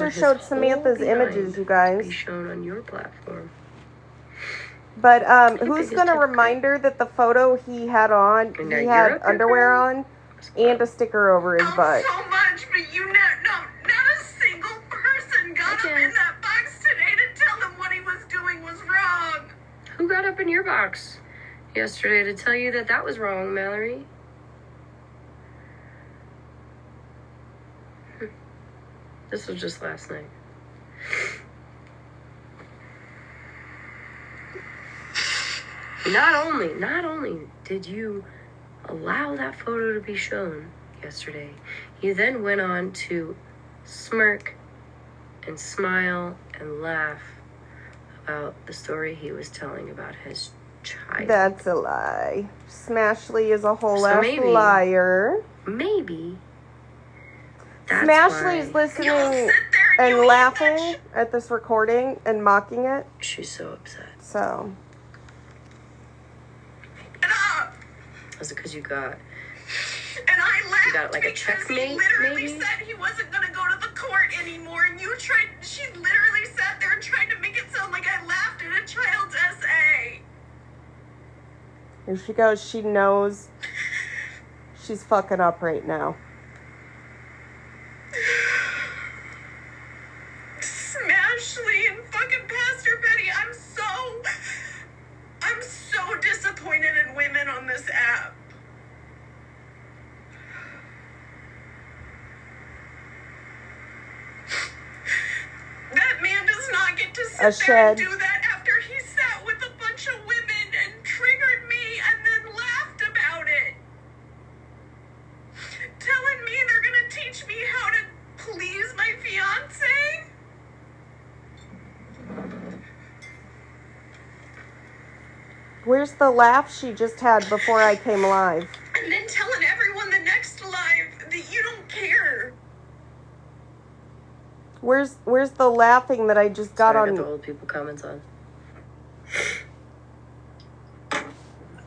never showed Samantha's images, you guys. Be shown on your platform. But who's gonna remind her that the photo he had on, he had underwear on, and a sticker over his butt. So much, but not a single person got up in that box today to tell him what he was doing was wrong. Who got up in your box yesterday to tell you that that was wrong, Mallory? This was just last night. Not only did you allow that photo to be shown yesterday, you then went on to smirk and smile and laugh about the story he was telling about his child. That's a lie. Smashley is a whole ass liar. Maybe. Smashley's listening and laughing at this recording and mocking it. She's so upset. So. Was it because you got... And I laughed. You got like a checkmate, he literally maybe? said he wasn't going to go to the court anymore, and she literally sat there and tried to make it sound like I laughed at a child's essay. Here she goes. She knows she's fucking up right now. Smashley and fucking Pastor Betty, I'm so disappointed in women on this app. That man does not get to sit there and do that after he sat with a bunch of women and triggered me and then laughed about it. Telling me they're gonna teach me how to please my fiance? Where's the laugh she just had before I came live? And then telling everyone the next live that you don't care. Where's the laughing that I just got on? The old people comments on.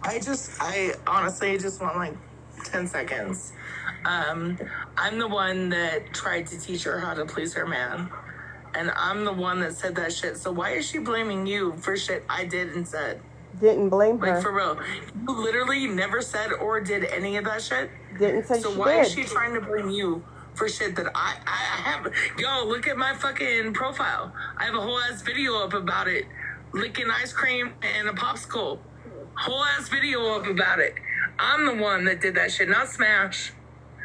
I honestly just want like 10 seconds. I'm the one that tried to teach her how to please her man. And I'm the one that said that shit. So why is she blaming you for shit I did and said? Didn't blame her. Like, for real. You literally never said or did any of that shit? Didn't say she did. So why is she trying to blame you for shit that I have? Yo, look at my fucking profile. I have a whole ass video up about it. Licking ice cream and a popsicle. Whole ass video up about it. I'm the one that did that shit, not Smash.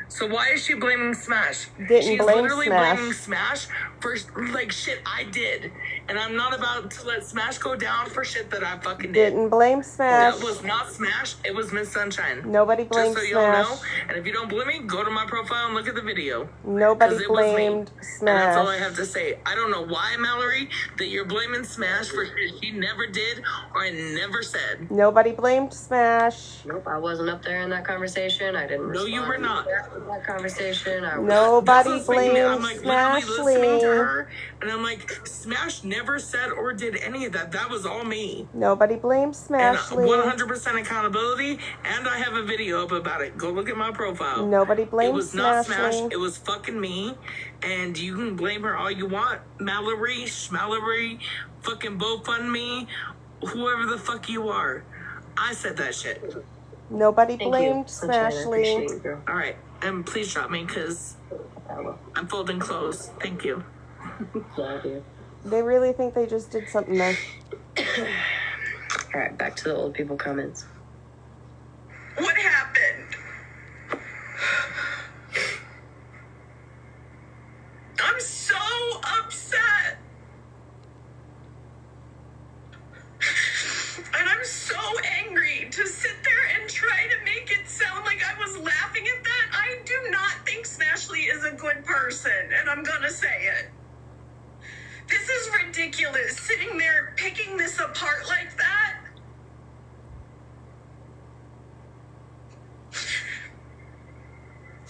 So why is she blaming Smash? She's literally blaming Smash for like shit I did. And I'm not about to let Smash go down for shit that I fucking did. Didn't blame Smash. That was not Smash, it was Miss Sunshine. Nobody blamed Just so Smash. y'all know. And if you don't believe me, go to my profile and look at the video. Nobody blamed Smash. And that's all I have to say. I don't know why, Mallory, that you're blaming Smash for shit she never did or I never said. Nobody blamed Smash. Nope, I wasn't up there in that conversation. I didn't respond. No, you were not. That conversation. Nobody blamed I'm like literally listening to Smashley. her, and I'm like, Smash never said or did any of that. That was all me. Nobody blamed Smashley. And 100% accountability, and I have a video up about it. Go look at my profile. Nobody blamed Smashley. It was not Smash. It was fucking me, and you can blame her all you want. Mallory, Schmallory, fucking BoFundMe, whoever the fuck you are. I said that shit. Nobody blamed Smashley. All right. And please drop me because I'm folding clothes. Thank you. They really think they just did something there. All right, back to the old people comments. What happened? I'm so upset. And I'm so angry to sit there and try to make it sound like I was laughing at that. I do not think Smashley is a good person, and I'm gonna say it. This is ridiculous, sitting there picking this apart like that.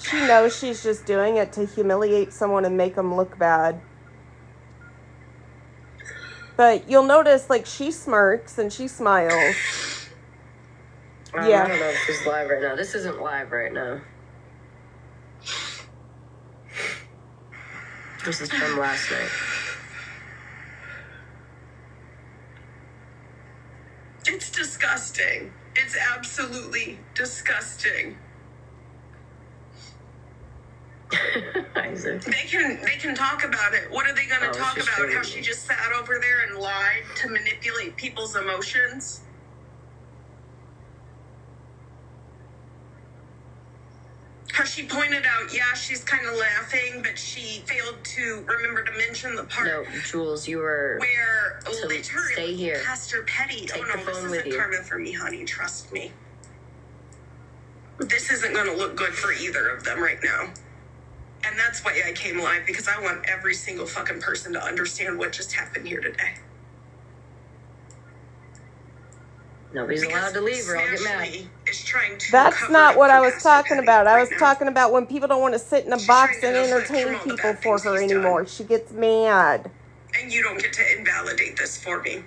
She knows she's just doing it to humiliate someone and make them look bad. But you'll notice, like, she smirks and she smiles. Yeah. I don't know if she's live right now. This isn't live right now. This is from last night. It's disgusting. It's absolutely disgusting. Isaac. They can talk about it. What are they going to talk about? How she just sat over there and lied to manipulate people's emotions? How she pointed out, yeah, she's kind of laughing, but she failed to remember to mention the part. No, Jules, you were where to literally stay here. Pastor Petty. Take oh the no, phone this with isn't you. karma for me, honey. Trust me. This isn't going to look good for either of them right now. And that's why I came live, because I want every single fucking person to understand what just happened here today. Nobody's allowed to leave or I'll get mad. Is trying to That's not what I was talking about. I was talking about when people don't want to sit in a box and entertain people for her anymore. She gets mad. And you don't get to invalidate this for me.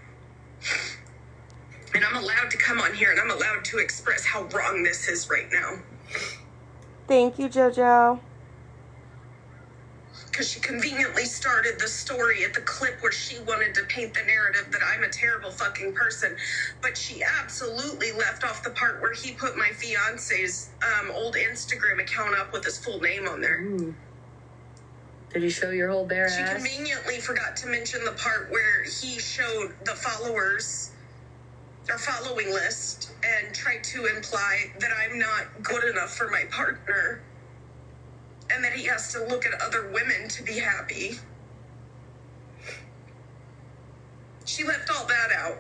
And I'm allowed to come on here and I'm allowed to express how wrong this is right now. Thank you, JoJo. Because she conveniently started the story at the clip where she wanted to paint the narrative that I'm a terrible fucking person. But she absolutely left off the part where he put my fiance's old Instagram account up with his full name on there. Ooh. Did you show your whole bare ass? She conveniently forgot to mention the part where he showed the followers, our following list, and tried to imply that I'm not good enough for my partner. And that he has to look at other women to be happy. She left all that out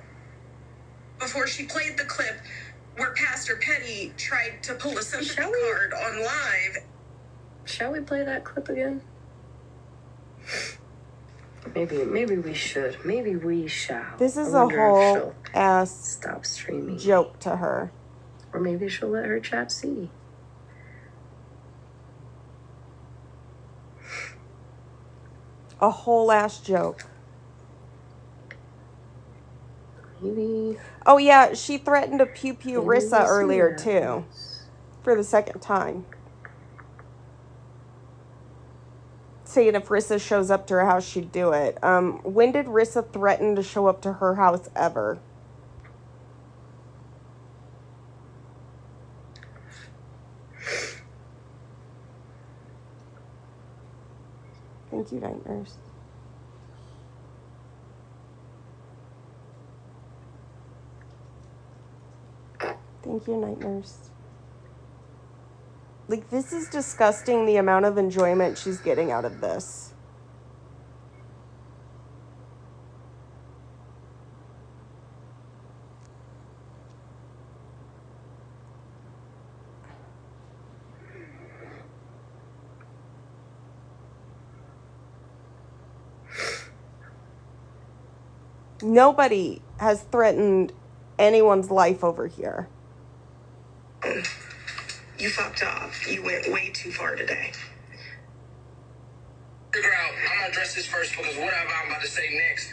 before she played the clip where Pastor Petty tried to pull a sympathy card on live. Shall we play that clip again? Maybe we should. Maybe we shall. This is a whole ass stop streaming joke to her. Or maybe she'll let her chat see. A whole ass joke. Maybe. Oh yeah, she threatened to pew Rissa earlier too. For the second time. Saying if Rissa shows up to her house, she'd do it. When did Rissa threaten to show up to her house ever? Thank you, Night Nurse. Thank you, Night Nurse. Like, this is disgusting, the amount of enjoyment she's getting out of this. Nobody has threatened anyone's life over here. You fucked up. You went way too far today. Figure out, I'm gonna address this first because whatever I'm about to say next.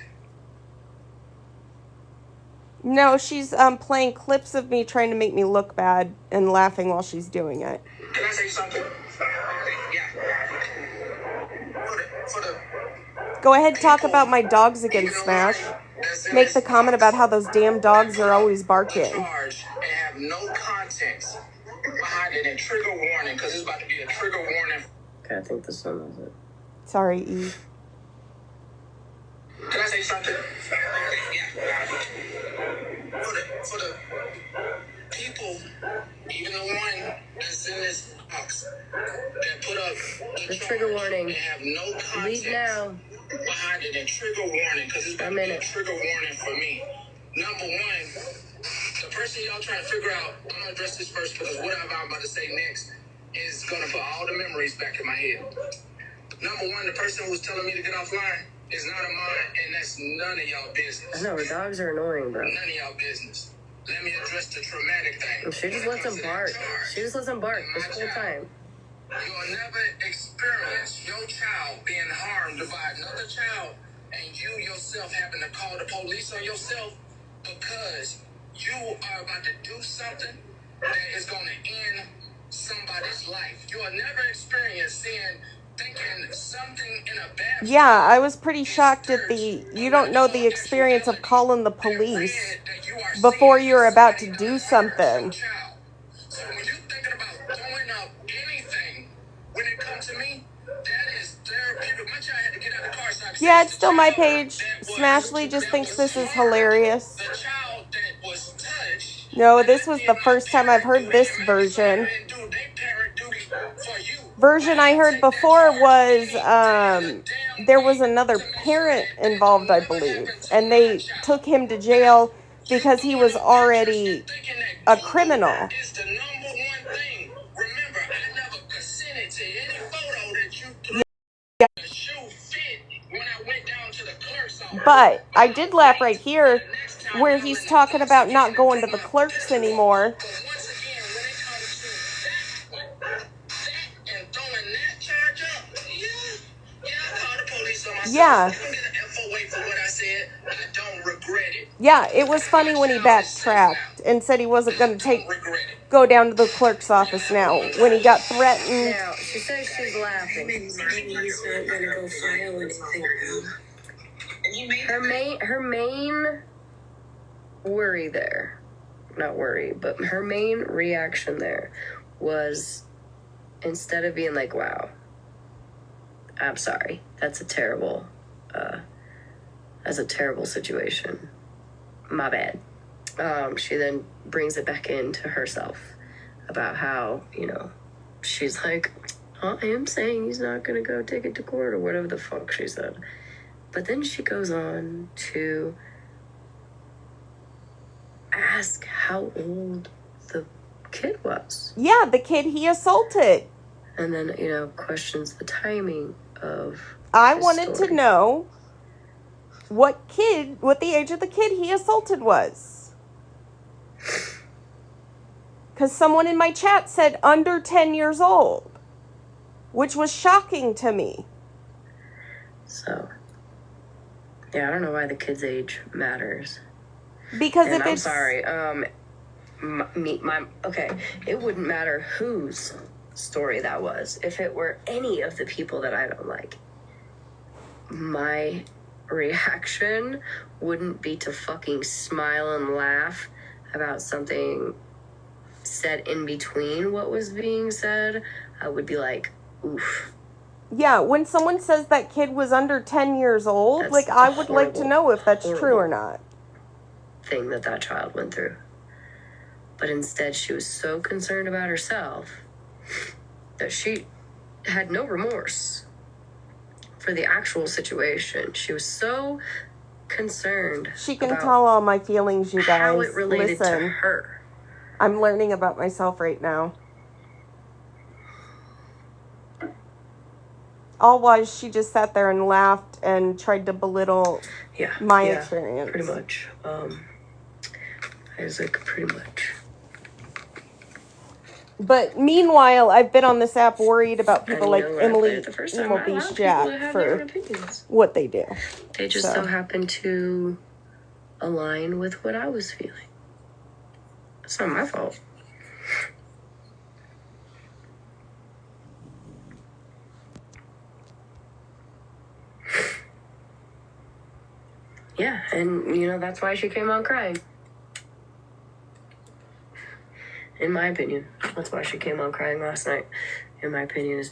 No, she's playing clips of me trying to make me look bad and laughing while she's doing it. Can I say something? Yeah. For the Go ahead, talk about my dogs again, Smash. Make the comment about how those damn dogs are always barking. And have no context behind it and trigger warning, because it's about to be a trigger warning. Okay, I think this one was it. Sorry, E. Can I say something? Yeah. For the people, even the one that's in this box, that put up the trigger warning. And have no context Leave now. behind it and trigger warning, because it's about to be a trigger warning for me. Number one, the person y'all trying to figure out, I'm gonna address this first because whatever I'm about to say next is gonna put all the memories back in my head. Number one, the person who's telling me to get offline is not of mine, and that's none of y'all business. I know, her dogs are annoying, bro. None of y'all business. Let me address the traumatic thing. She just lets him bark. She just lets him bark this whole time. You'll never experience your child being harmed by another child and you yourself having to call the police on yourself because you are about to do something that is going to end somebody's life. You'll never experience seeing thinking something in a bad Yeah, I was pretty shocked at you don't know the experience of calling the police before you're about to do something. So when you're thinking about throwing up anything, when it comes to me, that is therapeutic. My child had to get out of the car. So Yeah, it's still my page. Smashly just thinks this is hilarious. the child that was touched. No, this was the first time I've heard this version. Version I heard before was there was another parent involved, I believe, and they took him to jail because he was already a criminal. But I did laugh right here where he's talking about not going to the clerks anymore. Yeah. Yeah, it was funny when he backtracked and said he wasn't going to go down to the clerk's office now when he got threatened. Now, she says she's laughing. He's not going to go file anything. Her main worry there, not worry, but her main reaction there was, instead of being like, wow, I'm sorry, that's a terrible situation, my bad. She then brings it back into herself about how, she's like, I am saying he's not going to go take it to court or whatever the fuck she said. But then she goes on to ask how old the kid was. Yeah, the kid he assaulted. And then, questions the timing of I wanted to know what the age of the kid he assaulted was. Because someone in my chat said under 10 years old, which was shocking to me. So, yeah, I don't know why the kid's age matters. Because and I'm sorry, it wouldn't matter whose story that was. If it were any of the people that I don't like, my reaction wouldn't be to fucking smile and laugh about something said in between what was being said. I would be like, oof. Yeah, when someone says that kid was under 10 years old, I would like to know if that's true or not. Thing that child went through. But instead, she was so concerned about herself that she had no remorse for the actual situation. She was so concerned. She can tell all my feelings, you guys. How it related to her. I'm learning about myself right now. All was she just sat there and laughed and tried to belittle my experience. Pretty much. I was like, pretty much. But meanwhile, I've been on this app worried about people like Emily Emo Beast Jack for what they do. They just so happen to align with what I was feeling. It's not my fault. Yeah, and that's why she came on crying. In my opinion, that's why she came on crying last night. In my opinion, is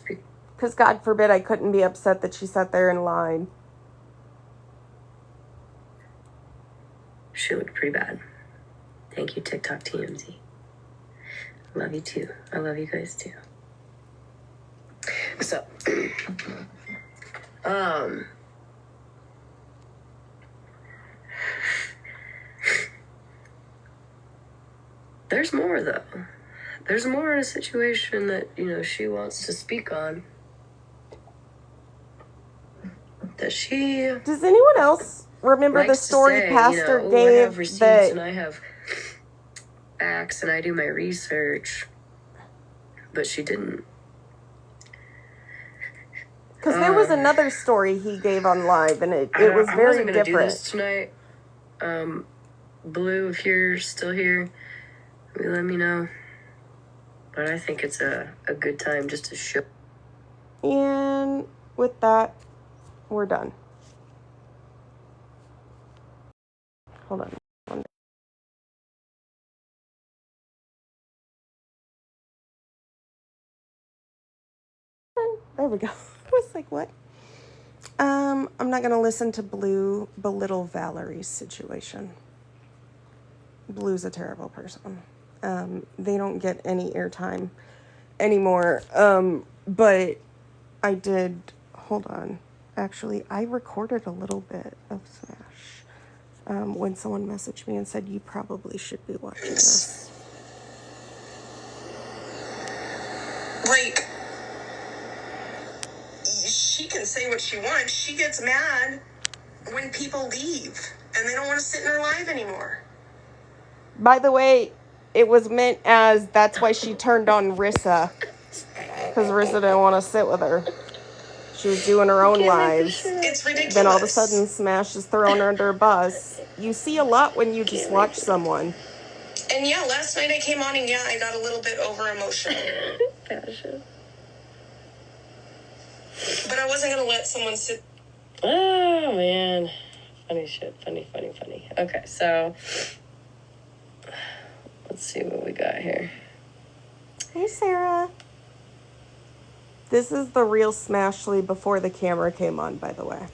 because God forbid I couldn't be upset that she sat there and lied. She looked pretty bad. Thank you, TikTok TMZ. Love you too. I love you guys too. So, there's more though. There's more in a situation that, she wants to speak on. Does anyone else remember the story Pastor gave? I have receipts and I have facts and I do my research, but she didn't. Because there was another story he gave on live, and it was very different. Do this tonight. Blue, if you're still here, let me know. But I think it's a good time just to show. And with that, we're done. Hold on. There we go. I was like, what? I'm not going to listen to Blue belittle Valerie's situation. Blue's a terrible person. They don't get any airtime anymore. But I did, hold on. Actually, I recorded a little bit of Smash when someone messaged me and said, you probably should be watching this. Like, she can say what she wants. She gets mad when people leave and they don't want to sit in her live anymore. By the way, it was meant as that's why she turned on Rissa. Because Rissa didn't want to sit with her. She was doing her own lives. It's ridiculous. Then all of a sudden, Smash is throwing her under a bus. You see a lot when you just watch someone. And yeah, last night I came on and I got a little bit over emotional. Passion. But I wasn't going to let someone sit. Oh, man. Funny shit. Funny. Okay, so let's see what we got here. Hey, Sarah. This is the real Smashley before the camera came on, by the way.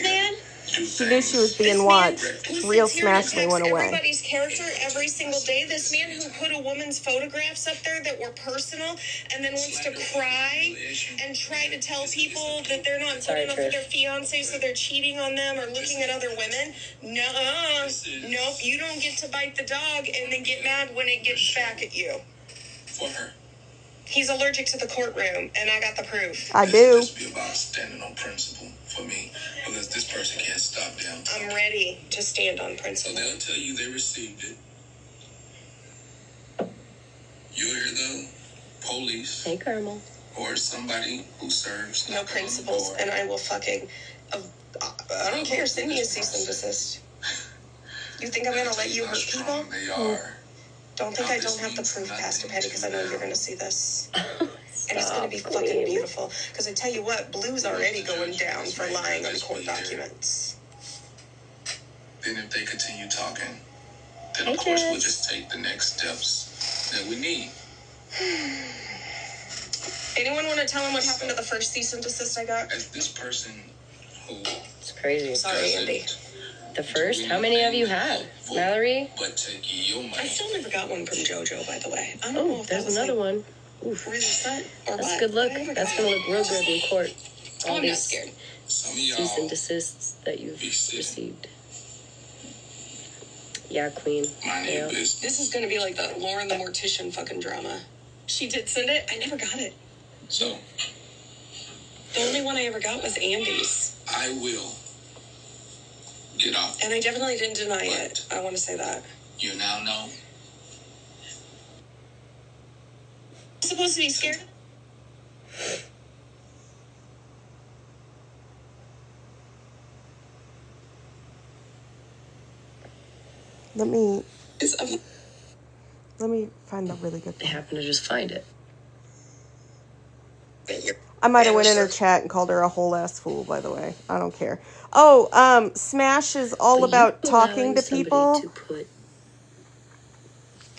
Man, She knew she was being watched. Real Smashley went away. Everybody's character every single day. This man who put a woman's photographs up there that were personal and then wants to cry and try to tell people that they're not good enough for their fiance, so they're cheating on them or looking at other women. Nope, you don't get to bite the dog and then get mad when it gets back at you. For her. He's allergic to the courtroom, and I got the proof. I do. This be about standing on principle for me, because this person can't stop them. I'm ready to stand on So principle. they'll tell you they received it. You'll hear the police Hey, Carmel. or somebody who serves. No principles, and I will fucking. I don't care. Send me a cease and desist. You think I'm gonna let you hurt people? They are. Don't think I don't have the proof, Pastor Petty, because I know you're gonna see this. And it's gonna be fucking beautiful. Because I tell you what, Blue's already going down for lying on court documents. Then if they continue talking, then of course we'll just take the next steps that we need. Anyone want to tell him what happened to the first cease and desist I got? As this person who It's crazy. Sorry, Andy. The first? How many have you had? Mallory? but take your money. I still never got one from JoJo, by the way. I don't know Oh, if there's that was another like, one. Oof. really set or That's a what. good look. I never That's got going to one. look real good in court. Oh, All I'm not these scared. Some of cease and y'all desists that you've be sick. received. Yeah, Queen. Mind your business. This is gonna be like the Lauren the Mortician fucking drama. She did send it. I never got it. So The only one I ever got was Andy's. I will get off. And I definitely didn't deny it. I want to say that. You now know. I'm supposed to be scared? Let me Is find the really good They one. happen to just find it. I might have went in her chat and called her a whole ass fool, by the way. I don't care. Oh, Smash is all But about you talking allowing to somebody people, to put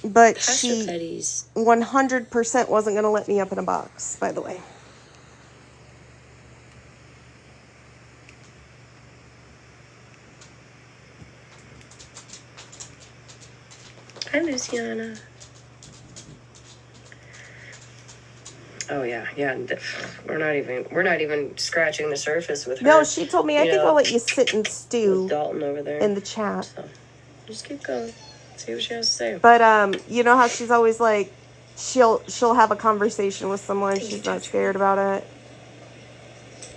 but Pastor she Petty's 100% wasn't going to let me up in a box, by the way. Hi, Luciana. Oh yeah. We're not even scratching the surface with her. No, she told me, I you think know, I'll let you sit and stew with Dalton over there in the chat. So just keep going. See what she has to say. But, you know how she's always like, she'll have a conversation with someone, she's not scared about it.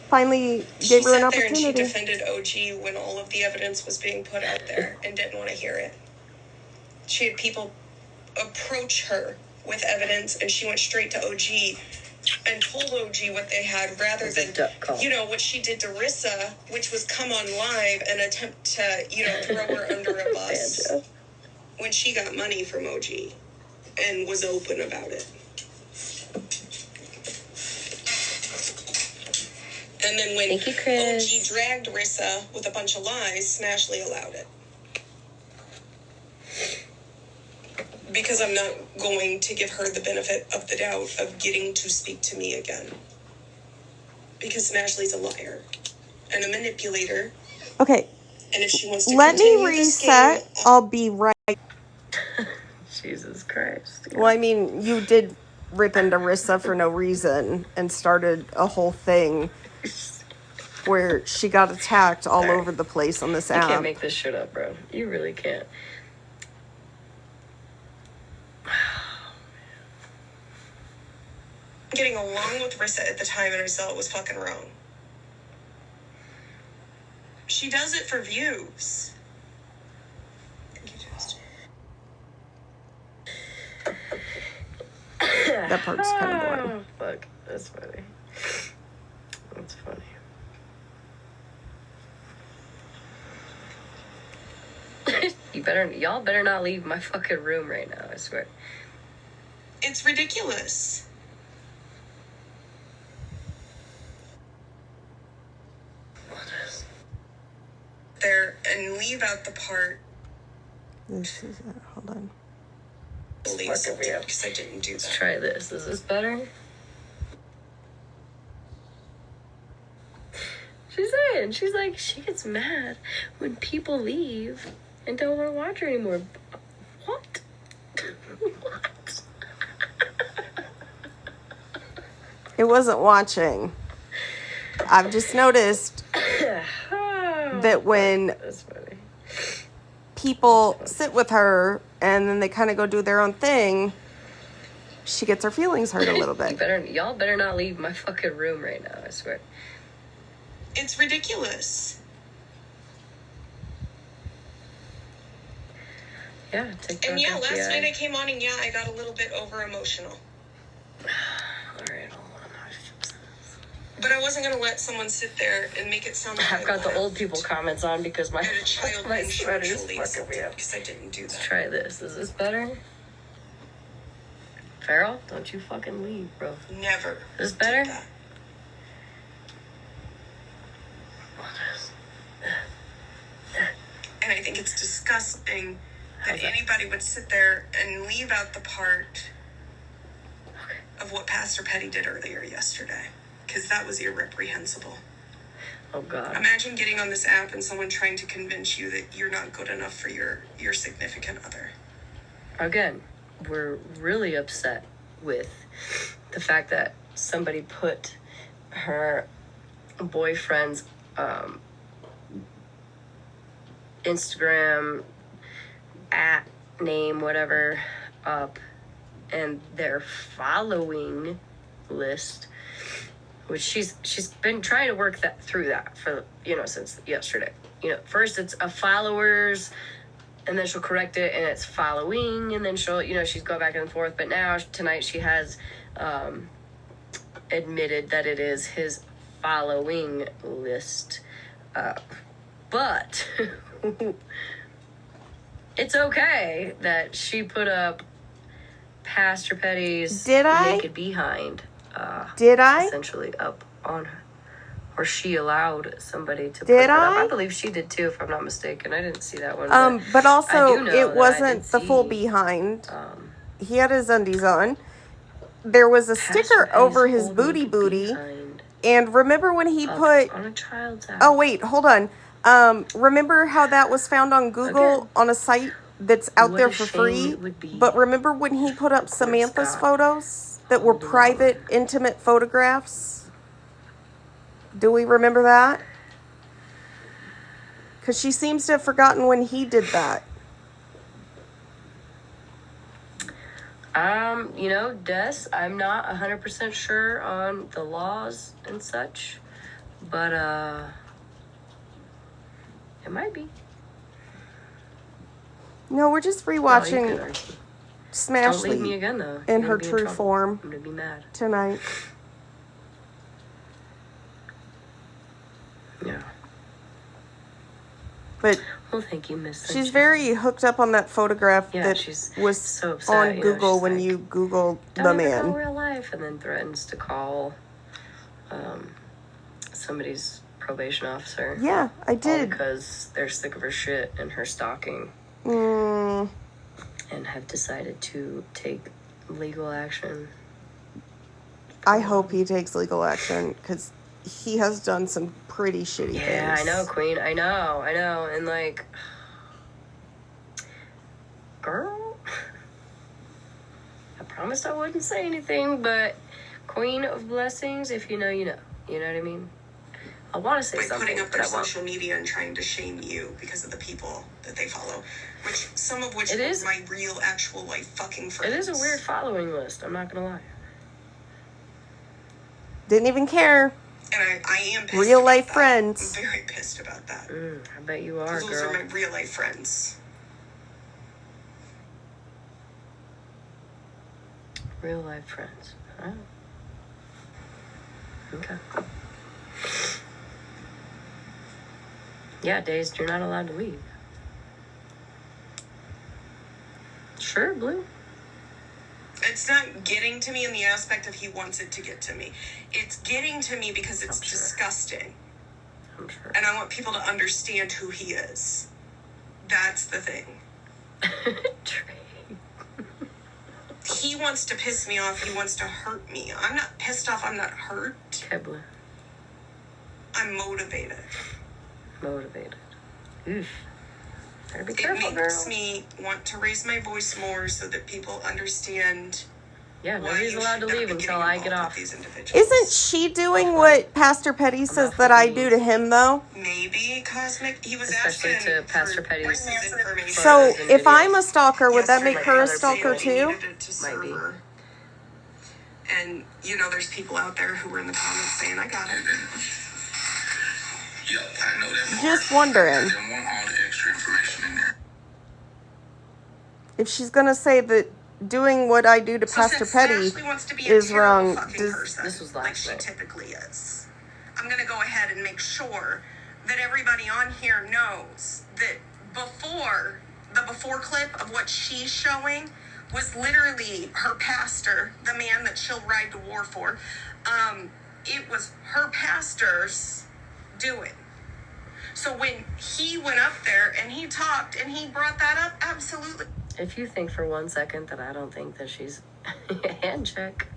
Finally gave her an She opportunity. defended OG when all of the evidence was being put out there and didn't want to hear it. She had people approach her with evidence, and she went straight to OG and told OG what they had rather than, what she did to Rissa, which was come on live and attempt to, throw her under a bus when she got money from OG and was open about it. And then when Thank you, Chris. OG dragged Rissa with a bunch of lies, Smashley allowed it. Because I'm not going to give her the benefit of the doubt of getting to speak to me again. Because Smashley's a liar and a manipulator. Okay, And if she wants to let me continue this reset. game, I'll be right. Jesus Christ. Well, I mean, you did rip into Rissa for no reason and started a whole thing where she got attacked all Sorry. over the place on this You app. can't make this shit up, bro. You really can't. getting along with Rissa at the time, and I saw it was fucking wrong. She does it for views. Thank you, Justin. That part's kind of boring. Oh, fuck. That's funny. That's funny. Y'all better not leave my fucking room right now, I swear. It's ridiculous. There and leave out the part. This is it. Hold on. Because I didn't do Let's that. try this. Is this better? She's like, she gets mad when people leave and don't want to watch her anymore. What? What? It wasn't watching. I've just noticed that when That's funny. people sit with her and then they kind of go do their own thing, she gets her feelings hurt a little bit. Y'all better not leave my fucking room right now, I swear. It's ridiculous. Yeah, TikTok. And yeah, last FBI. night I came on and yeah, I got a little bit over emotional. Alright, hold on. But I wasn't gonna let someone sit there and make it sound like I've got the old people comments on because my, I had a child my when she sweater's actually fucking me up. because I didn't do Let's that. try this. Is this better? Farrell, don't you fucking leave, bro. Never. Is this did better? that. And I think it's disgusting that How's that? anybody would sit there and leave out the part of what Pastor Petty did earlier yesterday. Because that was irreprehensible. Oh, God. Imagine getting on this app and someone trying to convince you that you're not good enough for your significant other. Again, we're really upset with the fact that somebody put her boyfriend's Instagram name, whatever, up, and their following list, which she's been trying to work through that for, since yesterday. First it's a followers, and then she'll correct it, and it's following, and then she'll, she's going back and forth. But now, tonight, she has admitted that it is his following list. But it's okay that she put up Pastor Petty's Did I? naked behind. Did I? Essentially up on her. Or she allowed somebody to put Did that up. I? I believe she did too, if I'm not mistaken. I didn't see that one. But I also do know it that wasn't I the did full see, behind. He had his undies on. There was a Pastor sticker Petty's over his whole booty naked booty. behind And remember when he up put on a child's app. Oh wait, hold on. Remember how that was found on Google Again, on a site that's out what there a for shame free? it would be But remember when he put up for Samantha's Scott photos that were holding private, on. intimate photographs? Do we remember that? Because she seems to have forgotten when he did that. Des, I'm not 100% sure on the laws and such, but it might be. No, we're just No, you rewatching can argue. Don't leave me Smashley again, though. in You're her gonna be in true trouble. form I'm gonna be mad. tonight. Yeah. But Well, thank you, Miss. she's Sunshine. very hooked up on that photograph Yeah, that she's was so upset. on Google she's when like, you Googled don't the ever call man. real life, and then threatens to call somebody's probation officer. Yeah, I All did. because they're sick of her shit and her stalking. Mm, And have decided to take legal action. I hope he takes legal action, because he has done some pretty shitty things. Yeah, I know, Queen. I know. And, like, girl, I promised I wouldn't say anything, but Queen of Blessings, if you know, you know. You know what I mean? I want to say By something, putting up but their I won't. social media and trying to shame you because of the people that they follow, which some of which It are is- my real, actual life fucking friends. It is a weird following list, I'm not going to lie. Didn't even care. And I am pissed Real about life that. friends. I'm very pissed about that. I bet you are, Because those girl. are my real life friends. Real life friends. Oh. Okay. Yeah, Dazed, you're not allowed to leave. Sure, Blue. It's not getting to me in the aspect of he wants it to get to me. It's getting to me because it's I'm sure. disgusting. I'm sure. And I want people to understand who he is. That's the thing. Trey. He wants to piss me off. He wants to hurt me. I'm not pissed off. I'm not hurt. Okay, Blue. I'm motivated. Motivated. Oof. Better be It careful, makes girl. me want to raise my voice more so that people understand Yeah, why nobody's you allowed should to not leave be until getting I involved get with off. these individuals. Isn't she doing what Pastor Petty says not that I fucking- do to him, though? Maybe Cosmic. He was Especially asking to Pastor for Petty's Chris's information. So, Photos and if I'm a videos. stalker, would that Yesterday, make her a other stalker saying he too? needed it to Might be. serve. And, you know, there's people out there who were in the comments saying, I got it. Yep, I know that part. Just wondering. I didn't want all the extra information in there. If she's gonna say that doing what I do to So Pastor since Petty Ashley wants to be a is terrible wrong, fucking does- person, This was like last she night. typically is, I'm gonna go ahead and make sure that everybody on here knows that the before clip of what she's showing was literally her pastor, the man that she'll ride to war for. It was her pastor's doing. So when he went up there and he talked and he brought that up, absolutely. If you think for 1 second that I don't think that she's... hand check.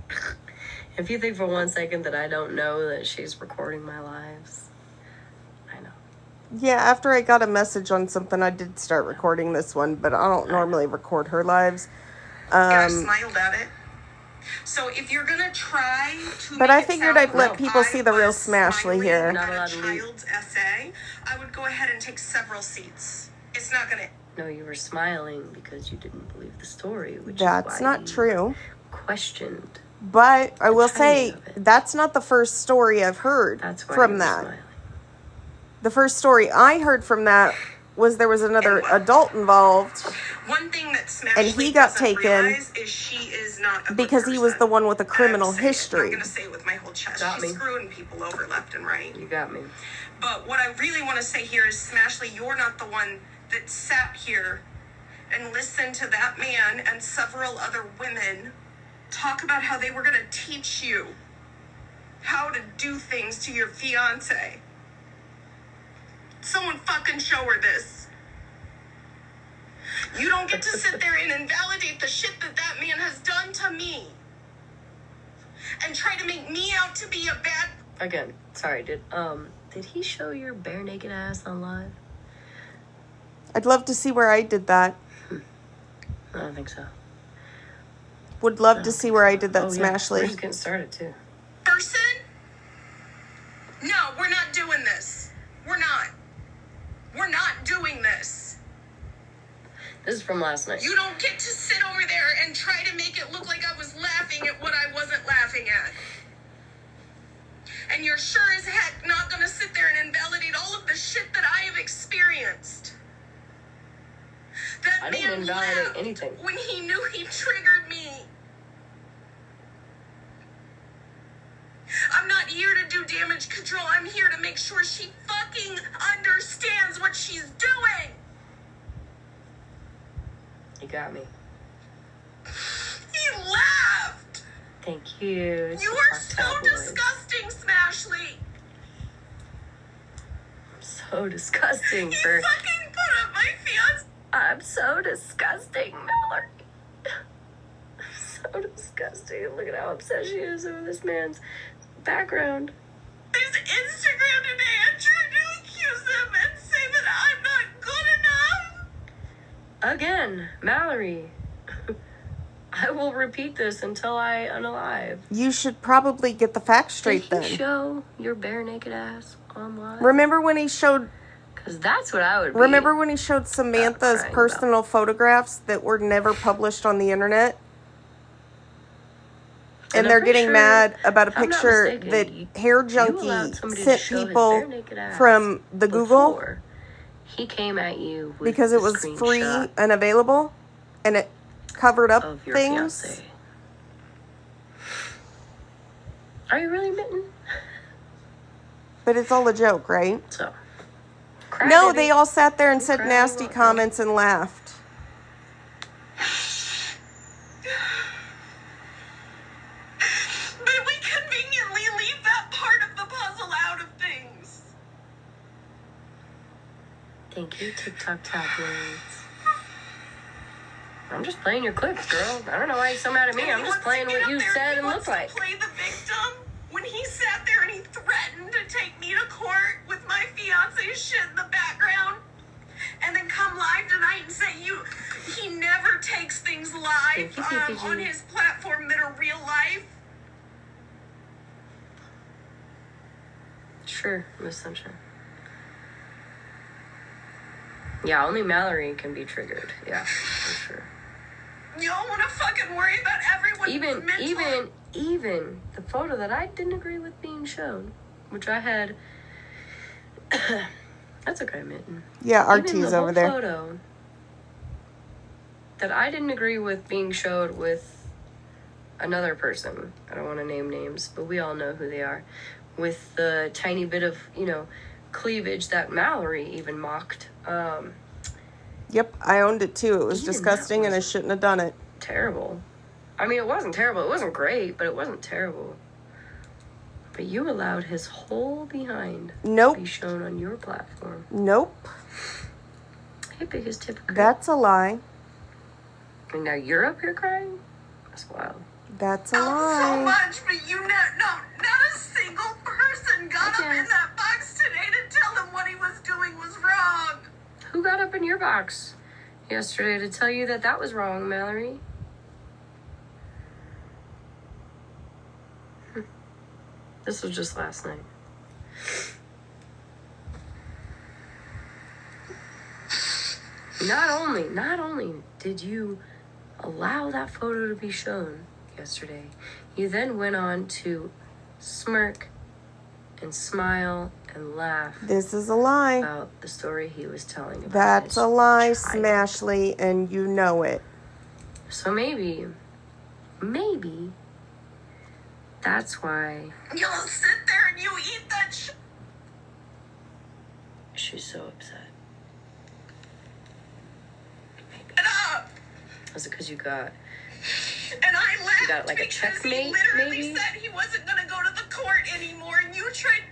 If you think for 1 second that I don't know that she's recording my lives, I know. Yeah, after I got a message on something, I did start recording this one, but I don't normally record her lives. And I smiled at it. So if you're gonna try to But make I it figured sound I'd let like people see the I real was Smashly smiling here. Not at allowed a to leave. child's essay, I would go ahead and take several seats. It's not gonna. No, you were smiling because you didn't believe the story, which That's is why not you true. questioned. But I will say, timing of it. that's not the first story I've heard That's why you from were that. smiling. The first story I heard from that was there was another And what? adult involved One thing that Smashly And he got doesn't taken realize is she is not a good because he was person. the one with a And criminal I'm saying it. history. I'm gonna say it with my whole chest. Got She's me. screwing people over left and right. You got me. But what I really want to say here is, Smashly, you're not the one that sat here and listened to that man and several other women talk about how they were going to teach you how to do things to your fiance. Someone fucking show her this. You don't get to sit there and invalidate the shit that that man has done to me and try to make me out to be a bad. Again, sorry, did he show your bare naked ass on live? I'd love to see where I did that. I don't think so. Would love to see where I did that Oh, yeah. We're Smashly. just getting started, too. Person? No, we're not doing this. We're not. We're not doing this. This is from last night. You don't get to sit over there and try to make it look like I was laughing at what I wasn't laughing at. And you're sure as heck not gonna sit there and invalidate all of the shit that I have experienced. That I didn't man invalidate laughed anything. when he knew he triggered me. I'm not here to do damage control. I'm here to make sure she fucking understands what she's doing. You got me. He laughed. Thank you. You are so disgusting, Smashly. so disgusting. He fucking put up my fiance. I'm so disgusting, Mallory. So disgusting. Look at how upset she is over this man's background. His Instagram today and tried to accuse him and say that I'm not good enough. Again, Mallory. I will repeat this until I unalive. You should probably get the facts straight Did then. he show your bare naked ass online? Remember when he showed... Because that's what I would be. Remember when he showed Samantha's crying personal photographs that were never published on the internet? And I'm they're pretty getting sure, mad about a if I'm not picture mistaken, that Hair Junkie somebody to sent show his people bare naked ass from the Google before he came at you with because it the was free screenshot and available and it covered up of your things. fiancé. Are you really, Mitten? But it's all a joke, right? So. No, they all sat there and said Crying nasty over. comments and laughed. But we conveniently leave that part of the puzzle out of things. Thank you, TikTok tabloids. I'm just playing your clips, girl. I don't know why you're so mad at me. I'm just playing what you said and looked like. Play the victim when he sat there and he threatened to take me to court with my fiance's shit in the background, and then come live tonight and say he never takes things live Thank you, PPG. on his platform that are real life. Sure, Miss Sunshine. Yeah, only Mallory can be triggered. Yeah, for sure. You don't want to fucking worry about everyone's mental. Even the photo that I didn't agree with being shown, which I had. That's okay, Mitten. Yeah, Even RT's the over whole there. photo that I didn't agree with being showed with another person. I don't want to name names, but we all know who they are. With the tiny bit of, cleavage that Mallory even mocked. Yep, I owned it too. It was Even that disgusting and I wasn't shouldn't have done it. Terrible. I mean, it wasn't terrible. It wasn't great, but it wasn't terrible. But you allowed his whole behind Nope. to be shown on your platform. Nope. Hey, biggest hypocrite. That's a lie. And now you're up here crying? That's wild. That's a So lie. much, but not a single person got up in that box today to tell him what he was doing was wrong. Who got up in your box yesterday to tell you that that was wrong, Mallory? This was just last night. Not only did you allow that photo to be shown yesterday, you then went on to smirk and smile and laugh This is a lie. about the story he was telling about That's his a lie, child. Smashley, and you know it. So maybe that's why You'll sit there and you eat that shit. she's so upset. Up. Was it because you got... And I laughed You got, like, a because checkmate, he literally maybe? said he wasn't going to go to the court anymore. And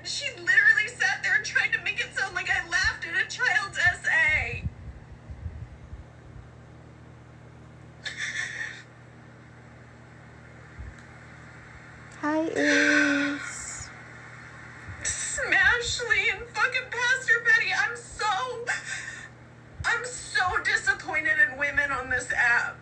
she literally sat there and tried to make it sound like I laughed at a child's essay. Hi, Ace. Smashley and fucking Pastor Betty, I'm so disappointed in women on this app.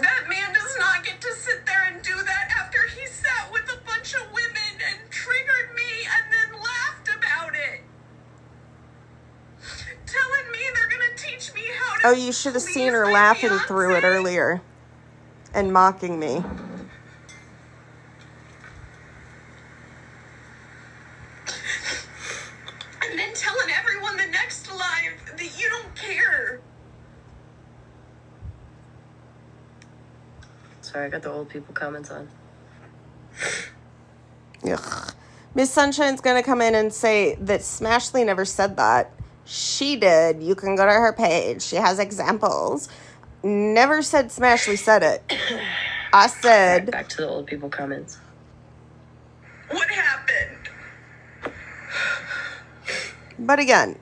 That man does not get to sit there and do that after he sat with a bunch of women and triggered me and then laughed about it. Telling me they're gonna teach me how to. Oh, you should have seen her please my laughing through it fiancé. earlier and mocking me. And then telling everyone the next live that you don't care. Sorry, I got the old people comments on. Ugh. Miss Sunshine's gonna come in and say that Smashley never said that. She did. You can go to her page. She has examples. Never said Smashley said it. I said. Back to the old people comments. What happened? But again,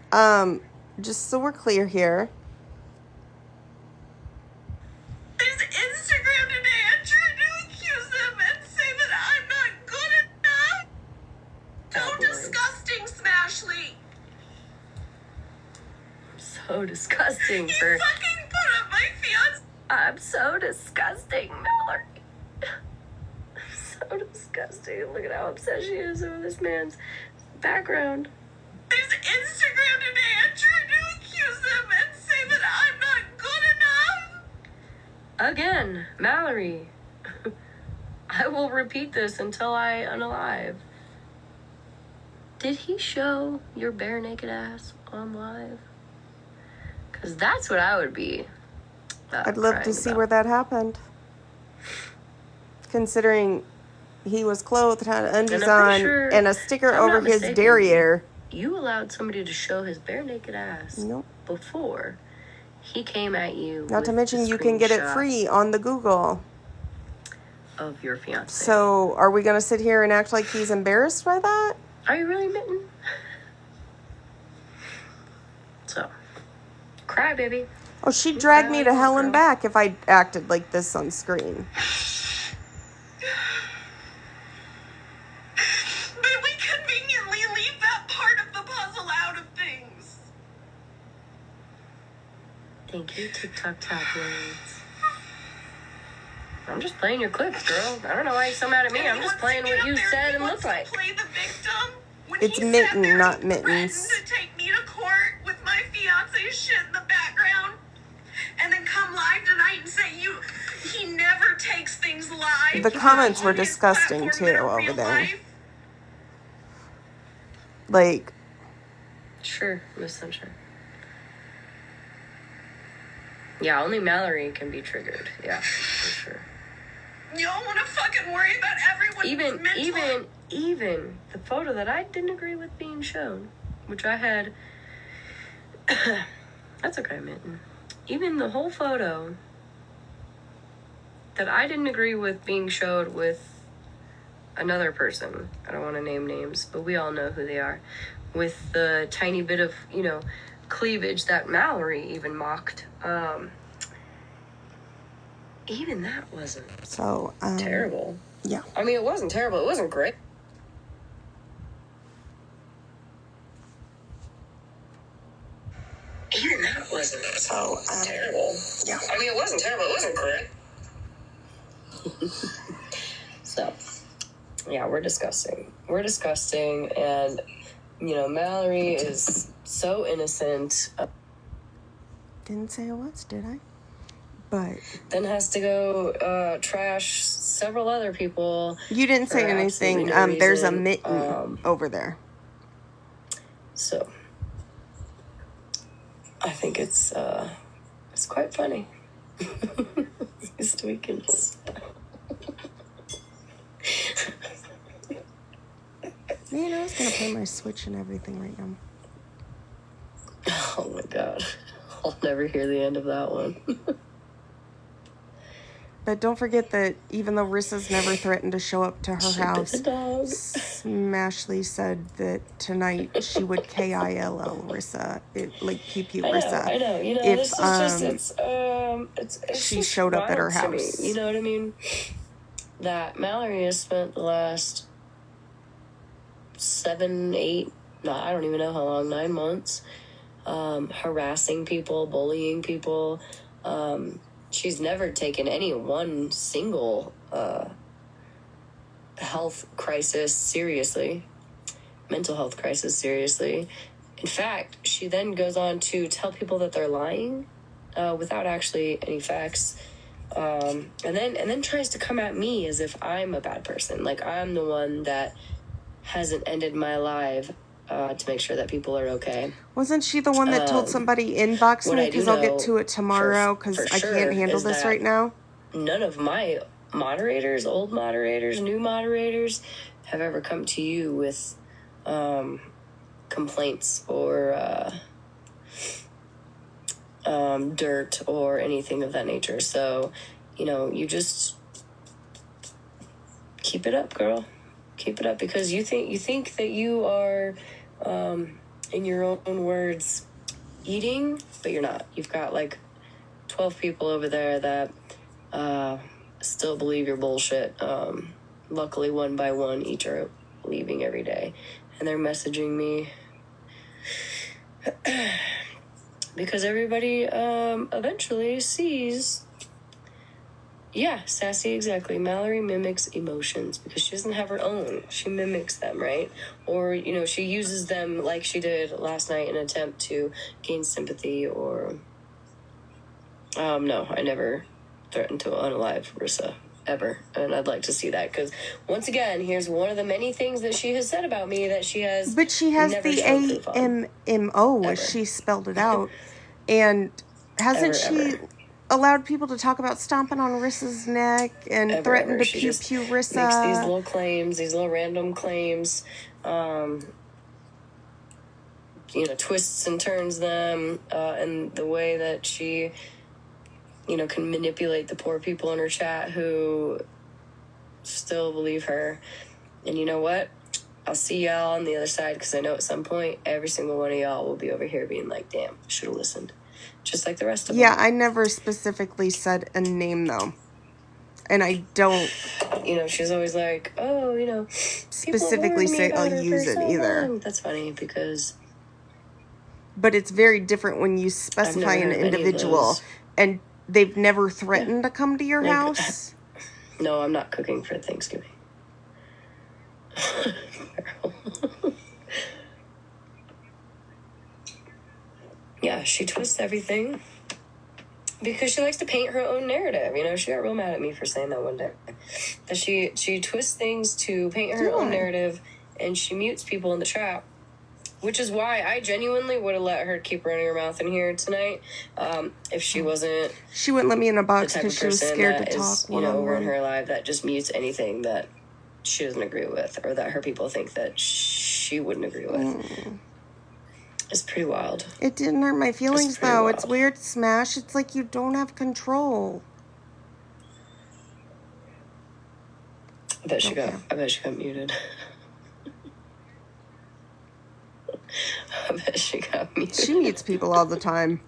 just so we're clear here. There's Instagram today. I'm trying to accuse them and say that I'm not good enough. So disgusting, Smashly. So disgusting You for... fucking put up my fiance. I'm so disgusting, Mallory. So disgusting. Look at how obsessed she is over this man's background. There's Instagram today. I'm trying to accuse them and say that I'm not good enough. Again, Mallory. I will repeat this until I unalive. Did he show your bare naked ass on live? Because that's what I would be. I'd love to see where that happened. Considering he was clothed, had undies on, sure, and a sticker over his derriere. You allowed somebody to show his bare naked ass before he came at you. Not to mention you can get it free on the Google. Of your fiance. So are we going to sit here and act like he's embarrassed by that? Are you really, Mitten? So, cry, baby. Oh, she'd drag me to hell and back if I acted like this on screen. But we conveniently leave that part of the puzzle out of things. Thank you, TikTok tabloids. I'm just playing your clips, girl. I don't know why you're so mad at me. I'm just playing what you said and looked like. Play the victim when It's he Mitten, sat there not and Mittens. threatened to take me to court with my fiance's shit in the background, and then come live tonight and say he never takes things live. The comments were disgusting too over there. Like, sure, Miss Sunshine. Yeah, only Mallory can be triggered. Yeah, for sure. You don't want to fucking worry about everyone's mental. Even the photo that I didn't agree with being shown, which I had. That's okay, Mitten. Even the whole photo that I didn't agree with being showed with another person. I don't want to name names, but we all know who they are. With the tiny bit of, cleavage that Mallory even mocked. Even that wasn't terrible. Yeah. I mean, it wasn't terrible. It wasn't great. Even that wasn't terrible. Yeah. I mean, it wasn't terrible. It wasn't great. So, yeah, we're disgusting. We're disgusting, and, Mallory is so innocent. Didn't say I was, did I? But then has to go trash several other people. You didn't say anything. No There's a reason. Mitten over there. So I think it's quite funny. These tweakers. I was gonna play my Switch and everything right now. Oh my god. I'll never hear the end of that one. But don't forget that even though Rissa's never threatened to show up to her house, Smashley said that tonight she would KILL Rissa, pew Rissa. I know. If she showed up at her house. You know what I mean? That Mallory has spent the last 7, 8, I don't even know how long, 9 months, harassing people, bullying people. She's never taken any one single health crisis seriously, mental health crisis seriously. In fact, she then goes on to tell people that they're lying without actually any facts, and then tries to come at me as if I'm a bad person, like I'm the one that hasn't ended my life to make sure that people are okay. Wasn't she the one that told somebody inbox me? Because I'll get to it tomorrow because I can't handle this right now. None of my moderators, old moderators, new moderators, have ever come to you with complaints or dirt or anything of that nature. So, you just Keep it up, girl. Keep it up, because you think that you are, in your own words, eating, but you're not. You've got like 12 people over there that still believe your bullshit. Luckily, one by one, each are leaving every day, and they're messaging me because everybody eventually sees. Yeah, sassy, exactly. Mallory mimics emotions because she doesn't have her own. She mimics them, right? Or, she uses them like she did last night in an attempt to gain sympathy or... no, I never threatened to unalive Rissa, ever. And I'd like to see that because, once again, here's one of the many things that she has said about me that she has But she has never the shown proof on. AMMO, Ever. as she spelled it out. And hasn't she allowed people to talk about stomping on Rissa's neck and threatened to pew Rissa? Makes these little claims, these little random claims, twists and turns them, and the way that she, can manipulate the poor people in her chat who still believe her. And you know what? I'll see y'all on the other side, because I know at some point every single one of y'all will be over here being like, damn, should have listened. Just like the rest of them. Yeah, I never specifically said a name, though. And I don't... she's always like, oh, specifically say I'll use it either. That's funny, because... But it's very different when you specify an individual and they've never threatened to come to your house. No, I'm not cooking for Thanksgiving. Yeah, she twists everything because she likes to paint her own narrative. She got real mad at me for saying that one day. That she twists things to paint her own narrative, and she mutes people in the chat, which is why I genuinely would have let her keep running her mouth in here tonight if she wasn't. She wouldn't let me in a box because she was scared to talk one-on-one. Over in her live that just mutes anything that she doesn't agree with, or that her people think that she wouldn't agree with. It's pretty wild. It didn't hurt my feelings, though. Wild. It's weird, Smash. It's like you don't have control. I bet she got muted. I bet she got muted. She mutes people all the time.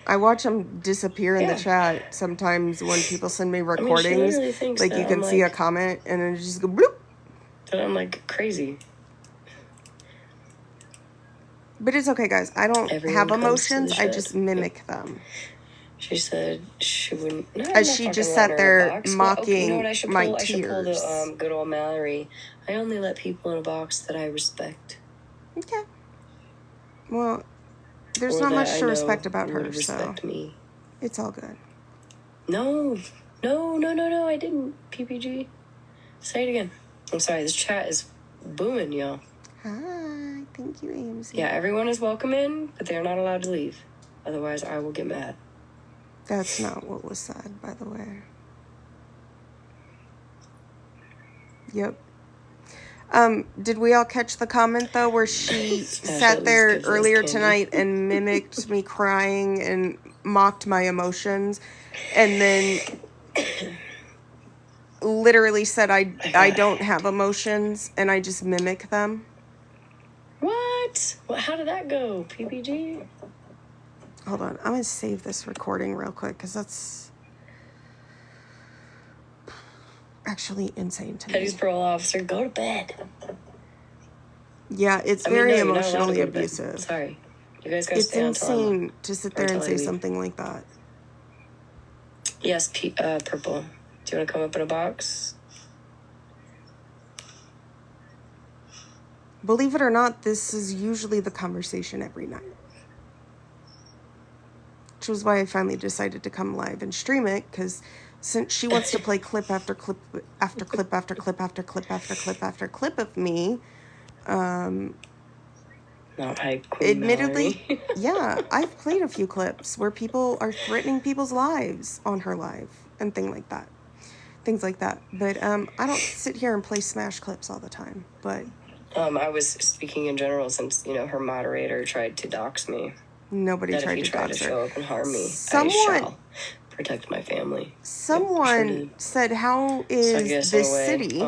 I watch them disappear in the chat sometimes when people send me recordings. Like, you can see a comment and then just go bloop. That I'm like crazy. But it's okay, guys. I don't have emotions. I just mimic them. She said she wouldn't... As she just sat there mocking my tears. I should pull the good old Mallory. I only let people in a box that I respect. Okay. Well, there's not much to respect about her, so... me. It's all good. No, I didn't, PPG. Say it again. I'm sorry, this chat is booming, y'all. Hi, thank you, AMC. Yeah, everyone is welcome in, but they're not allowed to leave. Otherwise, I will get mad. That's not what was said, by the way. Yep. Did we all catch the comment, though, where she sat there earlier tonight and mimicked me crying and mocked my emotions, and then literally said I don't have emotions, and I just mimic them? What? How did that go, PPG? Hold on. I'm going to save this recording real quick, because that's actually insane to me. Petty's parole officer, go to bed. Yeah, it's very emotionally abusive. Sorry. You guys gotta stay on. It's insane to sit there and say something like that. Yes, Purple. Do you want to come up in a box? Believe it or not, this is usually the conversation every night. Which was why I finally decided to come live and stream it, because since she wants to play clip after clip after clip after clip after clip after clip after clip of me, admittedly, yeah, I've played a few clips where people are threatening people's lives on her live and things like that. But I don't sit here and play Smash clips all the time. But I was speaking in general since her moderator tried to dox me. Nobody tried to dox her. Show up and harm me. Someone protect my family. Someone said, how is this city?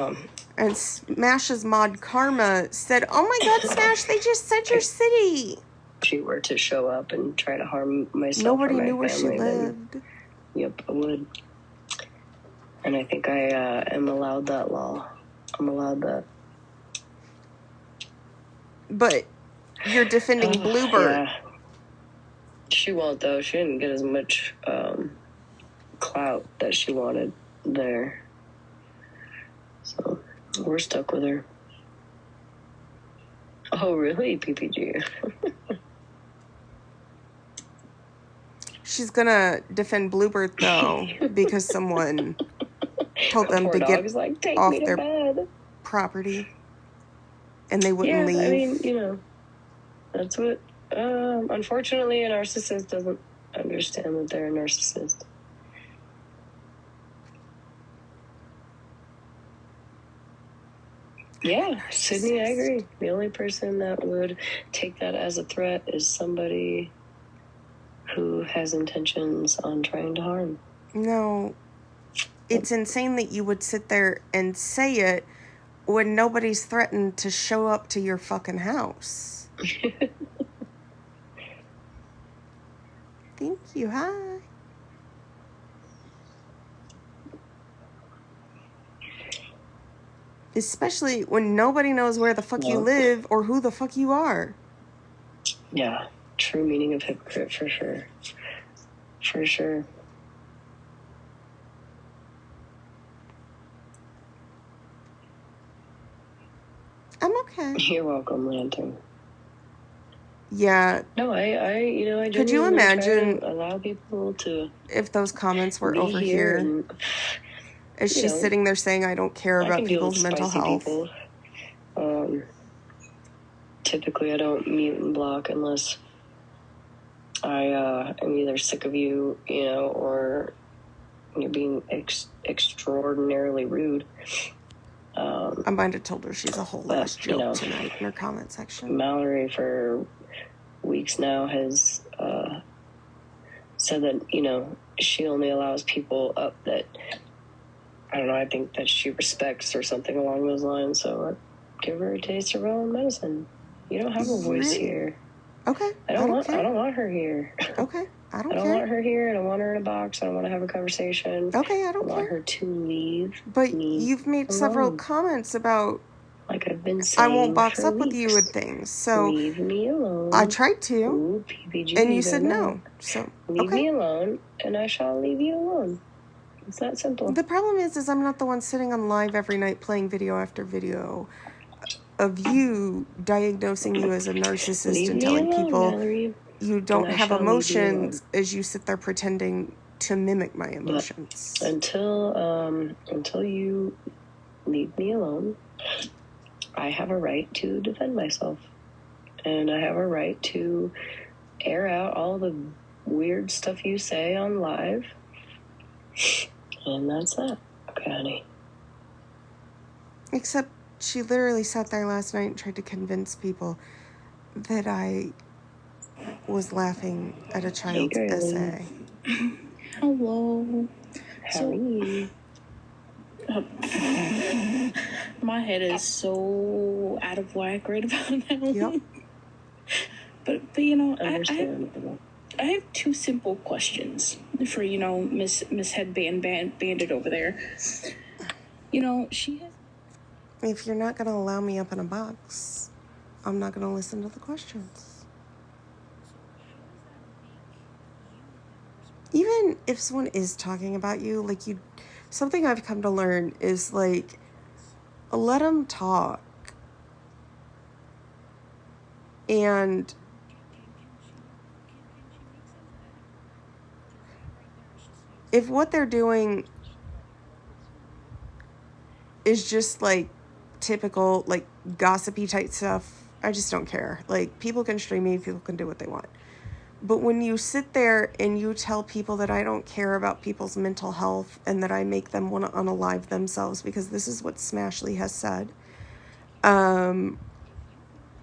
And Smash's mod Karma said, oh my god, Smash, they just said your city. If she were to show up and try to harm myself Nobody or my knew where family, she lived. Yep, I would. And I think I am allowed that law. I'm allowed that. But you're defending Bluebird. Yeah. She won't, though. She didn't get as much clout that she wanted there. So we're stuck with her. Oh, really, PPG? She's gonna defend Bluebird, though, because someone told them to get off their property. And they wouldn't leave. I mean, you know, that's what... unfortunately, a narcissist doesn't understand that they're a narcissist. Yeah, Sydney, I agree. The only person that would take that as a threat is somebody who has intentions on trying to harm. No. It's insane that you would sit there and say it when nobody's threatened to show up to your fucking house. Thank you. Hi. Especially when nobody knows where the fuck you live or who the fuck you are. Yeah. True meaning of hypocrite, for sure. For sure. I'm okay. You're welcome, Lantern. Yeah. No, I could you imagine allow people to if those comments were over here? And, is she sitting there saying, I don't care about people's mental health? People. Typically, I don't mute and block unless I am either sick of you, or you're being extraordinarily rude. I might have told her she's a whole last joke tonight in her comment section. Mallory, for weeks now, has said that, she only allows people up that, I don't know, I think that she respects or something along those lines. So give her a taste of her own medicine. You don't have a voice here. Okay. I don't want her here. Okay. I don't want her here. I don't want her in a box. I don't want to have a conversation. Okay, I don't care. I want her to leave. But you've made several comments about, like I've been saying, I won't box up with you and things. So leave me alone. I tried to. Ooh, PPG, and you said no. So leave me alone, and I shall leave you alone. It's that simple. The problem is I'm not the one sitting on live every night playing video after video of you diagnosing you as a narcissist and telling people Mallory, you don't have emotions as you sit there pretending to mimic my emotions. But until you leave me alone, I have a right to defend myself. And I have a right to air out all the weird stuff you say on live. And that's that. Okay, honey. Except she literally sat there last night and tried to convince people that I was laughing at a child's essay. Hello. How are you? My head is so out of whack right about now. Yep. But I have two simple questions for, Miss Headband Bandit over there. She has... If you're not going to allow me up in a box, I'm not going to listen to the questions. Even if someone is talking about you, something I've come to learn is, let them talk. And if what they're doing is just, typical, gossipy type stuff, I just don't care. People can stream me, people can do what they want. But when you sit there and you tell people that I don't care about people's mental health and that I make them want to unalive themselves, because this is what Smashly has said. I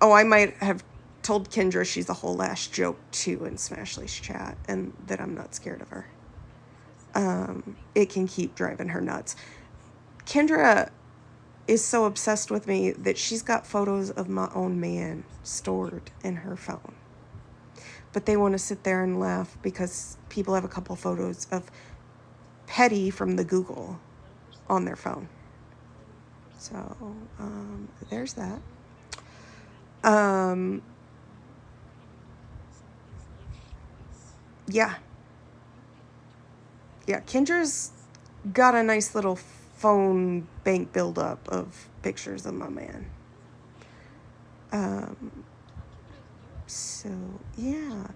might have told Kendra she's a whole ass joke too in Smashly's chat, and that I'm not scared of her. it can keep driving her nuts. Kendra is so obsessed with me that she's got photos of my own man stored in her phone. But they want to sit there and laugh because people have a couple photos of Petty from the Google on their phone. So, there's that. Yeah. Yeah, Kendra's got a nice little phone bank buildup of pictures of my man. So, yeah.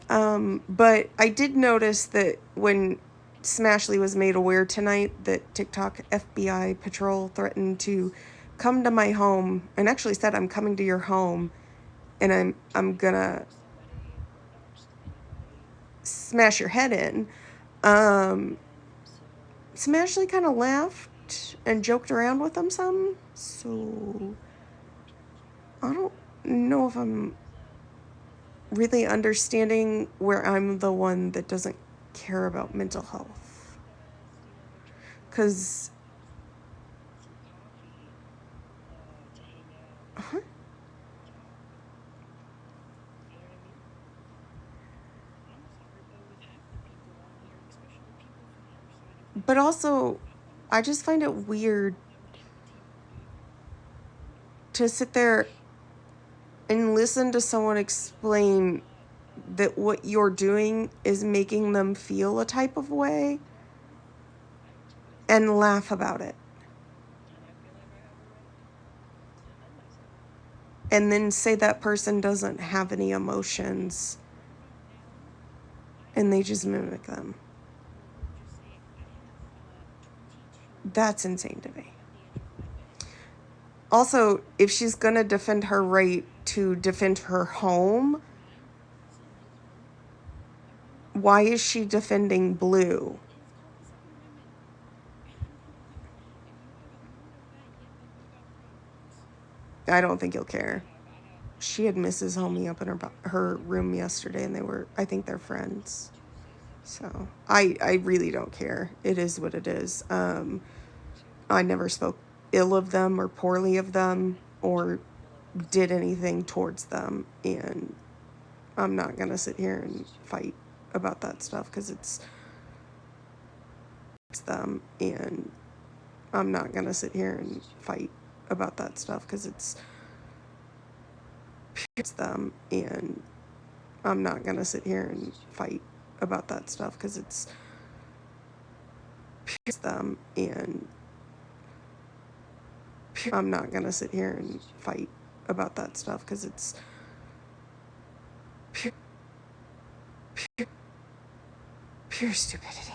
But I did notice that when Smashley was made aware tonight that TikTok FBI patrol threatened to come to my home and actually said, I'm coming to your home and I'm gonna smash your head in. Smashley kind of laughed and joked around with them some. So I don't know if I'm really understanding where I'm the one that doesn't care about mental health. Because... But also, I just find it weird to sit there and listen to someone explain that what you're doing is making them feel a type of way and laugh about it. And then say that person doesn't have any emotions and they just mimic them. That's insane to me. Also, if she's gonna defend her right to defend her home, why is she defending Blue? I don't think you'll care. She had Mrs. Homie up in her room yesterday, and I think they're friends. So I really don't care. It is what it is. I never spoke ill of them or poorly of them or did anything towards them, and I'm not gonna sit here and fight about that stuff because it's them, and I'm not gonna sit here and fight about that stuff because it's them, and I'm not gonna sit here and fight about that stuff because it's them, and I'm not gonna sit here and fight about that stuff because it's pure stupidity.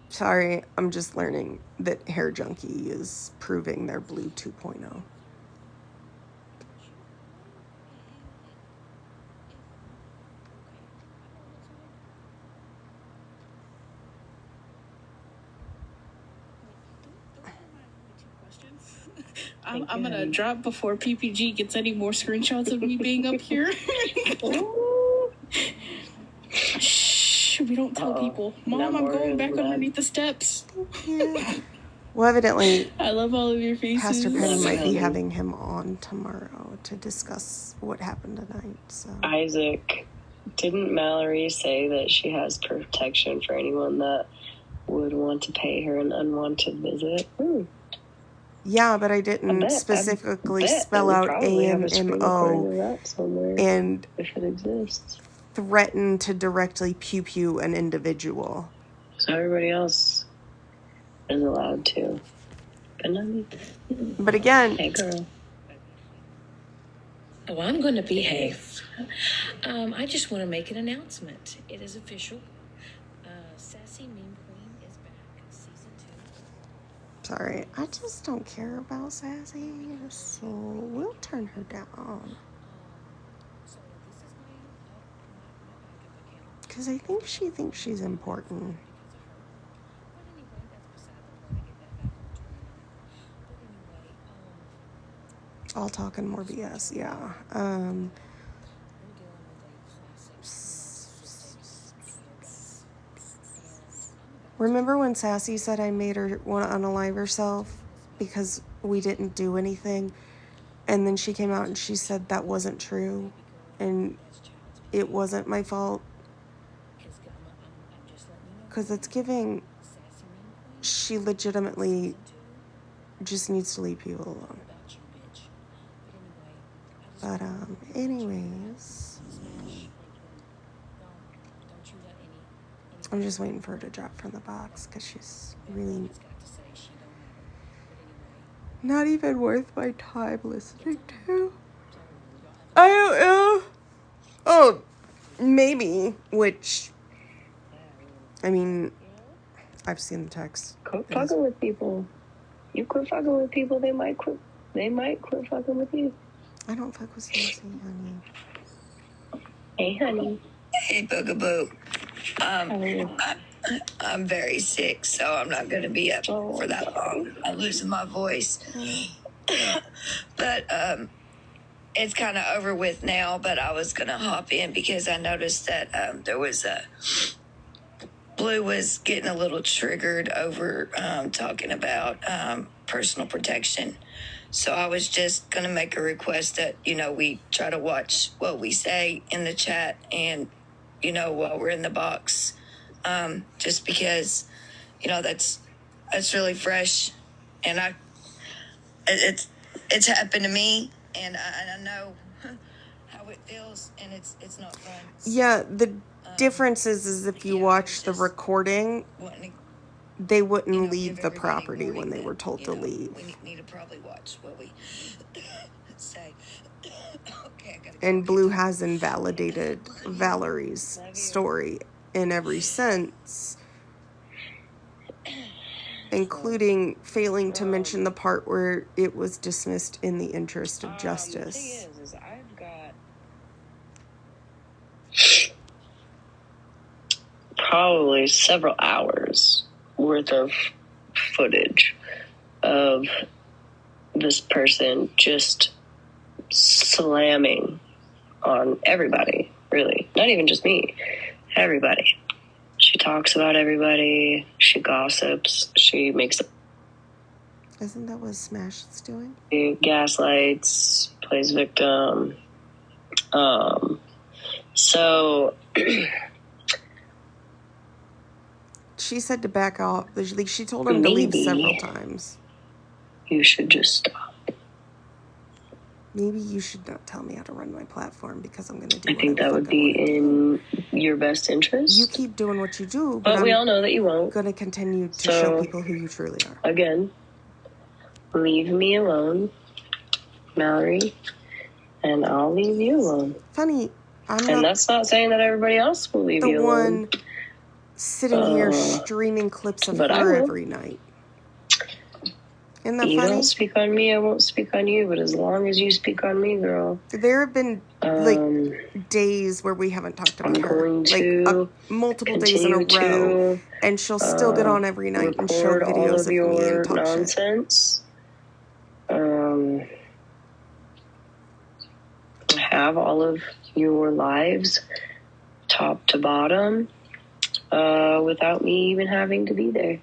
Sorry, I'm just learning that Hair Junkie is proving their Blue 2.0. I'm gonna drop before PPG gets any more screenshots of me being up here. Shh, we don't tell people. Mom, I'm going back underneath the steps. Yeah. Well, evidently, I love all of your faces. Pastor Penny Love might be it. having him on tomorrow to discuss what happened tonight. So Isaac, didn't Mallory say that she has protection for anyone that would want to pay her an unwanted visit? yeah, but I didn't specifically spell out AMMO and if it exists. threaten to directly pew an individual. So everybody else is allowed to. But not me. But again, Hey, girl. Oh, I'm going to behave. I just want to make an announcement. It is official. Sassy Meme Queen is back. Season 2. sorry, I just don't care about Sassy, so we'll turn her down. So this is my backup account. Because I think she thinks she's important. But anyway, that's beside the point. I get that back on the 29th. But anyway, All talk and more BS, yeah. we're dealing with a classic. Remember when Sassy said I made her want to unalive herself because we didn't do anything? And then she came out and she said that wasn't true and it wasn't my fault. Because it's giving she legitimately just needs to leave people alone. But anyways, I'm just waiting for her to drop from the box because she's really not even worth my time listening to. I don't know. Oh, maybe, which, I mean, I've seen the text. Quit fucking with people. You quit fucking with people, they might quit fucking with you. I don't fuck with Sassy, honey. Hey, honey. Hey, Boogaboo. I'm very sick, so I'm not going to be up for that long. I'm losing my voice. But it's kind of over with now, but I was going to hop in because I noticed that there was Blue was getting a little triggered over talking about personal protection. So I was just going to make a request that, we try to watch what we say in the chat and, while we're in the box. Just because, that's really fresh. And it's happened to me. And I know how it feels. And it's not fun. Yeah, the difference is if you watch the recording, they wouldn't leave the property when they were told to leave. We need to probably watch what we say. Okay, and Blue has invalidated Valerie's story in every sense, including failing to mention the part where it was dismissed in the interest of justice. The thing is I've got probably several hours worth of footage of this person just slamming on everybody, really. Not even just me, everybody. She talks about everybody. She gossips. She makes... Isn't that what Smash is doing? Gaslights, plays victim. So... She said to back off. She told him to leave several times. You should just stop. Maybe you should not tell me how to run my platform because I'm going to do I think that would be in your best interest. You keep doing what you do, but we all know that you won't. I'm going to continue to show people who you truly are. Again, leave me alone, Mallory, and I'll leave you alone. Funny, and that's not saying that everybody else will leave you alone. The one sitting here streaming clips of her every night. Isn't that you funny? Don't speak on me, I won't speak on you. But as long as you speak on me, girl. There have been days where we haven't talked about her, multiple days in a row, and she'll still get on every night and show videos of me and talk nonsense. Have all of your lives, top to bottom, without me even having to be there.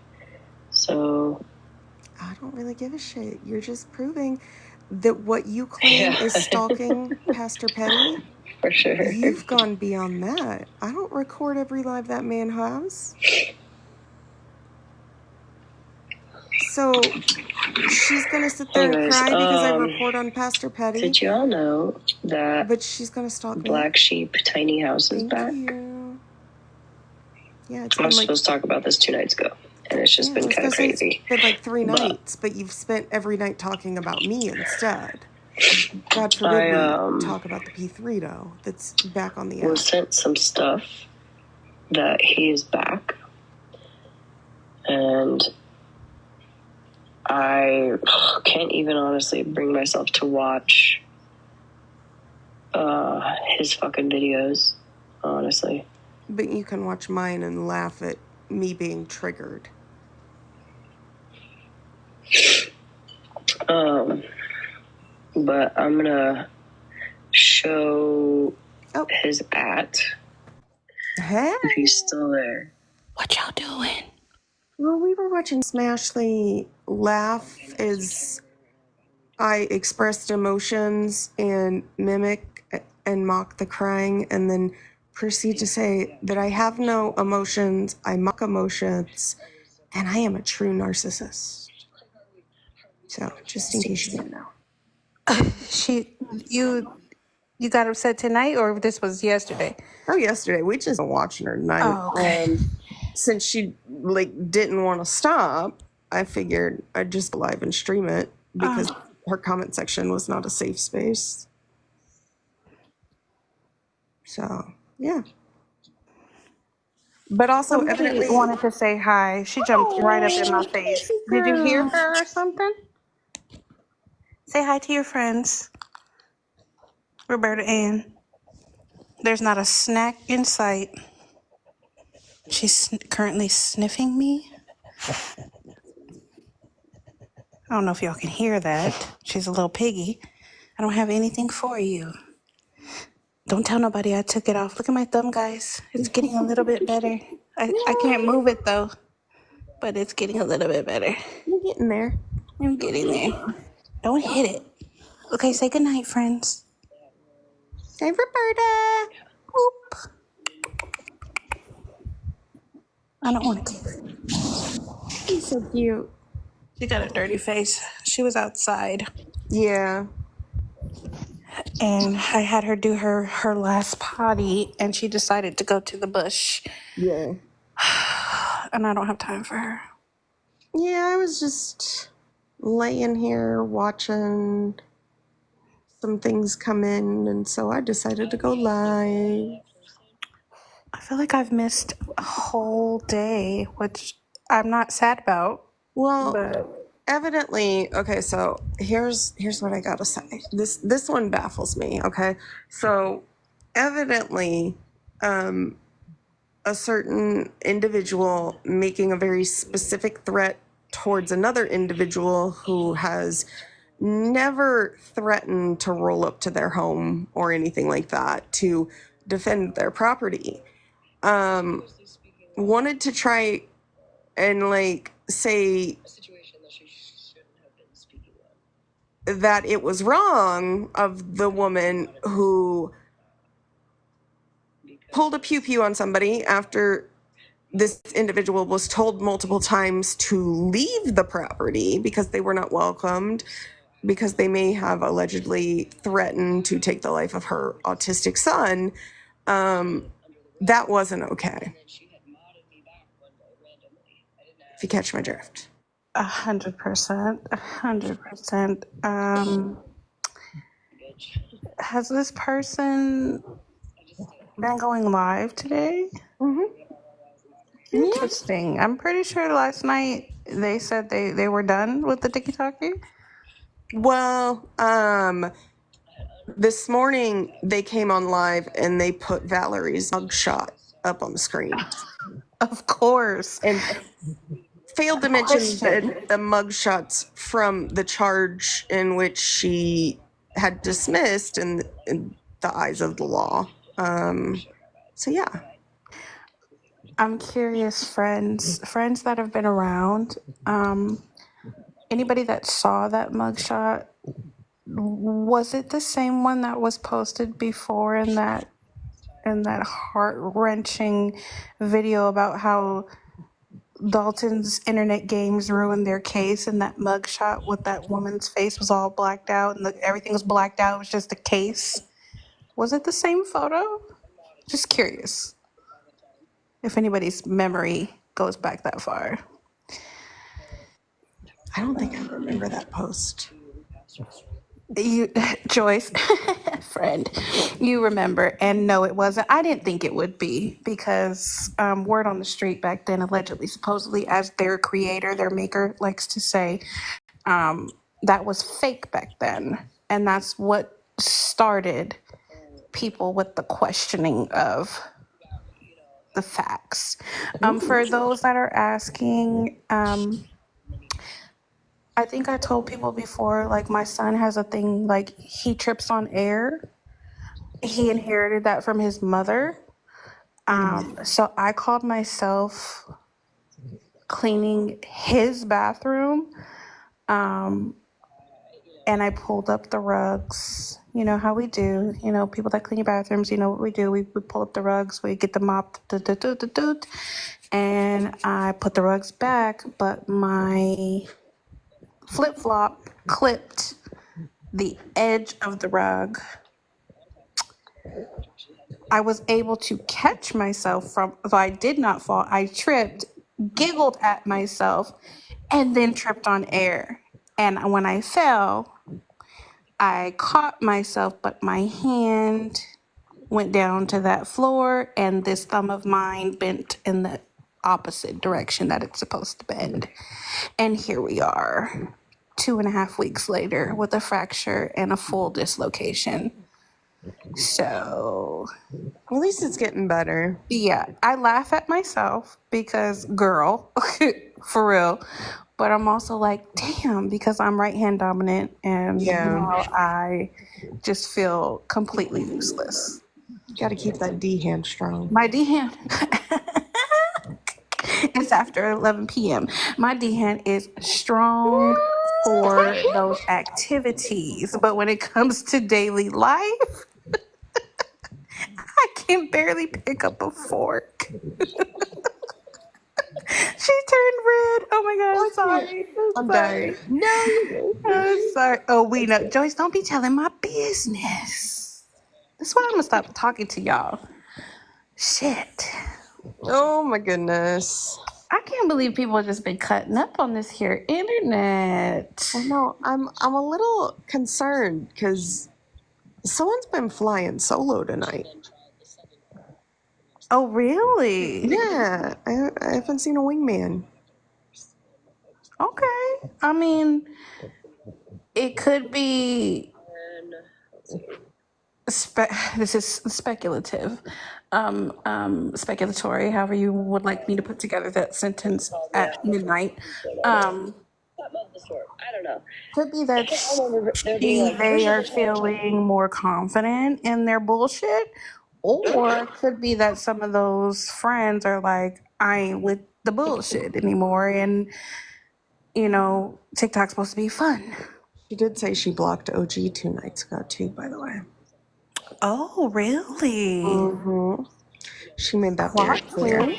So. I don't really give a shit. You're just proving that what you claim is stalking Pastor Petty. For sure. You've gone beyond that. I don't record every live that man has. So she's gonna sit there and cry because I report on Pastor Petty. Did y'all know that But she's gonna stalk me. Black Sheep Tiny House is Thank back? you. Yeah, it's I been was like supposed to talk about this 2 nights ago, and it's just been kind of crazy. It's been like 3 But- nights, but you've spent every night talking about me instead. God forbid we talk about the P3 though. That's back on the app. Was sent some stuff that he is back, and I can't even honestly bring myself to watch his fucking videos, honestly. But you can watch mine and laugh at me being triggered. But I'm gonna show his Hey. if he's still there. What y'all doing? Well, we were watching Smashley laugh as I expressed emotions and mimic and mock the crying, and then proceed to say that I have no emotions, I mock emotions, and I am a true narcissist. So, just in case you didn't know. You got upset tonight, or this was yesterday? Oh, yesterday. We just been watching her tonight. Oh, okay. Since she didn't want to stop, I figured I'd just go live and stream it because her comment section was not a safe space. So, yeah. But also, Somebody evidently wanted to say hi. She jumped right up in my face. Did you hear her or something? Say hi to your friends. Roberta Ann. There's not a snack in sight. She's currently sniffing me. I don't know if y'all can hear that. She's a little piggy. I don't have anything for you. Don't tell nobody I took it off. Look at my thumb, guys. It's getting a little bit better. I can't move it, though. But it's getting a little bit better. You're getting there. I'm getting there. Don't hit it. Okay, say goodnight, friends. Hey, Roberta. Oop. I don't want to kiss. He's so cute. She got a dirty face. She was outside. Yeah. And I had her do her last potty, and she decided to go to the bush. Yeah. And I don't have time for her. Yeah, I was just laying here watching some things come in, and so I decided to go live. I feel like I've missed a whole day, which I'm not sad about. Well, but evidently, okay, so here's what I gotta say. This one baffles me, okay? So evidently, a certain individual making a very specific threat towards another individual who has never threatened to roll up to their home or anything like that to defend their property, wanted to try and say that it was wrong of the woman who pulled a pew-pew on somebody after this individual was told multiple times to leave the property because they were not welcomed, because they may have allegedly threatened to take the life of her autistic son. That wasn't okay. If you catch my drift. 100%. 100%. Has this person been going live today? Mm-hmm. Interesting. I'm pretty sure last night they said they were done with the tiki-taki. Well, this morning they came on live and they put Valerie's mugshot up on the screen. Of course. And failed to mention that the mugshots from the charge in which she had dismissed in the eyes of the law. So yeah. I'm curious, friends that have been around. anybody that saw that mugshot, was it the same one that was posted before in that heart-wrenching video about how Dalton's internet games ruined their case, and that mugshot with that woman's face was all blacked out and everything was blacked out? It was just a case. Was it the same photo? Just curious if anybody's memory goes back that far. I don't think I remember that post. You, Joyce, friend, you remember, and no, it wasn't. I didn't think it would be because word on the street back then, allegedly, supposedly, as their creator, their maker likes to say, that was fake back then, and that's what started people with the questioning of the facts. For those that are asking, I think I told people before, like my son has a thing, like he trips on air. He inherited that from his mother. So I called myself cleaning his bathroom. And I pulled up the rugs. You know how we do. You know, people that clean your bathrooms, you know what we do. We pull up the rugs, we get the mop, and I put the rugs back, but my flip-flop clipped the edge of the rug. I was able to catch myself from, though I did not fall, I tripped, giggled at myself, and then tripped on air. And when I fell, I caught myself, but my hand went down to that floor, and this thumb of mine bent in the opposite direction that it's supposed to bend. And here we are, 2.5 weeks later, with a fracture and a full dislocation. So, At least it's getting better. yeah, I laugh at myself because, girl, for real. But I'm also like, damn, because I'm right hand dominant, and now I just feel completely useless. Got to keep that D hand strong. My D hand, it's after 11 p.m. My D hand is strong for those activities, but when it comes to daily life, I can barely pick up a fork. She turned red. Oh my God, I'm sorry. I'm dying. No, you're good. I'm sorry. Oh, we know. Joyce, don't be telling my business. That's why I'm gonna stop talking to y'all. Shit. Oh my goodness. I can't believe people have just been cutting up on this here internet. I know. I'm a little concerned because someone's been flying solo tonight. Oh, really? Yeah, I haven't seen a wingman. Okay. I mean, it could be. This is speculative, speculatory, however you would like me to put together that sentence at midnight. I don't know. Could be that they are feeling more confident in their bullshit, or it could be that some of those friends are like, I ain't with the bullshit anymore, and you know, TikTok's supposed to be fun. She did say she blocked OG 2 nights ago too, by the way. Oh, really? Mm-hmm. She made that very clear.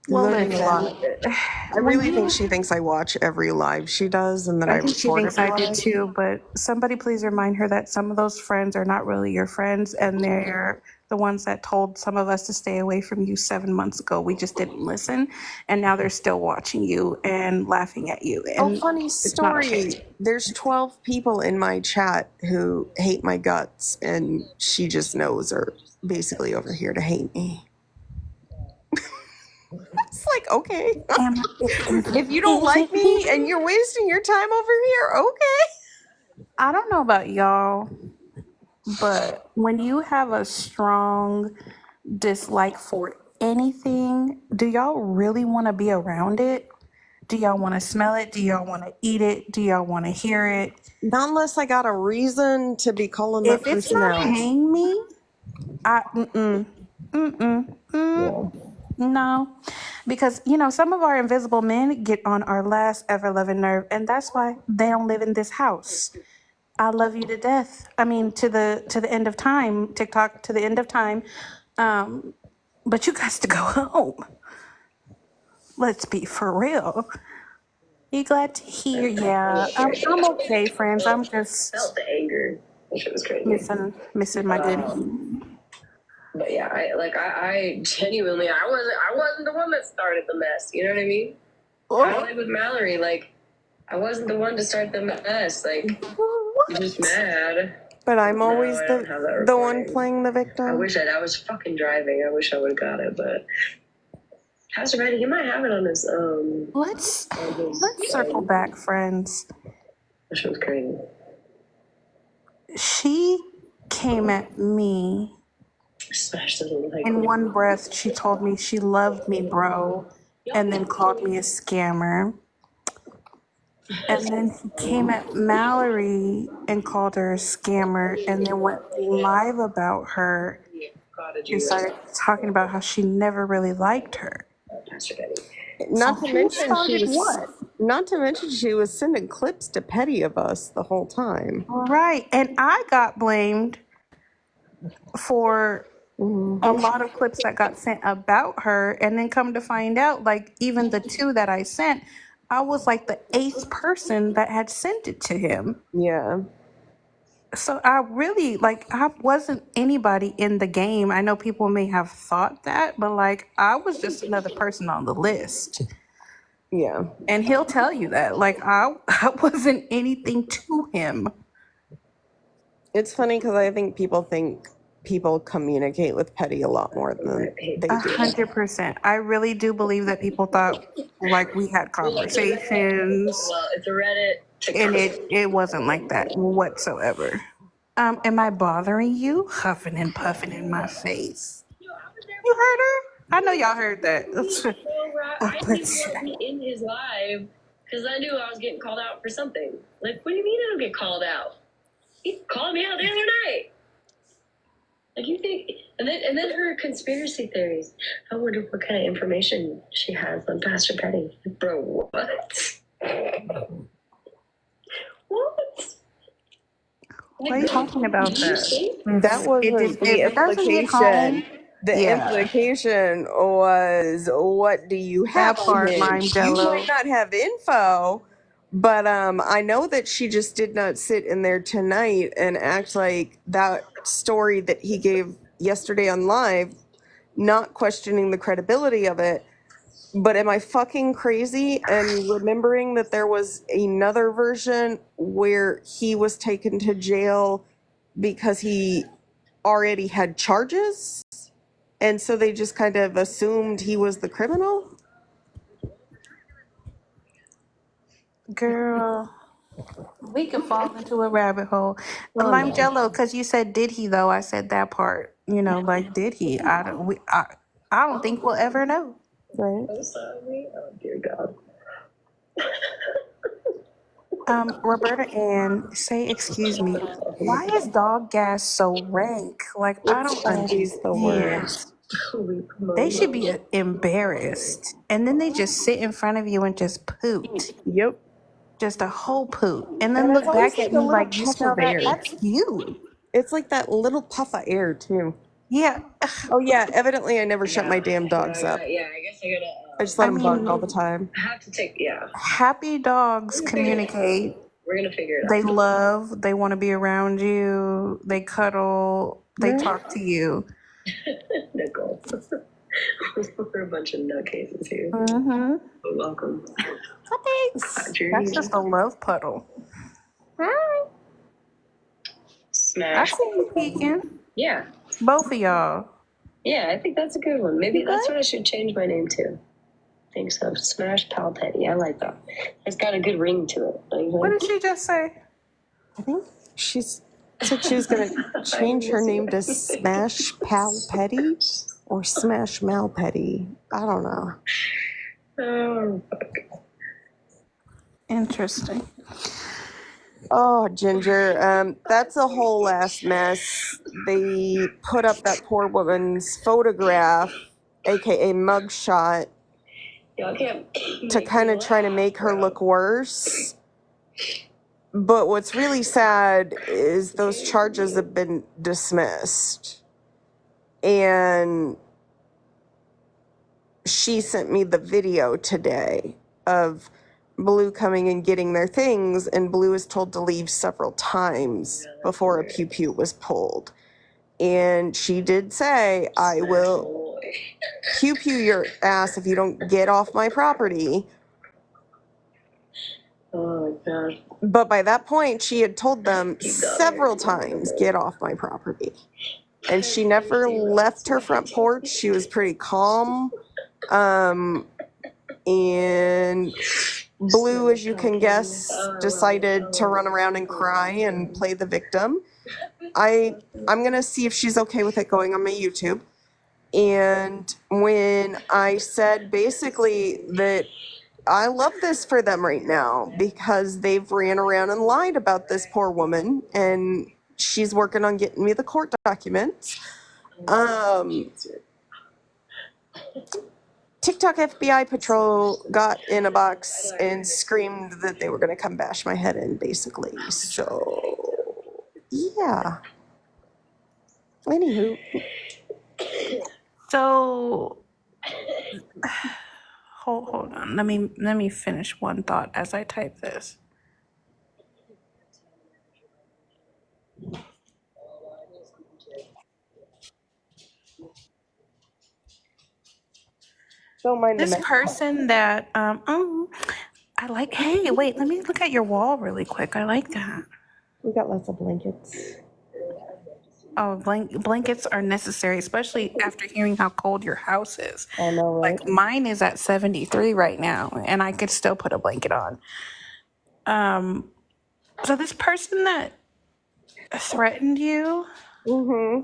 Well, Learning a lot. listen, I really think she thinks I watch every live she does and that I I think she record thinks every I did live. too, but somebody please remind her that some of those friends are not really your friends, and they're the ones that told some of us to stay away from you 7 months ago. We just didn't listen, and now they're still watching you and laughing at you. And Funny it's not okay. story. There's 12 people in my chat who hate my guts, and she just knows are basically over here to hate me. It's like, okay. If you don't like me and you're wasting your time over here, okay. I don't know about y'all, but when you have a strong dislike for anything, do y'all really want to be around it? Do y'all want to smell it? Do y'all want to eat it? Do y'all want to hear it? Not unless I got a reason to be calling that If it's person not out. hang me, no. Because, some of our invisible men get on our last ever loving nerve, and that's why they don't live in this house. I love you to death. I mean, to the end of time, TikTok, to the end of time. But you guys to go home. Let's be for real. You glad to hear? Yeah, I'm okay, friends. I'm just Felt the anger. That shit was crazy. missing my good. But yeah, I genuinely, I wasn't the one that started the mess. You know what I mean? Kind of like with Mallory, like I wasn't the one to start the mess. Like I'm just mad. But I'm No, always I don't have that the one recording. playing the victim. I was fucking driving. I wish I would have got it, but Pastor Brady, he might have it on his Let's circle back, friends. That shit was crazy. She came at me. Smashed it in In one breath, she told me she loved me, bro, and then called me a scammer. And then he came at Mallory and called her a scammer, and then went live about her and started talking about how she never really liked her. Not So to who mention started what? Not to mention she was sending clips to Petty of us the whole time. Right, and I got blamed for a lot of clips that got sent about her, and then come to find out, like, even the 2 that I sent, I was like the 8th person that had sent it to him. Yeah. So I really, I wasn't anybody in the game. I know people may have thought that, but I was just another person on the list. Yeah. And he'll tell you that. I wasn't anything to him. It's funny because I think people communicate with Petty a lot more than they do. 100%. I really do believe that people thought we had conversations. Well, it's a Reddit. And it wasn't like that whatsoever. Am I bothering you? Huffing and puffing in my face. You heard her? I know y'all heard that. I didn't want to be in his live because I knew I was getting called out for something. Like, what do you mean I don't get called out? He called me out the other night. Like, you think, and then her conspiracy theories. I wonder what kind of information she has on Pastor Petty. Bro, what? What? Why are you talking about that? That wasn't the If it doesn't hit home, implication. The implication was, what do you have That on part, him? Lime You Jello. might not have info, but I know that she just did not sit in there tonight and act like that story that he gave yesterday on live, not questioning the credibility of it. But am I fucking crazy and remembering that there was another version where he was taken to jail because he already had charges? And so they just kind of assumed he was the criminal? Girl, we could fall into a rabbit hole. Lime Jello, because you said, did he, though? I said that part. Did he? I don't think we'll ever know. Right. I'm sorry. Oh, dear God. Roberta Ann, say, excuse me, why is dog gas so rank? I don't Fundy's the understand. worst. They should be embarrassed. And then they just sit in front of you and just poot. Yep. Just a whole poot. And then And look it's always back at like a me little like, you puff smell of that? air. That's you. It's like that little puff of air, too. Yeah. Oh, yeah. Evidently, I never shut my damn dogs up. Yeah, I guess I gotta. I just let them bark all the time. I have to take. Yeah. Happy dogs communicate. We're gonna figure it out. They love. They want to be around you. They cuddle. They talk to you. Nicole. We're a bunch of nutcases here. Mm-hmm. But welcome. Thanks. That's just a love puddle. Hi. I Smash. see you peeking. Yeah. Both of y'all. Yeah, I think that's a good one. Maybe that's what I should change my name to. I think so. Smash Pal Petty. I like that. It's got a good ring to it. What did she just say? I think she said she was going to change her name to Smash Pal Petty or Smash Mal Petty. I don't know. Oh, fuck. Interesting. Oh, Ginger, that's a whole ass mess. They put up that poor woman's photograph, aka mugshot, to kind of try to make her look worse. But what's really sad is those charges have been dismissed. And she sent me the video today of Blue coming and getting their things, and Blue is told to leave several times before a pew-pew was pulled. And she did say, I will pew-pew your ass if you don't get off my property. Oh my god. But by that point, she had told them several times, get off my property. And she never left her front porch. She was pretty calm. And Blue, as you can guess, decided to run around and cry and play the victim. I'm gonna see if she's okay with it going on my YouTube. And when I said basically that I love this for them right now because they've ran around and lied about this poor woman, and she's working on getting me the court documents. TikTok FBI patrol got in a box and screamed that they were going to come bash my head in, basically. So, yeah. Anywho. So, hold on. Let me finish one thought as I type this. Don't mind This person that I like. Hey, wait. Let me look at your wall really quick. I like that. We got lots of blankets. Oh, blankets are necessary, especially after hearing how cold your house is. I know, right? Like mine is at 73 right now, and I could still put a blanket on. So this person that threatened you,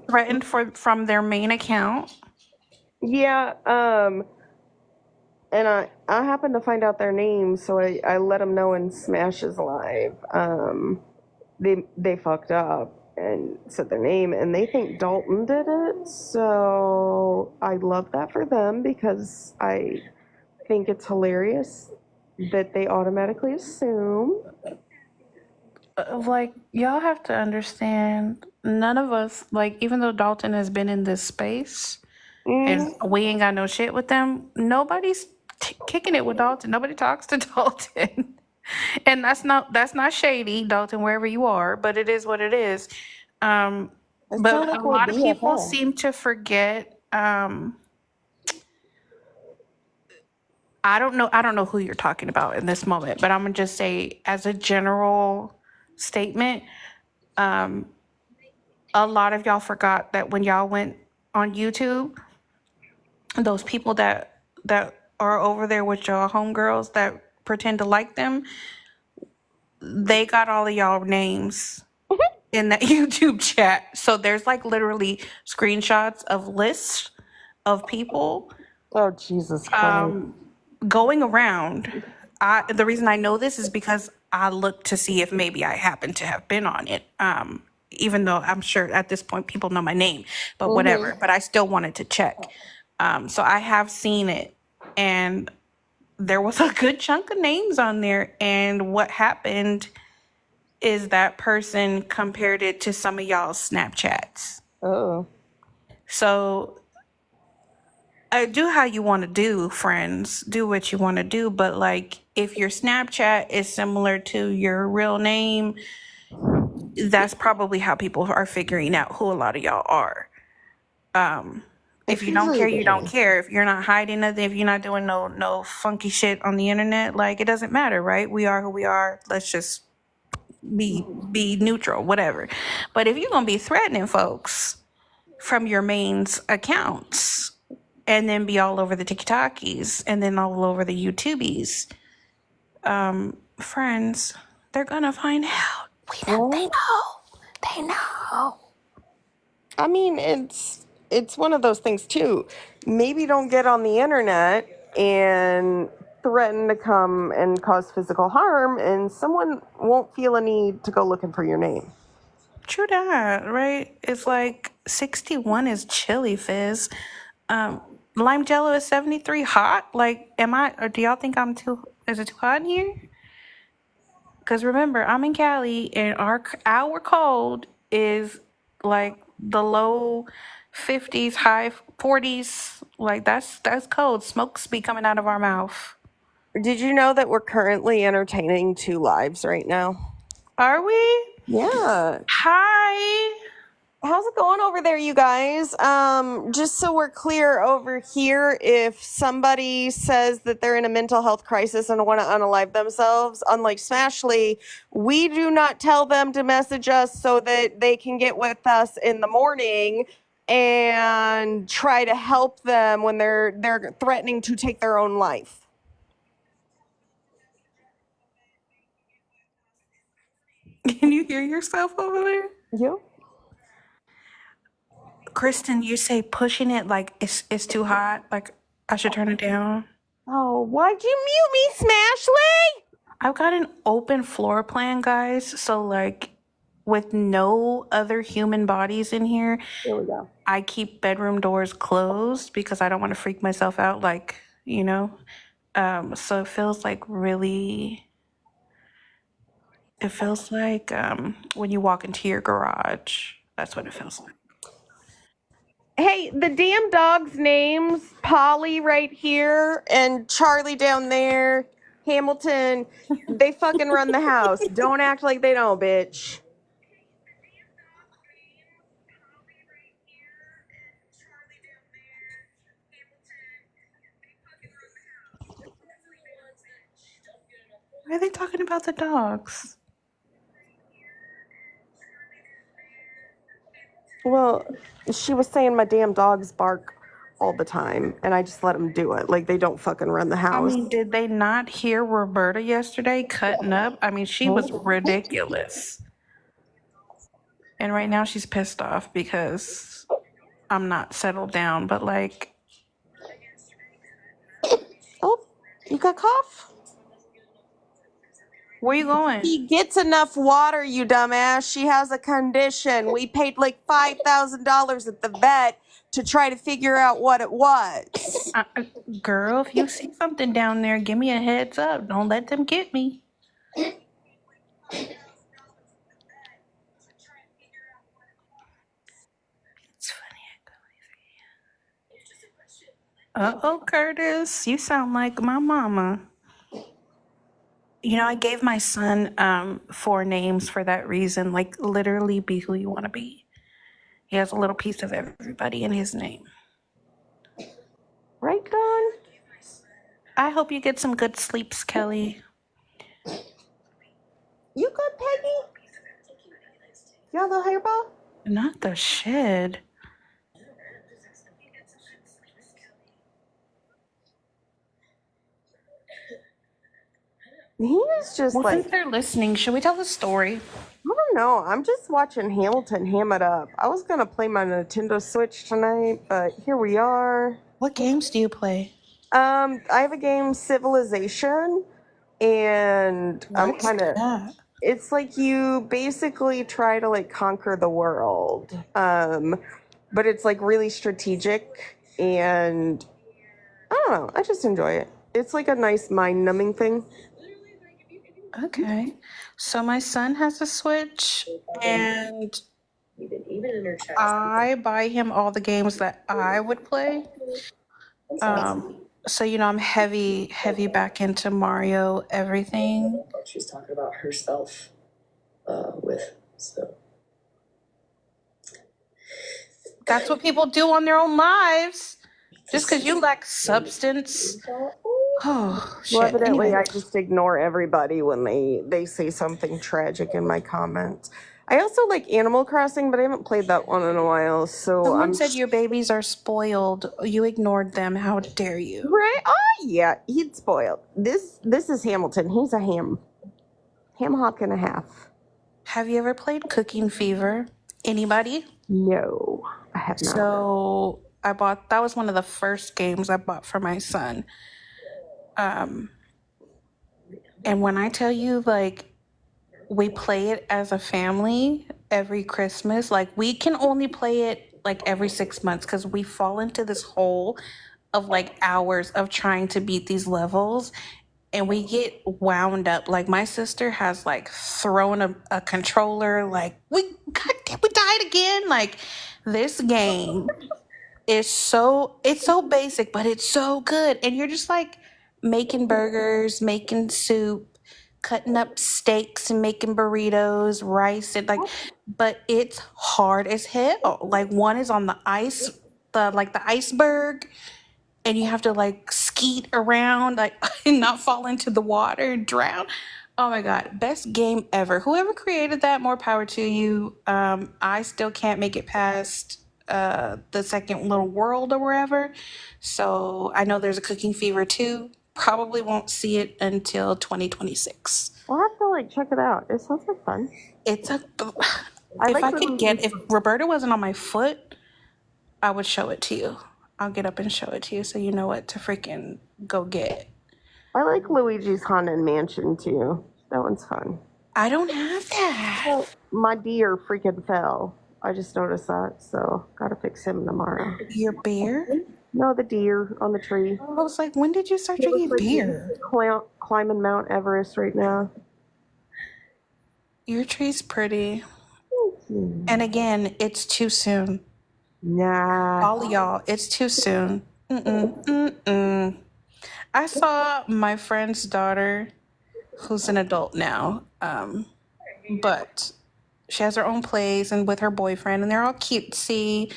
threatened from their main account. Yeah, and I happened to find out their name, so I let them know in Smash's live. They fucked up and said their name, and they think Dalton did it. So I love that for them because I think it's hilarious that they automatically assume. Like, y'all have to understand, none of us, like, even though Dalton has been in this space and we ain't got no shit with them, nobody's kicking it with Dalton. Nobody talks to Dalton. And that's not shady, Dalton, wherever you are, but it is what it is. But like a lot of people BFF. seem to forget. I don't know who you're talking about in this moment, but I'm gonna just say, as a general statement, a lot of y'all forgot that when y'all went on YouTube, those people that are over there with y'all homegirls that pretend to like them, they got all of y'all names in that YouTube chat. So there's like literally screenshots of lists of people Oh, Jesus Christ. going around. The reason I know this is because I looked to see if maybe I happened to have been on it. Even though I'm sure at this point people know my name, but whatever. But I still wanted to check. So I have seen it, and there was a good chunk of names on there. And what happened is that person compared it to some of y'all's Snapchats. Oh. So do how you want to do, friends. Do what you want to do. But like, if your Snapchat is similar to your real name, that's probably how people are figuring out who a lot of y'all are. If you don't care, you don't care. If you're not hiding nothing, if you're not doing no funky shit on the internet, like, it doesn't matter, right? We are who we are. Let's just be neutral, whatever. But if you're gonna be threatening folks from your mains accounts and then be all over the TikTokies and then all over the YouTubies, friends, they're gonna find out. They know. I mean, it's one of those things too. Maybe don't get on the internet and threaten to come and cause physical harm, and someone won't feel a need to go looking for your name. True that, right? It's like 61 is chilly, Fizz. Lime Jello is 73 hot? Like, or do y'all think is it too hot in here? Because remember, I'm in Cali and our cold is like the low 50s, high 40s. Like, that's cold. Smoke's be coming out of our mouth. Did you know that we're currently entertaining 2 lives right now? Are we? Yeah. Hi. How's it going over there, you guys? Just so we're clear over here, if somebody says that they're in a mental health crisis and want to unalive themselves, unlike Smashly, we do not tell them to message us so that they can get with us in the morning and try to help them when they're threatening to take their own life. Can you hear yourself over there? You? Kristen, you say pushing it like it's too hot. Like, I should turn it down. Oh, why'd you mute me, Smashly? I've got an open floor plan, guys. So, like, with no other human bodies in here, There we go. I keep bedroom doors closed because I don't want to freak myself out, like, you know. So it feels like when you walk into your garage. That's what it feels like. Hey, the damn dogs' names, Polly right here and Charlie down there, Hamilton, they fucking run the house. Don't act like they don't, bitch. Why are they talking about the dogs? Well, she was saying my damn dogs bark all the time, and I just let them do it. Like, they don't fucking run the I house. mean, did they not hear Roberta yesterday cutting up? I mean, she was ridiculous. And right now she's pissed off because I'm not settled down. But, like, Oh, you got cough? where you going? He gets enough water, you dumbass. She has a condition. We paid like $5,000 at the vet to try to figure out what it was. Girl, if you see something down there, give me a heads up. Don't let them get me. It's funny. Uh-oh, Curtis. You sound like my mama. You know, I gave my son 4 names for that reason. Like, literally be who you want to be. He has a little piece of everybody in his name. Right, Don? I hope you get some good sleeps, Kelly. You good, Peggy? You have a little hairball? Not the shed. He is just Well, like, since they're listening, should we tell the story? I don't know. I'm just watching Hamilton ham it up. I was going to play my Nintendo Switch tonight, but here we are. What games do you play? I have a game, Civilization, and I'm What's kind of... that? It's like you basically try to like conquer the world, but it's like really strategic, and I don't know. I just enjoy it. It's like a nice mind-numbing thing. Okay. So my son has a Switch, and I buy him all the games that I would play. So, you know, I'm heavy back into Mario everything. She's talking about herself with, so. That's what people do on their own lives. Just because you lack substance. Oh, shit. Well, evidently, Anyway. I just ignore everybody when they say something tragic in my comments. I also like Animal Crossing, but I haven't played that one in a while. So Someone said your babies are spoiled. You ignored them. How dare you? Right? Oh yeah, he's spoiled. This is Hamilton. He's a ham hock and a half. Have you ever played Cooking Fever? Anybody? No, I have not. So that was one of the first games I bought for my son. And when I tell you, like, we play it as a family every Christmas, like, we can only play it like every 6 months because we fall into this hole of like hours of trying to beat these levels, and we get wound up. Like my sister has like thrown a controller, like we died again. Like this game is it's so basic, but it's so good. And you're just like making burgers, making soup, cutting up steaks and making burritos, rice, and like, but it's hard as hell. Like one is on the ice, the iceberg, and you have to like skeet around, like and not fall into the water and drown. Oh my god, best game ever. Whoever created that, more power to you. I still can't make it past the second little world or wherever. So I know there's a Cooking Fever too. Probably won't see it until 2026. I'll have to like check it out. It sounds like fun. It's a I if like I could Luigi's. get, if Roberta wasn't on my foot, I would show it to you. I'll get up and show it to you so you know what to freaking go get. I like Luigi's Haunted Mansion too. That one's fun. I don't have that. My deer freaking fell. I just noticed that, so gotta fix him tomorrow. Your beer? No, the deer on the tree. I was like, when did you start drinking beer? Climbing Mount Everest right now. Your tree's pretty. And again, it's too soon. Nah. All of y'all, it's too soon. I saw my friend's daughter, who's an adult now, but she has her own place and with her boyfriend, and they're all cutesy.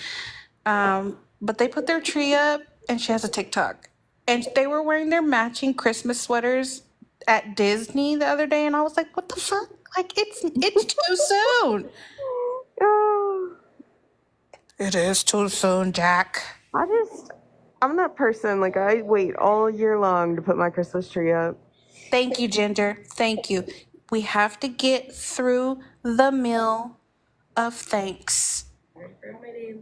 But they put their tree up, and she has a TikTok. And they were wearing their matching Christmas sweaters at Disney the other day, and I was like, what the fuck? Like, it's too soon. Oh. It is too soon, Jack. I'm that person, like, I wait all year long to put my Christmas tree up. Thank you, Ginger. Thank you. We have to get through the meal of thanks.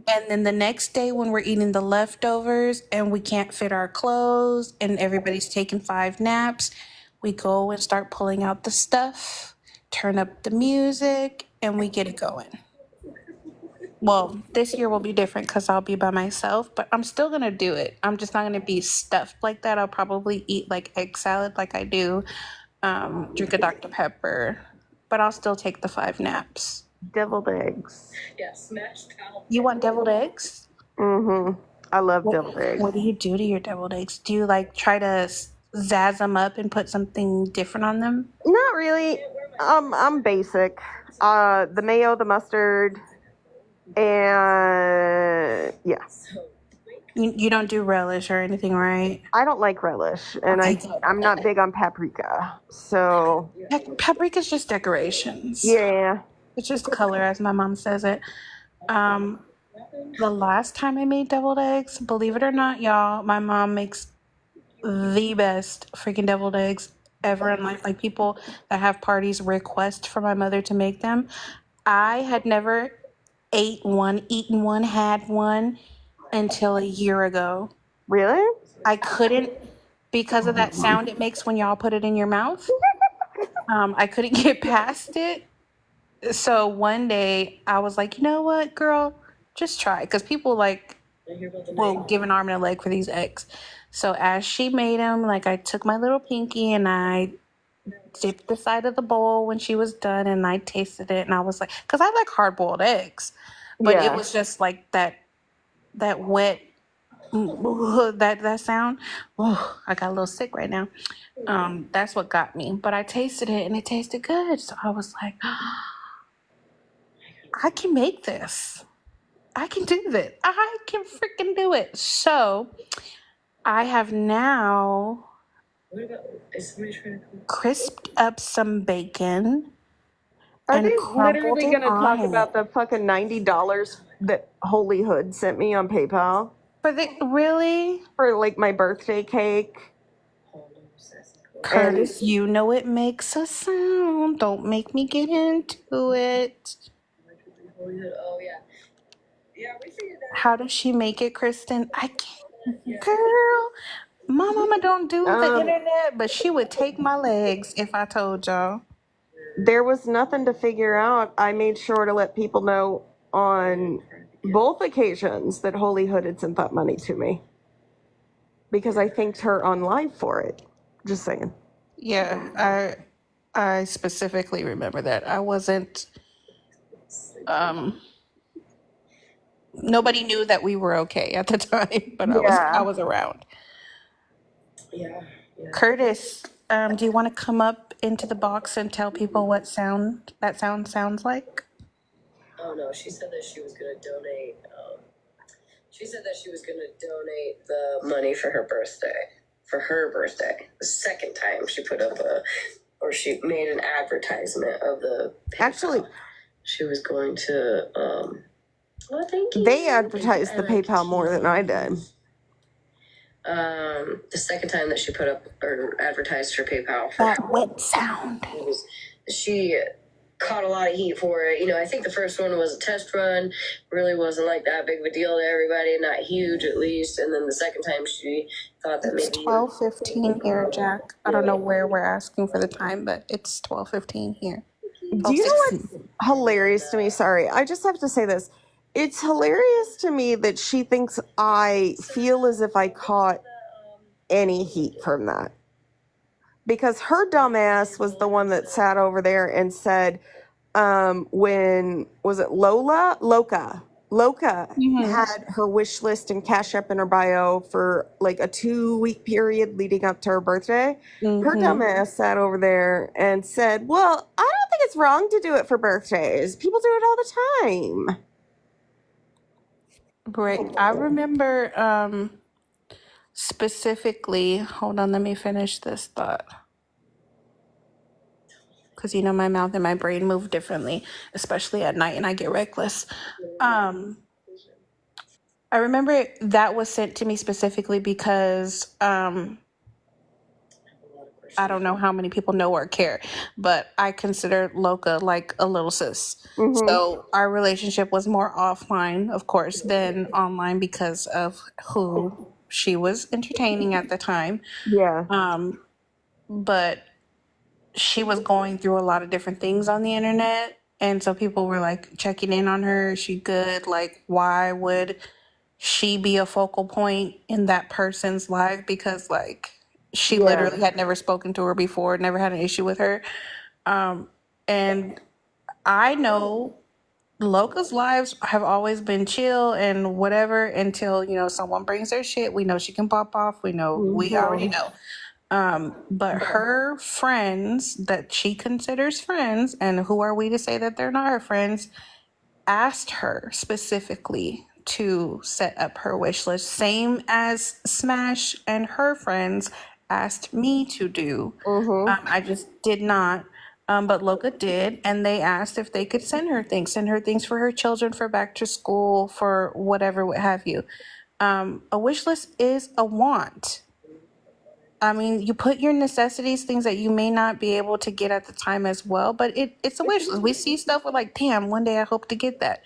And then the next day, when we're eating the leftovers and we can't fit our clothes and everybody's taking 5 naps, we go and start pulling out the stuff, turn up the music, and we get it going. Well, this year will be different because I'll be by myself, but I'm still going to do it. I'm just not going to be stuffed like that. I'll probably eat like egg salad like I do, drink a Dr. Pepper, but I'll still take the 5 naps. Deviled eggs. Yeah, smashed out. You want deviled eggs? Mm-hmm. I love deviled eggs. What do you do to your deviled eggs? Do you like try to zazz them up and put something different on them? Not really. I'm basic. The mayo, the mustard, and yeah. You don't do relish or anything, right? I don't like relish, and Okay. I'm not big on paprika. So Paprika's just decorations. yeah. It's just color, as my mom says it. The last time I made deviled eggs, believe it or not, y'all, my mom makes the best freaking deviled eggs ever in life. Like, people that have parties request for my mother to make them. I had never eaten one, had one until a year ago. Really? I couldn't, because of that sound it makes when y'all put it in your mouth. I couldn't get past it. So one day I was like, you know what, girl, just try. Because people like will give an arm and a leg for these eggs. So as she made them, like, I took my little pinky and I dipped the side of the bowl when she was done, and I tasted it, and I was like, because I like hard-boiled eggs, but it was just like that wet, that sound. Oh, I got a little sick right now. That's what got me. But I tasted it, and it tasted good. So I was like, I can make this. I can do this. I can freaking do it. So I have now crisped up some bacon. Are and they crumpled literally it gonna talk on about it. the fucking $90 that Holy Hood sent me on PayPal Really? for like my birthday cake? Curtis, you know it makes a sound. Don't make me get into it. Oh, yeah. Yeah, we figured that. How does she make it, Kristen? I can't. Girl, my mama don't do the internet, but she would take my legs if I told y'all. There was nothing to figure out. I made sure to let people know on both occasions that Holy Hood had sent that money to me. because I thanked her on live for it. Just saying. Yeah, I specifically remember that. I wasn't nobody knew that we were okay at the time, but I was around. Yeah. Curtis, do you want to come up into the box and tell people what that sound sounds like? Oh no, she said that she was gonna donate. She said that she was gonna donate the money for her birthday. For her birthday, the second time she put up she made an advertisement of the PayPal. Actually, she was going to. Well, thank you. They advertised the PayPal more than I did. The second time that she put up or advertised her PayPal for That wet sound. she caught a lot of heat for it. I think the first one was a test run, really wasn't like that big of a deal to everybody, not huge at least. And then the second time she thought that it's maybe 12:15 here, Jack. I don't know where we're asking for the time, but it's 12:15 here. Do you know what's hilarious to me? Sorry, I just have to say this. It's hilarious to me that she thinks I feel as if I caught any heat from that. Because her dumbass was the one that sat over there and said, when, was it Loca had her wish list and Cash App in her bio for like a 2-week period leading up to her birthday. Her dumbass sat over there and said, well, I don't think it's wrong to do it for birthdays. People do it all the time. Right. I remember specifically, hold on, let me finish this thought. Because my mouth and my brain move differently, especially at night, and I get reckless. I remember that was sent to me specifically because I don't know how many people know or care, but I consider Loca like a little sis. Mm-hmm. So our relationship was more offline, of course, than online because of who she was entertaining at the time. Yeah. But she was going through a lot of different things on the internet. And so people were like checking in on her. Is she good? Like, why would she be a focal point in that person's life? Because like she literally had never spoken to her before, never had an issue with her. And I know Loca's lives have always been chill and whatever until, someone brings their shit. We know she can pop off. We already know. But her friends that she considers friends, and who are we to say that they're not her friends, asked her specifically to set up her wish list, same as Smash and her friends asked me to do. I just did not. But Loca did, and they asked if they could send her things for her children, for back to school, for whatever, what have you. A wish list is a want. I mean, you put your necessities, things that you may not be able to get at the time as well, but it's a wish list. We see stuff, we're like, damn, one day I hope to get that.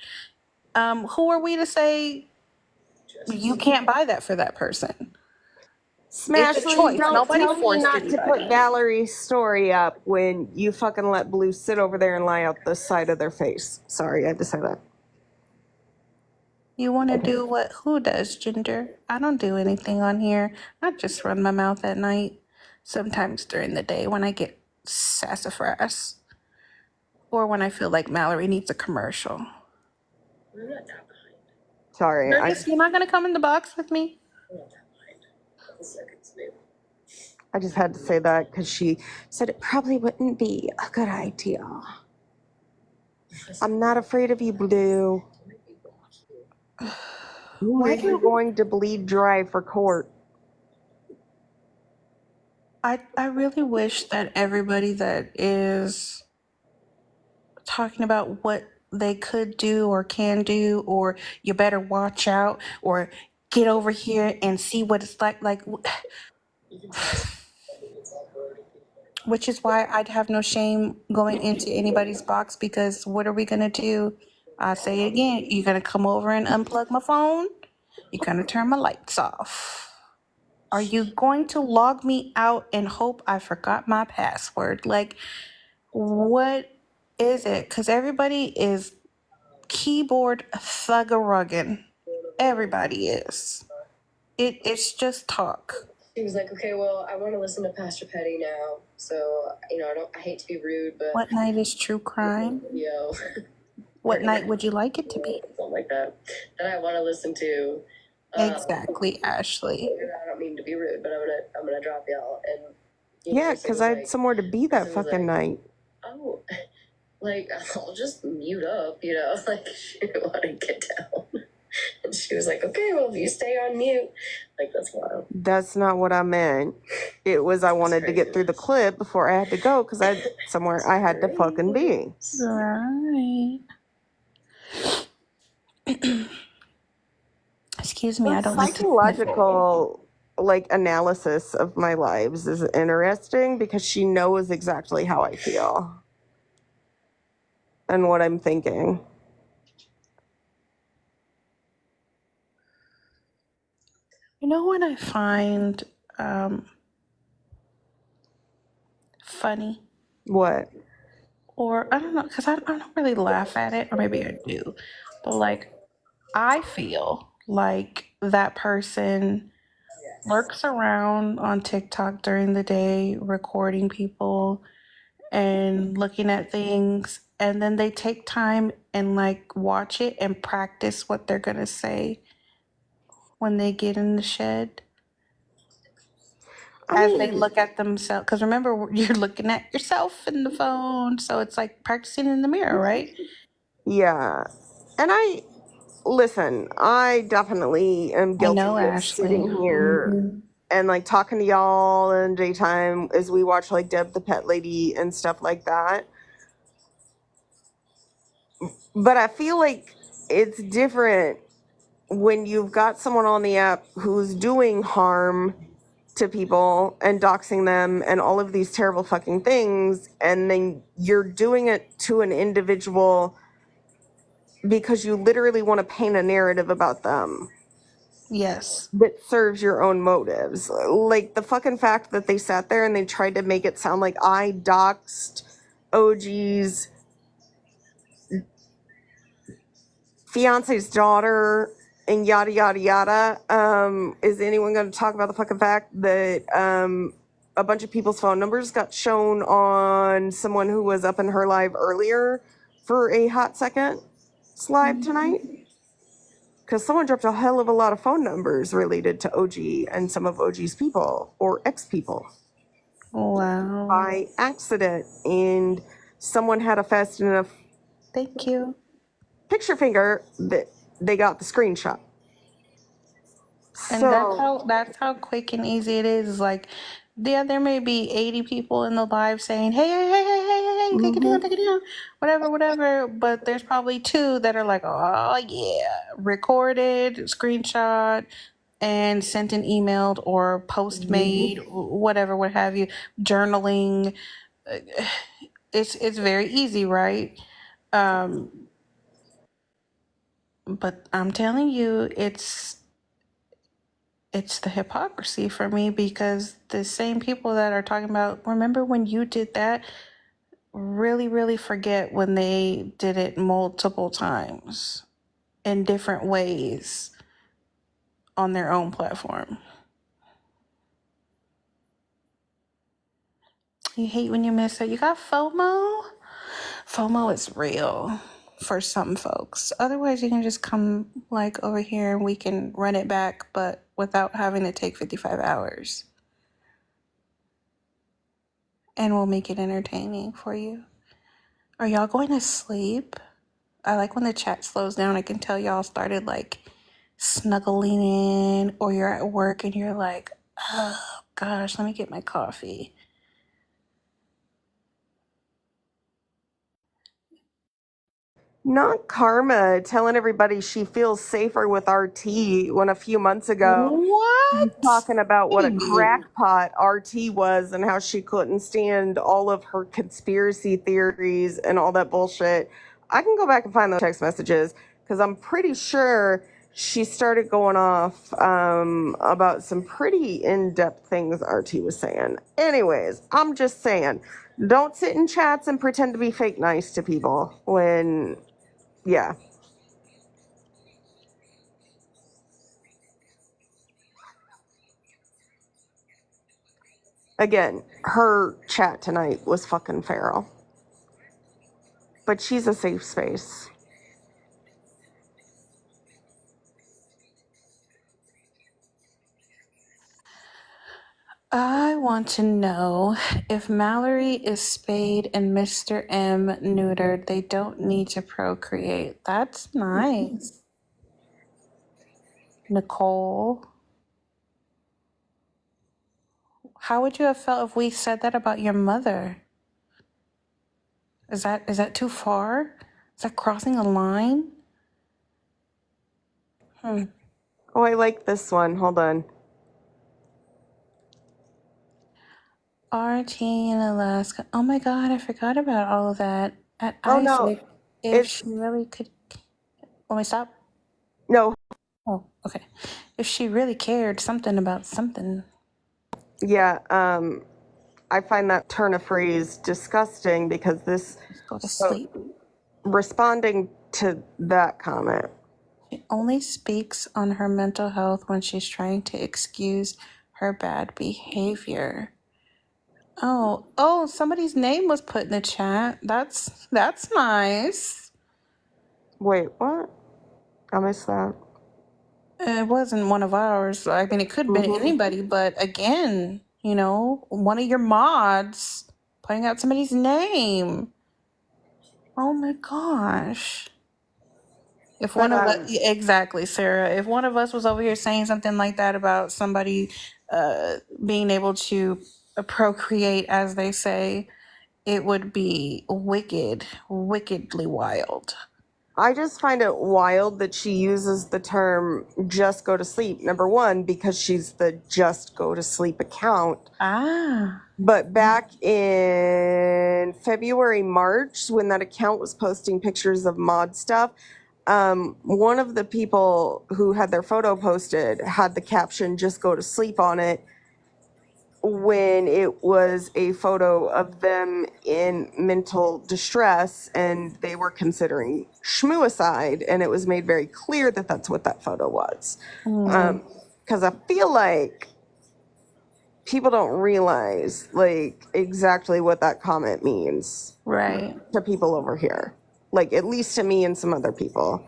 Who are we to say you can't buy that for that person? It's a choice. Don't Nobody tell me forced not to anybody. put Valerie's story up when you fucking let Blue sit over there and lie out the side of their face. Sorry, I had to say that. You want to do what? Who does, Ginger? I don't do anything on here. I just run my mouth at night. Sometimes during the day when I get sassafras. Or when I feel like Mallory needs a commercial. We're not that behind. Sorry. You're not going to come in the box with me? We're not that behind. A couple seconds, maybe. I just had to say that because she said it probably wouldn't be a good idea. I'm not afraid of you, Blue. Why are you going to bleed dry for court? I really wish that everybody that is talking about what they could do or can do, or you better watch out, or get over here and see what it's like, which is why I'd have no shame going into anybody's box, because what are we going to do? I say it again, you're going to come over and unplug my phone? You're going to turn my lights off? Are you going to log me out and hope I forgot my password? Like, what is it? Because everybody is keyboard thuggarugging. Everybody is. It's just talk. She was like, okay, well, I want to listen to Pastor Petty now. So, I hate to be rude, but. What night is true crime? Video. What night would you like it to be? Something like that. That I want to listen to. Exactly, Ashley. I don't mean to be rude, but I'm gonna drop y'all. And Yeah, because I had somewhere to be that fucking night. Oh, like, I'll just mute up, like, she didn't want to get down. And she was like, okay, well, if you stay on mute. Like, that's wild. That's not what I meant. It was I wanted to get through the clip before I had to go because I had somewhere I had to fucking be. Right. Excuse me, I don't need to Psychological analysis of my lives is interesting because she knows exactly how I feel and what I'm thinking. You know what I find funny? What? Or I don't know, because I don't really laugh at it, or maybe I do. But like, I feel like that person lurks around on TikTok during the day, recording people and looking at things, and then they take time and like watch it and practice what they're gonna say when they get in the shed. As they look at themselves, because remember, you're looking at yourself in the phone, so it's like practicing in the mirror, right? Yeah. And I definitely am guilty of sitting here and like talking to y'all in daytime as we watch like Deb the Pet Lady and stuff like that. But I feel like it's different when you've got someone on the app who's doing harm to people and doxing them and all of these terrible fucking things, and then you're doing it to an individual because you literally want to paint a narrative about them. Yes. That serves your own motives. Like the fucking fact that they sat there and they tried to make it sound like I doxed OG's fiance's daughter and yada yada yada. Is anyone going to talk about the fucking fact that a bunch of people's phone numbers got shown on someone who was up in her live earlier for a hot second live tonight? Because someone dropped a hell of a lot of phone numbers related to OG and some of OG's people or ex-people. Wow. By accident. And someone had a fast enough Thank you. picture finger that they got the screenshot. And that's how quick and easy it is. Like, yeah, there may be 80 people in the live saying, hey, take it down, whatever. But there's probably 2 that are like, oh yeah, recorded, screenshot, and sent an email or post made, whatever, what have you, journaling. It's very easy, right? But I'm telling you, it's the hypocrisy for me, because the same people that are talking about, remember when you did that, really, really forget when they did it multiple times in different ways on their own platform. You hate when you miss it. You got FOMO? FOMO is real for some folks. Otherwise, you can just come like over here and we can run it back, but without having to take 55 hours. And we'll make it entertaining for you. Are y'all going to sleep? I like when the chat slows down. I can tell y'all started like snuggling in, or you're at work and you're like, oh gosh, let me get my coffee. Not Karma telling everybody she feels safer with RT when a few months ago What? talking about what a crackpot RT was and how she couldn't stand all of her conspiracy theories and all that bullshit. I can go back and find those text messages because I'm pretty sure she started going off about some pretty in-depth things RT was saying. Anyways, I'm just saying, don't sit in chats and pretend to be fake nice to people when, yeah. Again, her chat tonight was fucking feral. But she's a safe space. I want to know if Mallory is spayed and Mr. M neutered. They don't need to procreate. That's nice. Nicole, how would you have felt if we said that about your mother? Is that too far? Is that crossing a line? Oh, I like this one. Hold on. RT in Alaska. Oh my god, I forgot about all of that. At Oh no, Isaac, if it's she really could. Want me to stop? no. Oh, okay. If she really cared something about something. Yeah, I find that turn of phrase disgusting because this. Just go to So, sleep. responding to that comment. She only speaks on her mental health when she's trying to excuse her bad behavior. Oh, somebody's name was put in the chat. That's nice. Wait, what? I missed that. It wasn't one of ours. I mean, it could have been anybody, but again, one of your mods putting out somebody's name. Oh my gosh. If one of us, exactly, Sarah, if one of us was over here saying something like that about somebody being able to procreate, as they say, it would be wickedly wild. I just find it wild that she uses the term just go to sleep. Number one, because she's the just go to sleep account. But back in February, March, when that account was posting pictures of mod stuff, one of the people who had their photo posted had the caption just go to sleep on it, when it was a photo of them in mental distress and they were considering schmooicide, and it was made very clear that that's what that photo was. Because I feel like people don't realize like exactly what that comment means, right, to people over here, like at least to me and some other people.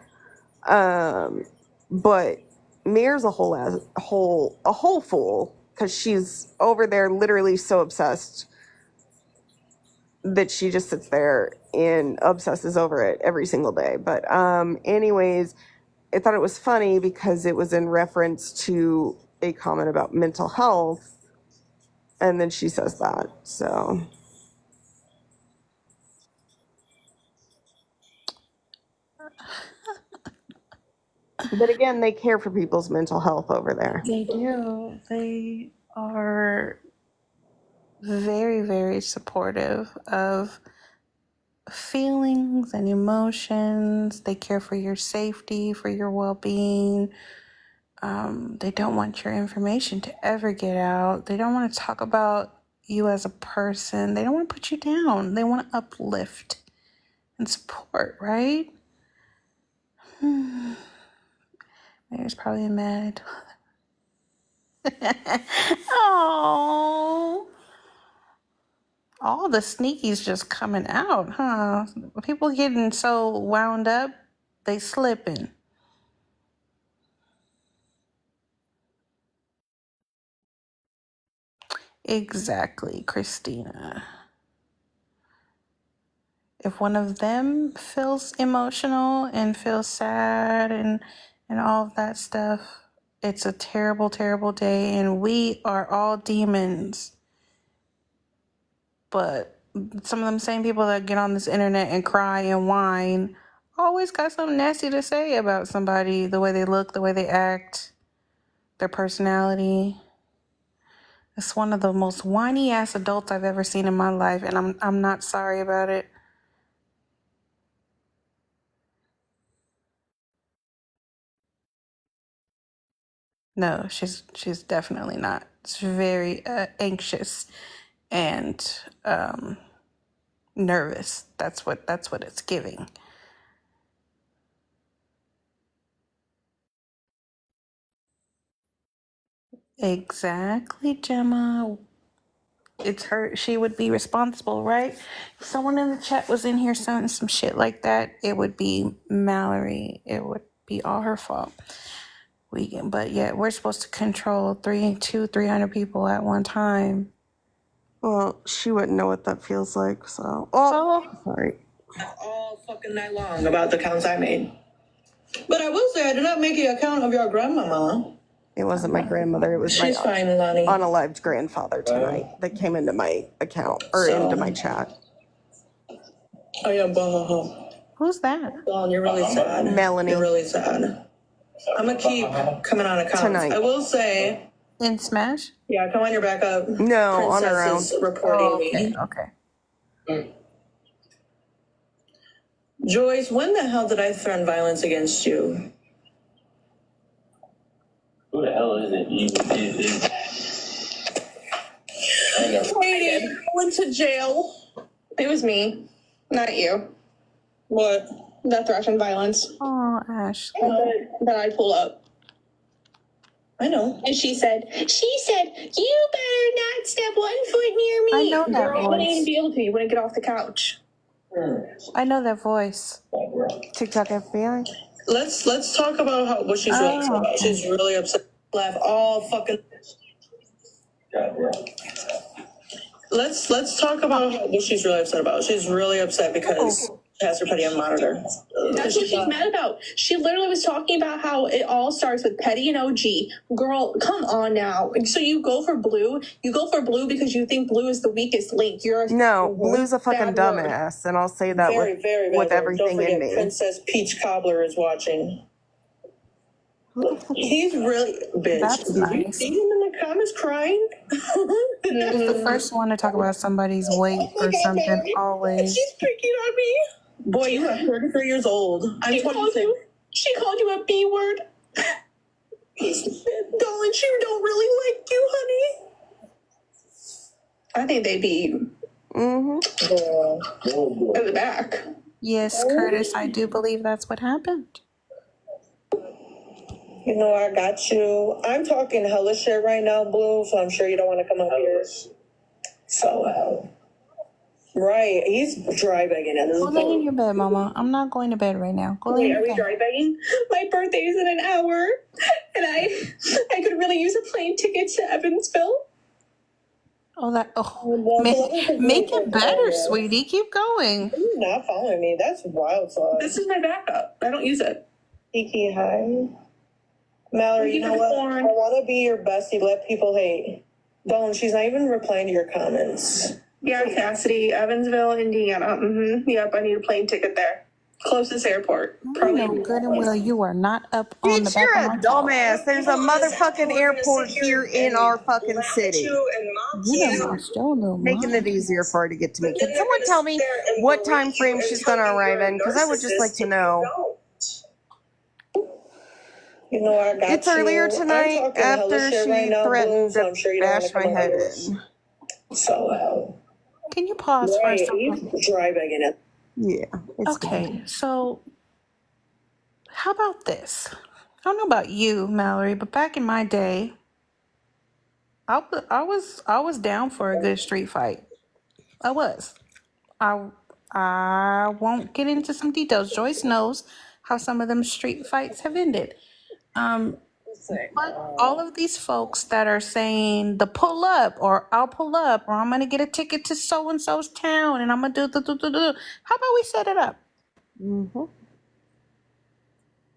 But Mir's a whole fool, because she's over there literally so obsessed that she just sits there and obsesses over it every single day. But anyways, I thought it was funny because it was in reference to a comment about mental health, and then she says that. So, but again, they care for people's mental health over there. They do. They are very, very supportive of feelings and emotions. They care for your safety, for your well-being. They don't want your information to ever get out. They don't want to talk about you as a person. They don't want to put you down. They want to uplift and support, right? Mayor's probably mad. Oh, all the sneakies just coming out, huh? People getting so wound up, they slipping. Exactly, Christina. If one of them feels emotional and feels sad and all of that stuff, it's a terrible, terrible day, and we are all demons. But some of them same people that get on this internet and cry and whine always got something nasty to say about somebody, the way they look, the way they act, their personality. It's one of the most whiny ass adults I've ever seen in my life, and I'm not sorry about it. No, she's definitely not. She's very anxious and nervous. That's what it's giving. Exactly, Gemma. it's her. She would be responsible, right? If someone in the chat was in here saying some shit like that, it would be Mallory. It would be all her fault. But yeah, we're supposed to control 300 people at one time. Well, she wouldn't know what that feels like, so. Oh, sorry. All fucking night long about the counts I made. But I will say I did not make an account of your grandmama. It wasn't my grandmother. It was She's my fine, Lonnie. unalived grandfather tonight that came into my account or into my chat. Oh yeah, bahaha. Who's that? Dawn, you're really sad. Melanie. You're really sad. I'm gonna keep coming on accounts. Tonight. I will say. In Smash? Yeah, come on your backup. No, on her own. Princess is reporting me. Okay. Joyce, when the hell did I threaten violence against you? Who the hell is it? Katie, I went to jail. It was me, not you. What? The threat and violence Oh, Ash. that I pull up. I know. And she said, you better not step 1 foot near me. I know that Girl, I wouldn't voice. even be able to. You wouldn't get off the couch. I know that voice. TikTok FBI. Let's talk about what she's really upset about. She's really upset. Laugh all fucking. Let's talk about what she's really upset about. She's really upset because she has her Petty on monitor. That's what she's mad about. She literally was talking about how it all starts with Petty and OG. Girl, come on now. So you go for Blue because you think Blue is the weakest link. Blue's a fucking dumbass, and I'll say that very, very with bad. everything Don't forget, in me. Princess Peach Cobbler is watching. He's really bitch. That's nice. You see him in the comments crying? He's the first one to talk about somebody's weight or something, always. She's picking on me. Boy, you are 33 years old. I'm 26. She called you a B word. Darling, she don't really like you, honey. I think they be in the back. Yes, Curtis, I do believe that's what happened. You know, I got you. I'm talking hella shit right now, Blue, so I'm sure you don't want to come up here. So, right, he's dry begging at this Go lay in point. your bed, Mama. I'm not going to bed right now. Go lay in Wait, your are we bed. dry begging? My birthday is in an hour, and I could really use a plane ticket to Evansville. Make it better, sweetie. Keep going. You're not following me. That's wild sauce. This is my backup. I don't use it. Kiki, hi. Mallory, you know what? I want to be your bestie. Let people hate. Dawn, she's not even replying to your comments. Yeah, Cassidy, Evansville, Indiana. Yep, I need a plane ticket there. Closest airport. I know good and well you are not up on the Bitch, back you're of a my dumbass. There's a motherfucking airport here in our fucking city. You done lost your little Making mind. it easier for her to get to me. Can someone tell me what time frame she's going to arrive in? Because I would just like to know. You know, I got It's earlier tonight after she threatened to bash my head in. So, Can you pause for a second? he's dry begging it. Yeah. It's Okay, so how about this? I don't know about you, Mallory, but back in my day, I was down for a good street fight. I was. I won't get into some details. Joyce knows how some of them street fights have ended. But all of these folks that are saying the pull up or I'll pull up or I'm going to get a ticket to so-and-so's town and I'm going to do. How about we set it up?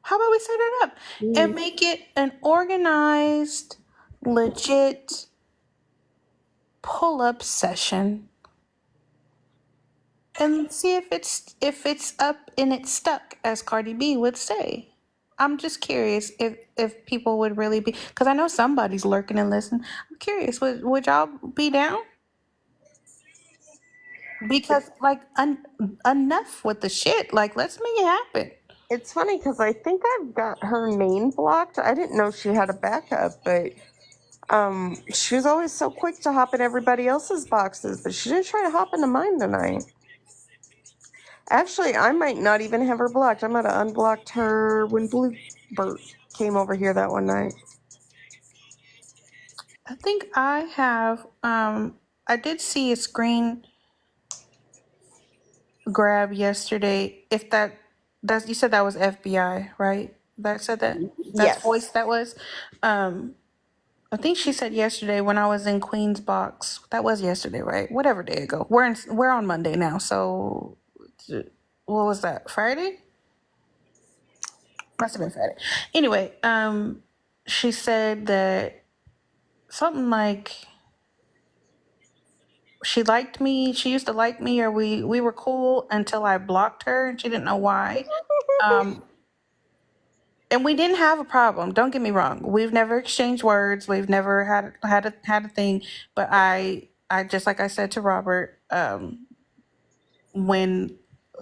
How about we set it up and make it an organized, legit pull-up session and see if it's up and it's stuck, as Cardi B would say. I'm just curious if people would really be, because I know somebody's lurking and listening. I'm curious, would y'all be down? Because enough with the shit. Like, let's make it happen. It's funny because I think I've got her name blocked. I didn't know she had a backup, but she was always so quick to hop in everybody else's boxes, but she didn't try to hop into mine tonight. Actually, I might not even have her blocked. I might have unblocked her when Bluebird came over here that one night. I think I have I did see a screen grab yesterday. If that's you said that was FBI, right? That said that's voice Yes. that was. I think she said yesterday when I was in Queen's box. That was yesterday, right? Whatever day ago. We're on Monday now, so what was that? Friday? Must have been Friday. Anyway, she said that something like she liked me. She used to like me, or we were cool until I blocked her, and she didn't know why. Um, and we didn't have a problem. Don't get me wrong. We've never exchanged words. We've never had a thing. But I just like I said to Robert, when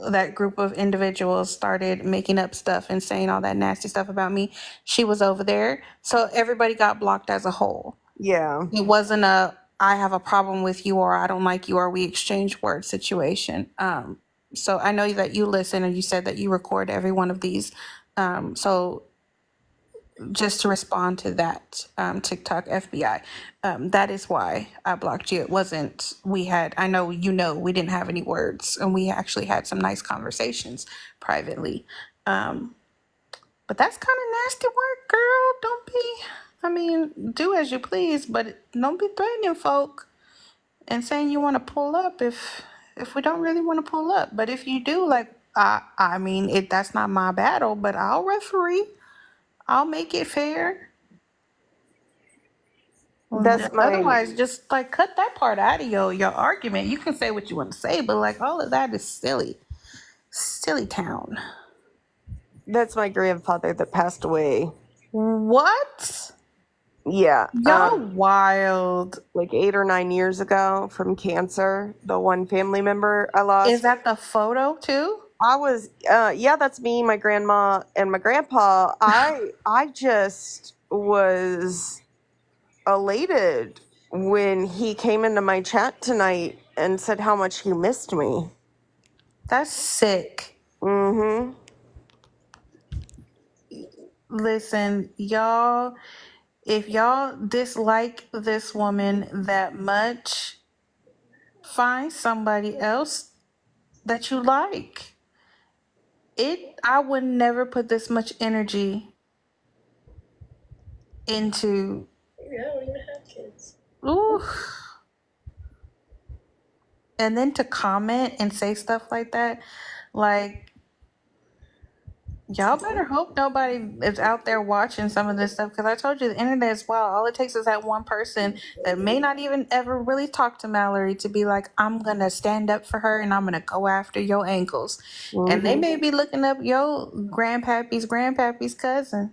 that group of individuals started making up stuff and saying all that nasty stuff about me, she was over there. So everybody got blocked as a whole. Yeah. It wasn't a I have a problem with you or I don't like you or we exchange words situation. So I know that you listen and you said that you record every one of these. So just to respond to that TikTok FBI, that is why I blocked you. It wasn't, I know we didn't have any words and we actually had some nice conversations privately. But that's kind of nasty work, girl. Don't be, I mean, do as you please, but don't be threatening folk and saying you want to pull up if we don't really want to pull up. But if you do, like, I mean, that's not my battle, but I'll referee. I'll make it fair. That's my Otherwise, just like cut that part out of your argument. You can say what you want to say, but like all of that is silly town. that's my grandfather that passed away. What? Yeah. Y'all wild. Like 8 or 9 years ago from cancer. The one family member I lost. Is that the photo too? I was yeah, that's me, my grandma, and my grandpa. I just was elated when he came into my chat tonight and said how much he missed me. That's sick. Mm-hmm. Listen, y'all, if y'all dislike this woman that much, find somebody else that you like. I would never put this much energy into. Maybe I don't even have kids. Ooh. And then to comment and say stuff like that, like, y'all better hope nobody is out there watching some of this stuff, because I told you the internet is wild. All it takes is that one person that may not even ever really talk to Mallory to be like, I'm gonna stand up for her and I'm gonna go after your ankles. Mm-hmm. And they may be looking up your grandpappy's cousin.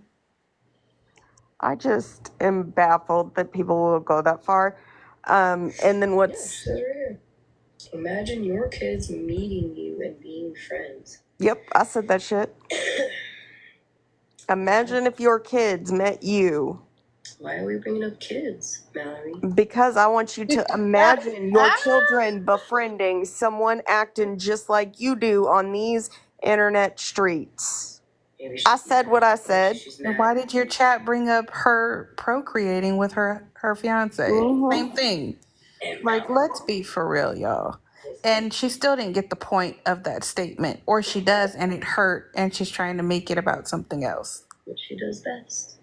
I just am baffled that people will go that far. And then what's... Yeah, imagine your kids meeting you and being friends. Yep, I said that shit. Imagine if your kids met you. Why are we bringing up kids, Mallory? Because I want you to imagine your children befriending someone acting just like you do on these internet streets. I said what I said. Why did your chat bring up her procreating with her fiance? Mm-hmm. Same thing. Like, let's be for real, y'all. And she still didn't get the point of that statement, or she does and it hurt and she's trying to make it about something else. What she does best.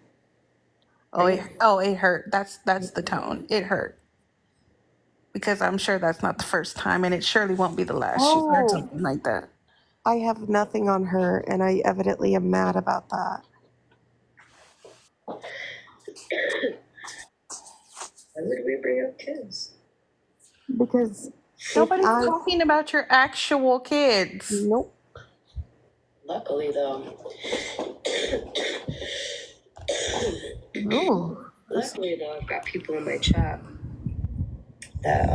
It hurt. That's the tone. It hurt. Because I'm sure that's not the first time, and it surely won't be the last she's heard something like that. I have nothing on her, and I evidently am mad about that. Why would we bring up kids? Because nobody's talking about your actual kids. Nope. Luckily, though. Luckily, though, I've got people in my chat that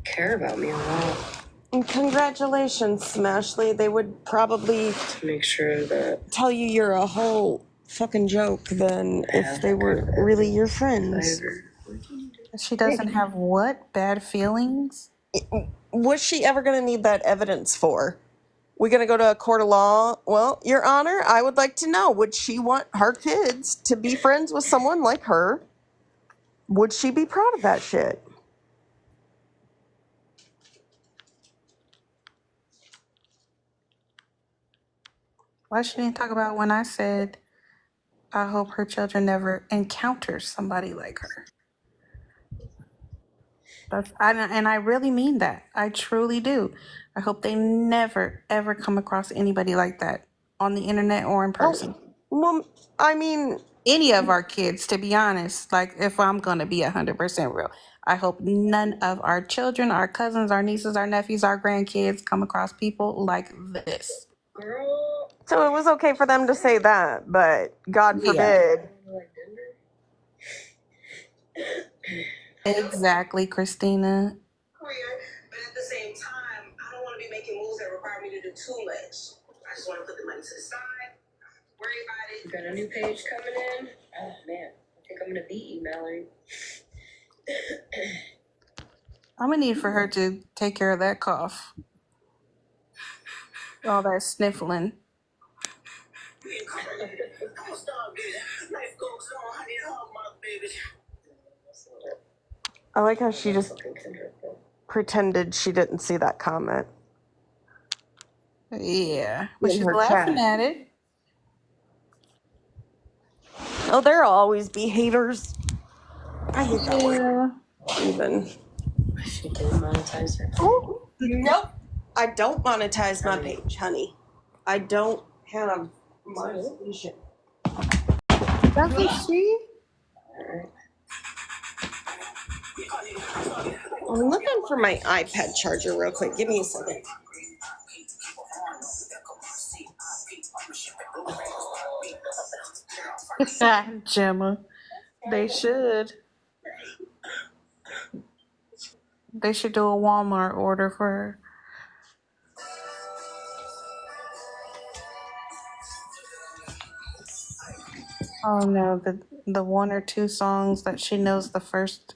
care about me a lot. And congratulations, Smashley. They would probably make sure that tell you you're a whole fucking joke then if they were really your friends. She doesn't have what? Bad feelings? What's she ever going to need that evidence for? We going to go to a court of law? Well, Your Honor, I would like to know, would she want her kids to be friends with someone like her? Would she be proud of that shit? Why she didn't talk about when I said I hope her children never encounter somebody like her? And I really mean that. I truly do. I hope they never, ever come across anybody like that on the internet or in person. Well, I mean, Any of our kids, to be honest, like if I'm going to be 100% real, I hope none of our children, our cousins, our nieces, our nephews, our grandkids come across people like this. Girl. so it was okay for them to say that, but God forbid. Exactly, Christina. Career, but at the same time, I don't want to be making moves that require me to do too much. I just want to put the money to the side, worry about it. You got a new page coming in? Oh, man. I think I'm going to beat you, Mallory. I'm going to need for her to take care of that cough. All that sniffling. I like how she just pretended she didn't see that comment. Yeah, but In she's her laughing chat. at it. Oh, there'll always be haters. I hate that word. Yeah. Even. She didn't monetize her. Oh, nope. I don't monetize my page, honey. I don't have monetization. Doesn't she? I'm looking for my iPad charger real quick. Give me a second. Gemma. They should. They should do a Walmart order for her. Oh no, the one or two songs that she knows the first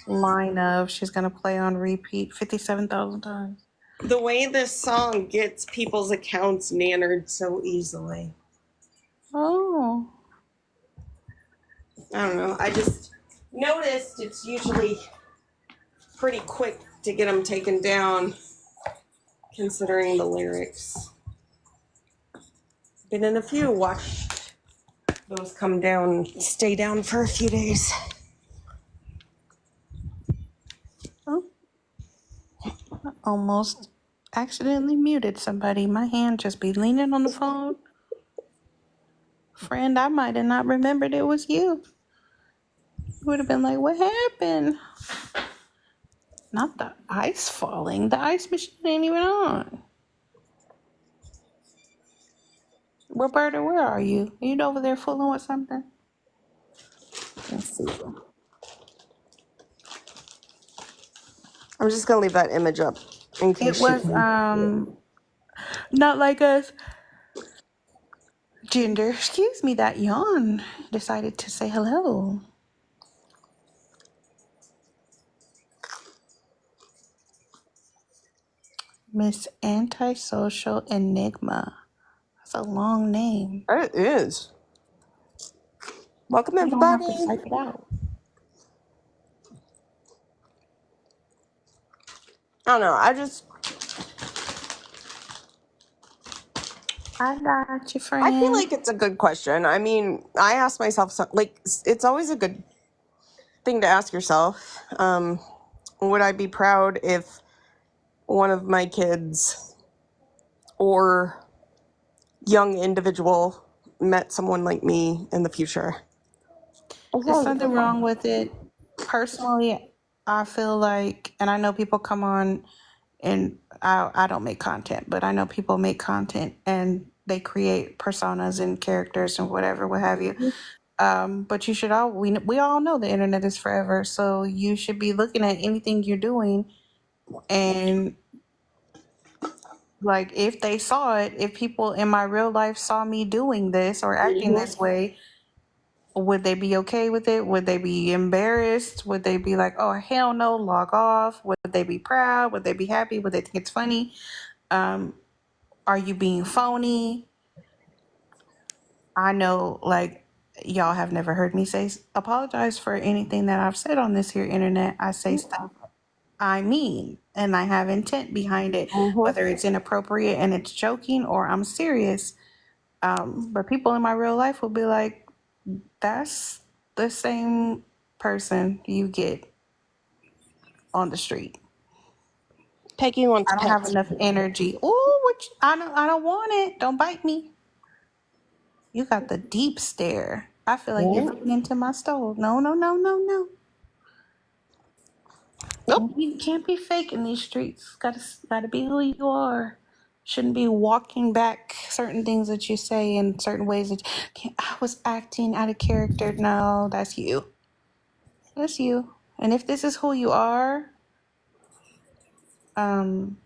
line of, she's gonna play on repeat 57,000 times. The way this song gets people's accounts nannered so easily. Oh. I don't know. I just noticed it's usually pretty quick to get them taken down, considering the lyrics. Been in a few, watched those come down, stay down for a few days. Oh. I almost accidentally muted somebody. My hand just be leaning on the phone. Friend, I might have not remembered it was you. You would have been like, what happened? Not the ice falling. The ice machine ain't even on. Roberta, where are you? Are you over there fooling with something? Let's see. I'm just gonna leave that image up in case It was not like us. Gender, excuse me, that yawn decided to say hello. Miss Antisocial Enigma. That's a long name. It is. Welcome, You don't have everybody. to type it out. I don't know. I got you, friend. I feel like it's a good question. I mean, I ask myself, it's always a good thing to ask yourself. Would I be proud if one of my kids or young individual met someone like me in the future? There's something wrong with it. Personally, I feel like, and I know people come on, and I don't make content, but I know people make content and they create personas and characters and whatever, what have you. But you should we all know the internet is forever, so you should be looking at anything you're doing, and like if they saw it, if people in my real life saw me doing this or acting this way, would they be okay with it? Would they be embarrassed? Would they be like, oh, hell no, log off? Would they be proud? Would they be happy? Would they think it's funny? Are you being phony? I know, like, y'all have never heard me apologize for anything that I've said on this here internet. I say stuff I mean, and I have intent behind it, whether it's inappropriate and it's joking or I'm serious. But people in my real life will be like, that's the same person you get on the street. Peggy wants I don't have pets. enough energy. Oh, I don't want it. Don't bite me. You got the deep stare. I feel like you're looking into my stove. No, no, no, no, no. Nope. You can't be fake in these streets. Gotta be who you are. Shouldn't be walking back certain things that you say in certain ways that I was acting out of character. No, that's you. That's you. And if this is who you are, um,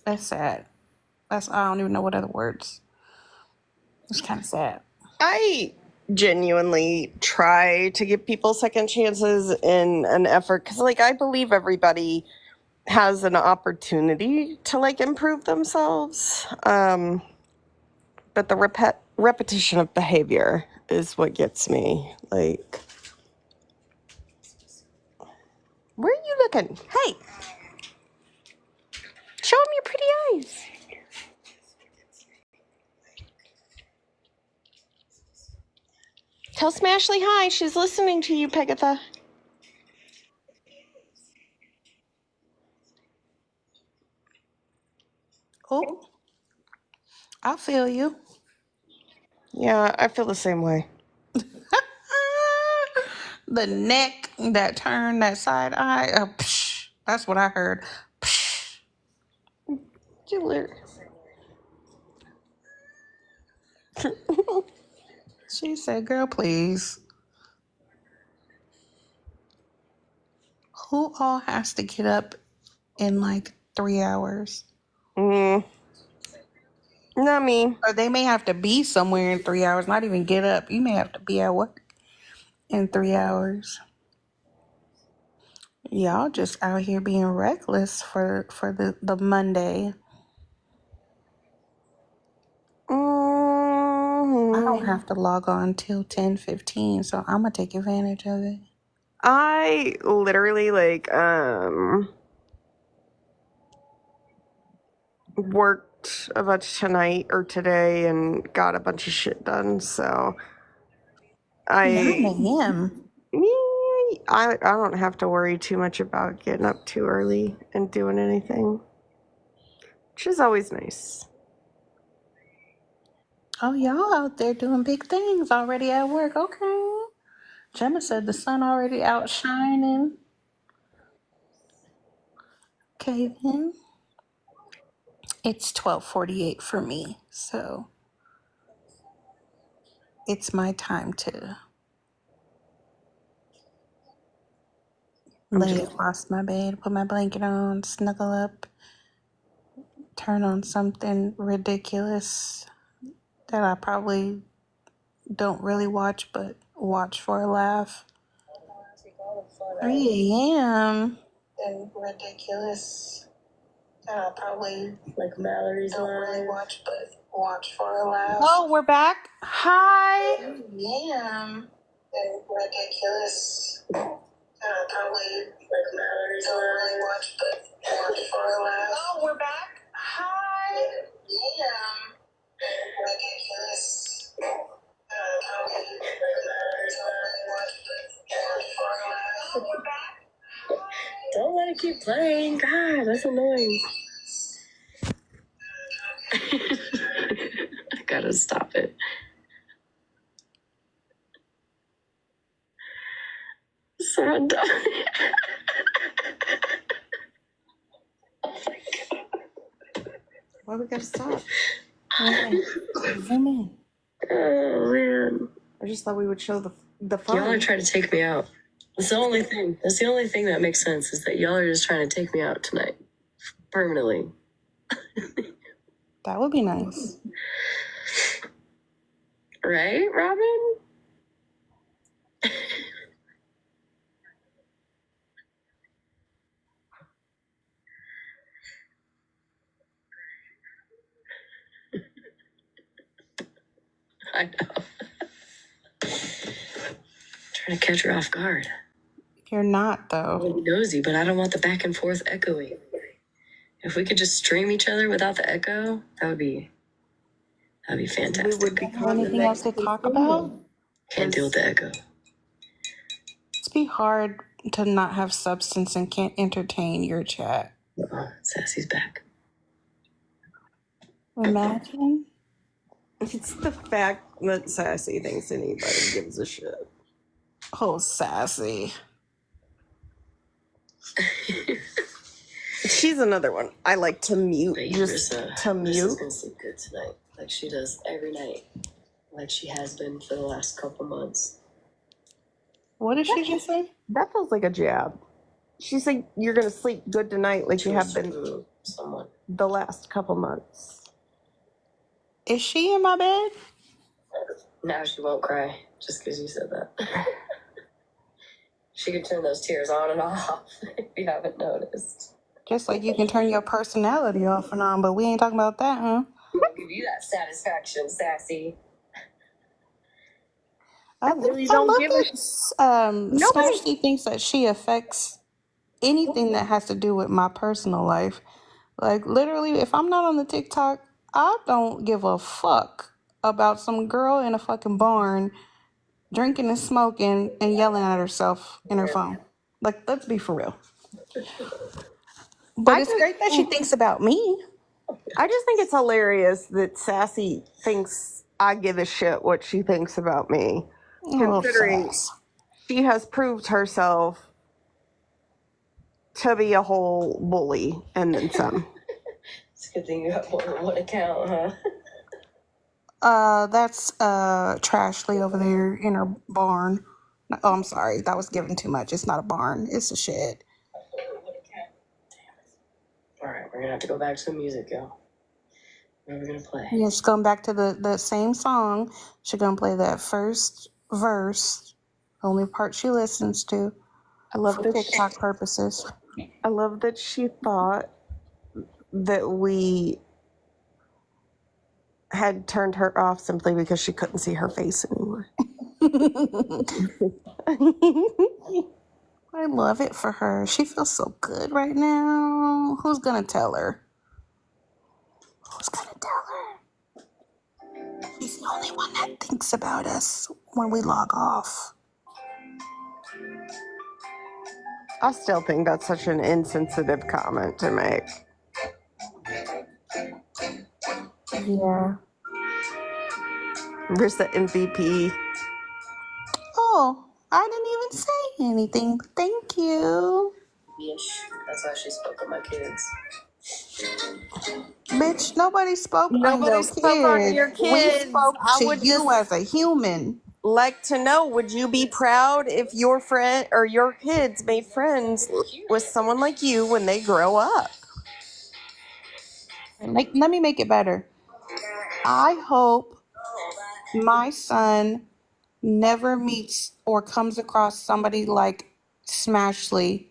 that's sad. I don't even know what other words. It's kind of sad. I genuinely try to give people second chances in an effort because, like, I believe everybody has an opportunity to, like, improve themselves. But the repetition of behavior is what gets me. Like, where are you looking? Hey, show him your pretty eyes. Tell Smashley hi. She's listening to you, Pegatha. Oh, I feel you. Yeah, I feel the same way. The neck, that turn, that side eye. Psh, that's what I heard. Psh. She said, girl, please. Who all has to get up in like 3 hours? Not me. Or they may have to be somewhere in 3 hours, not even get up. You may have to be at work in 3 hours. Y'all just out here being reckless for the Monday. I don't have to log on till 10:15, so I'm gonna take advantage of it. I literally worked a bunch tonight or today and got a bunch of shit done. So 9 a.m. I don't have to worry too much about getting up too early and doing anything, which is always nice. Oh, y'all out there doing big things already at work. Okay. Gemma said the sun already outshining. Okay, then. It's 12:48 for me, so it's my time to lay across my bed, put my blanket on, snuggle up, turn on something ridiculous that I probably don't really watch, but watch for a laugh. 3 a.m. and ridiculous that I probably Like Mallory's don't really line. watch, but watch for a laugh. Oh, we're back. Hi. 3 a.m. and ridiculous that I probably like Mallory's don't really watch, but watch for a laugh. Oh, we're back. Hi. 3 a.m. and ridiculous. Don't let it keep playing. God, that's annoying. I gotta stop it. Someone died. Why we gotta stop? Zoom in. Oh man. I just thought we would show the fun. Y'all are trying to take me out. That's the only thing. That's the only thing that makes sense is that y'all are just trying to take me out tonight. Permanently. That would be nice. Right, Robin? I know. Trying to catch her off guard. You're not, I'm though. nosy, but I don't want the back and forth echoing. If we could just stream each other without the echo, that would be That'd be We fantastic. would become the Anything else next to talk Continuum. about? Can't deal with the echo. It's be hard to not have substance and can't entertain your chat. Sassy's back. Imagine. It's the fact that Sassy thinks anybody gives a shit. Oh, Sassy. She's another one I like to mute. But Just Rissa, to mute. Rissa's gonna sleep good tonight, like she does every night, like she has been for the last couple months. What did she just say? That feels like a jab. She said you're gonna sleep good tonight, like She you wants have to been prove someone. the last couple months. Is she in my bed? Now she won't cry just because you said that. She could turn those tears on and off if you haven't noticed. Just like you can turn your personality off and on, but we ain't talking about that, huh? I'll give you that satisfaction, Sassy. I really don't love give a that. Nobody- Smashy thinks that she affects anything that has to do with my personal life. Like literally, if I'm not on the TikTok, I don't give a fuck about some girl in a fucking barn drinking and smoking and yelling at herself in her phone. Like, let's be for real. But it's great that she thinks about me. I just think it's hilarious that Sassy thinks I give a shit what she thinks about me, considering she has proved herself to be a whole bully and then some. It's a good thing you have more than one account, huh? That's Trashley over there in her barn. Oh, I'm sorry, that was giving too much. It's not a barn, it's a shed. All right, we're gonna have to go back to the music, yo. What are we gonna play? Yeah, she's going back to the same song. She's gonna play that first verse, only part she listens to. I love for that TikTok purposes. I love that she thought that we had turned her off simply because she couldn't see her face anymore. I love it for her. She feels so good right now. Who's gonna tell her? Who's gonna tell her? She's the only one that thinks about us when we log off. I still think that's such an insensitive comment to make. Yeah. Rissa MVP. Oh, I didn't even say anything, but thank you. Yeesh. That's how she spoke of my kids. Bitch, nobody spoke on Nobody your spoke kids. on your We kids. spoke I to would you just as a human. like to know, would you be proud if your friend or your kids made friends with someone like you when they grow up? Like, let me make it better. I hope my son never meets or comes across somebody like Smashley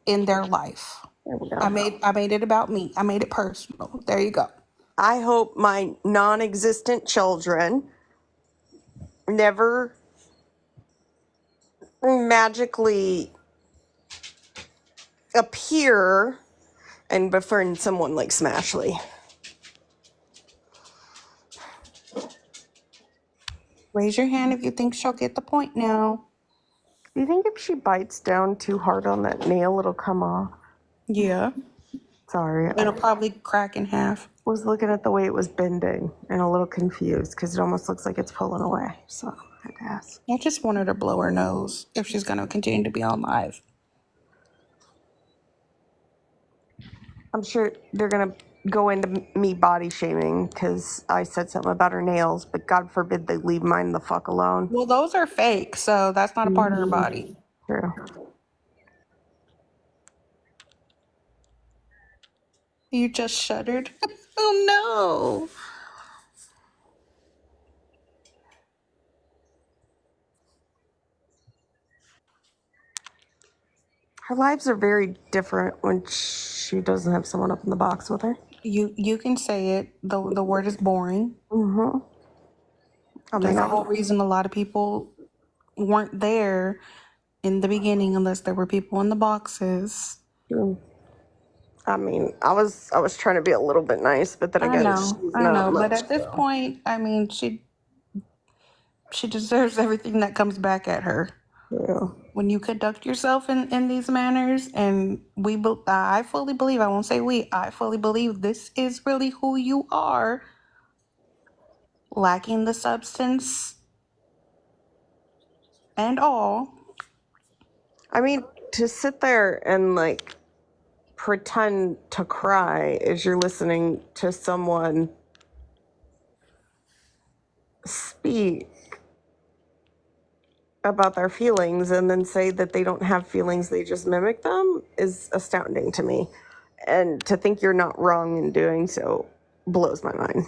in their life. There we go. I made it about me. I made it personal. There you go. I hope my non-existent children never magically appear and befriend someone like Smashley. Raise your hand if you think she'll get the point now. Do you think if she bites down too hard on that nail, it'll come off? Yeah. Sorry. It'll probably crack in half. I was looking at the way it was bending and a little confused because it almost looks like it's pulling away. So I had to ask. I just want her to blow her nose if she's going to continue to be on live. I'm sure they're going to go into me body shaming because I said something about her nails, but God forbid they leave mine the fuck alone. Well, those are fake, so that's not a part of her body. True. You just shuddered. Oh no. Her lives are very different when she doesn't have someone up in the box with her. You can say it. The word is boring. Mm-hmm. There's a whole reason a lot of people weren't there in the beginning unless there were people in the boxes. True. I mean, I was trying to be a little bit nice, but then again, she's I not know, but much. at this point, I mean, she deserves everything that comes back at her. Yeah. When you conduct yourself in these manners, and I fully believe, I won't say we, I fully believe this is really who you are, lacking the substance and all. I mean, to sit there and like pretend to cry as you're listening to someone speak about their feelings and then say that they don't have feelings, they just mimic them, is astounding to me. And to think you're not wrong in doing so blows my mind.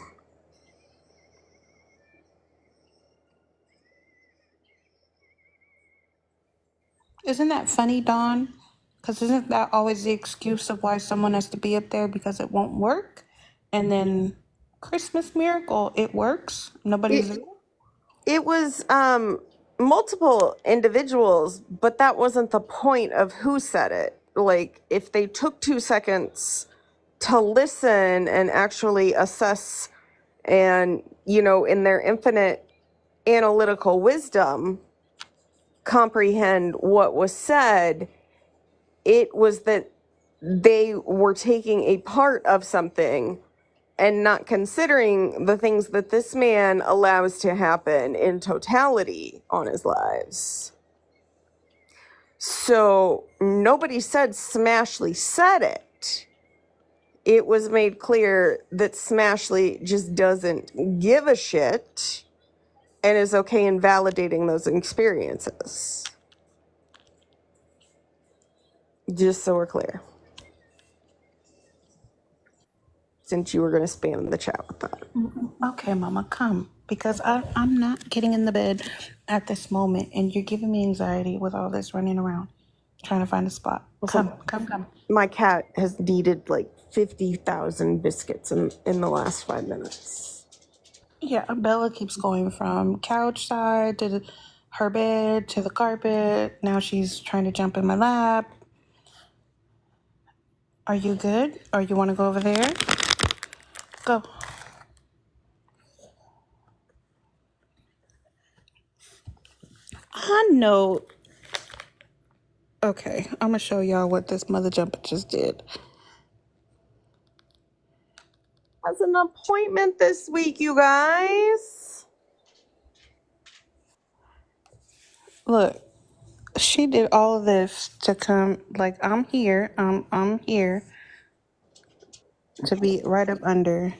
Isn't that funny, Dawn? Because isn't that always the excuse of why someone has to be up there because it won't work? And then Christmas miracle, it works. Nobody's. It was multiple individuals, but that wasn't the point of who said it. Like, if they took 2 seconds to listen and actually assess and, in their infinite analytical wisdom, comprehend what was said, it was that they were taking a part of something and not considering the things that this man allows to happen in totality on his lives. So nobody said Smashley said it. It was made clear that Smashley just doesn't give a shit and is okay in validating those experiences. Just so we're clear. Since you were going to spam the chat with that. Okay, Mama, come. Because I'm not getting in the bed at this moment, and you're giving me anxiety with all this running around, trying to find a spot. Also, Come. my cat has needed like 50,000 biscuits in the last 5 minutes. Yeah, Bella keeps going from couch side to her bed to the carpet. Now she's trying to jump in my lap. Are you good? Or you want to go over there? Go. I know. Okay, I'm gonna show y'all what this mother jumper just did. Has an appointment this week, you guys. Look, she did all of this to come. Like, I'm here. I'm here to be right up under.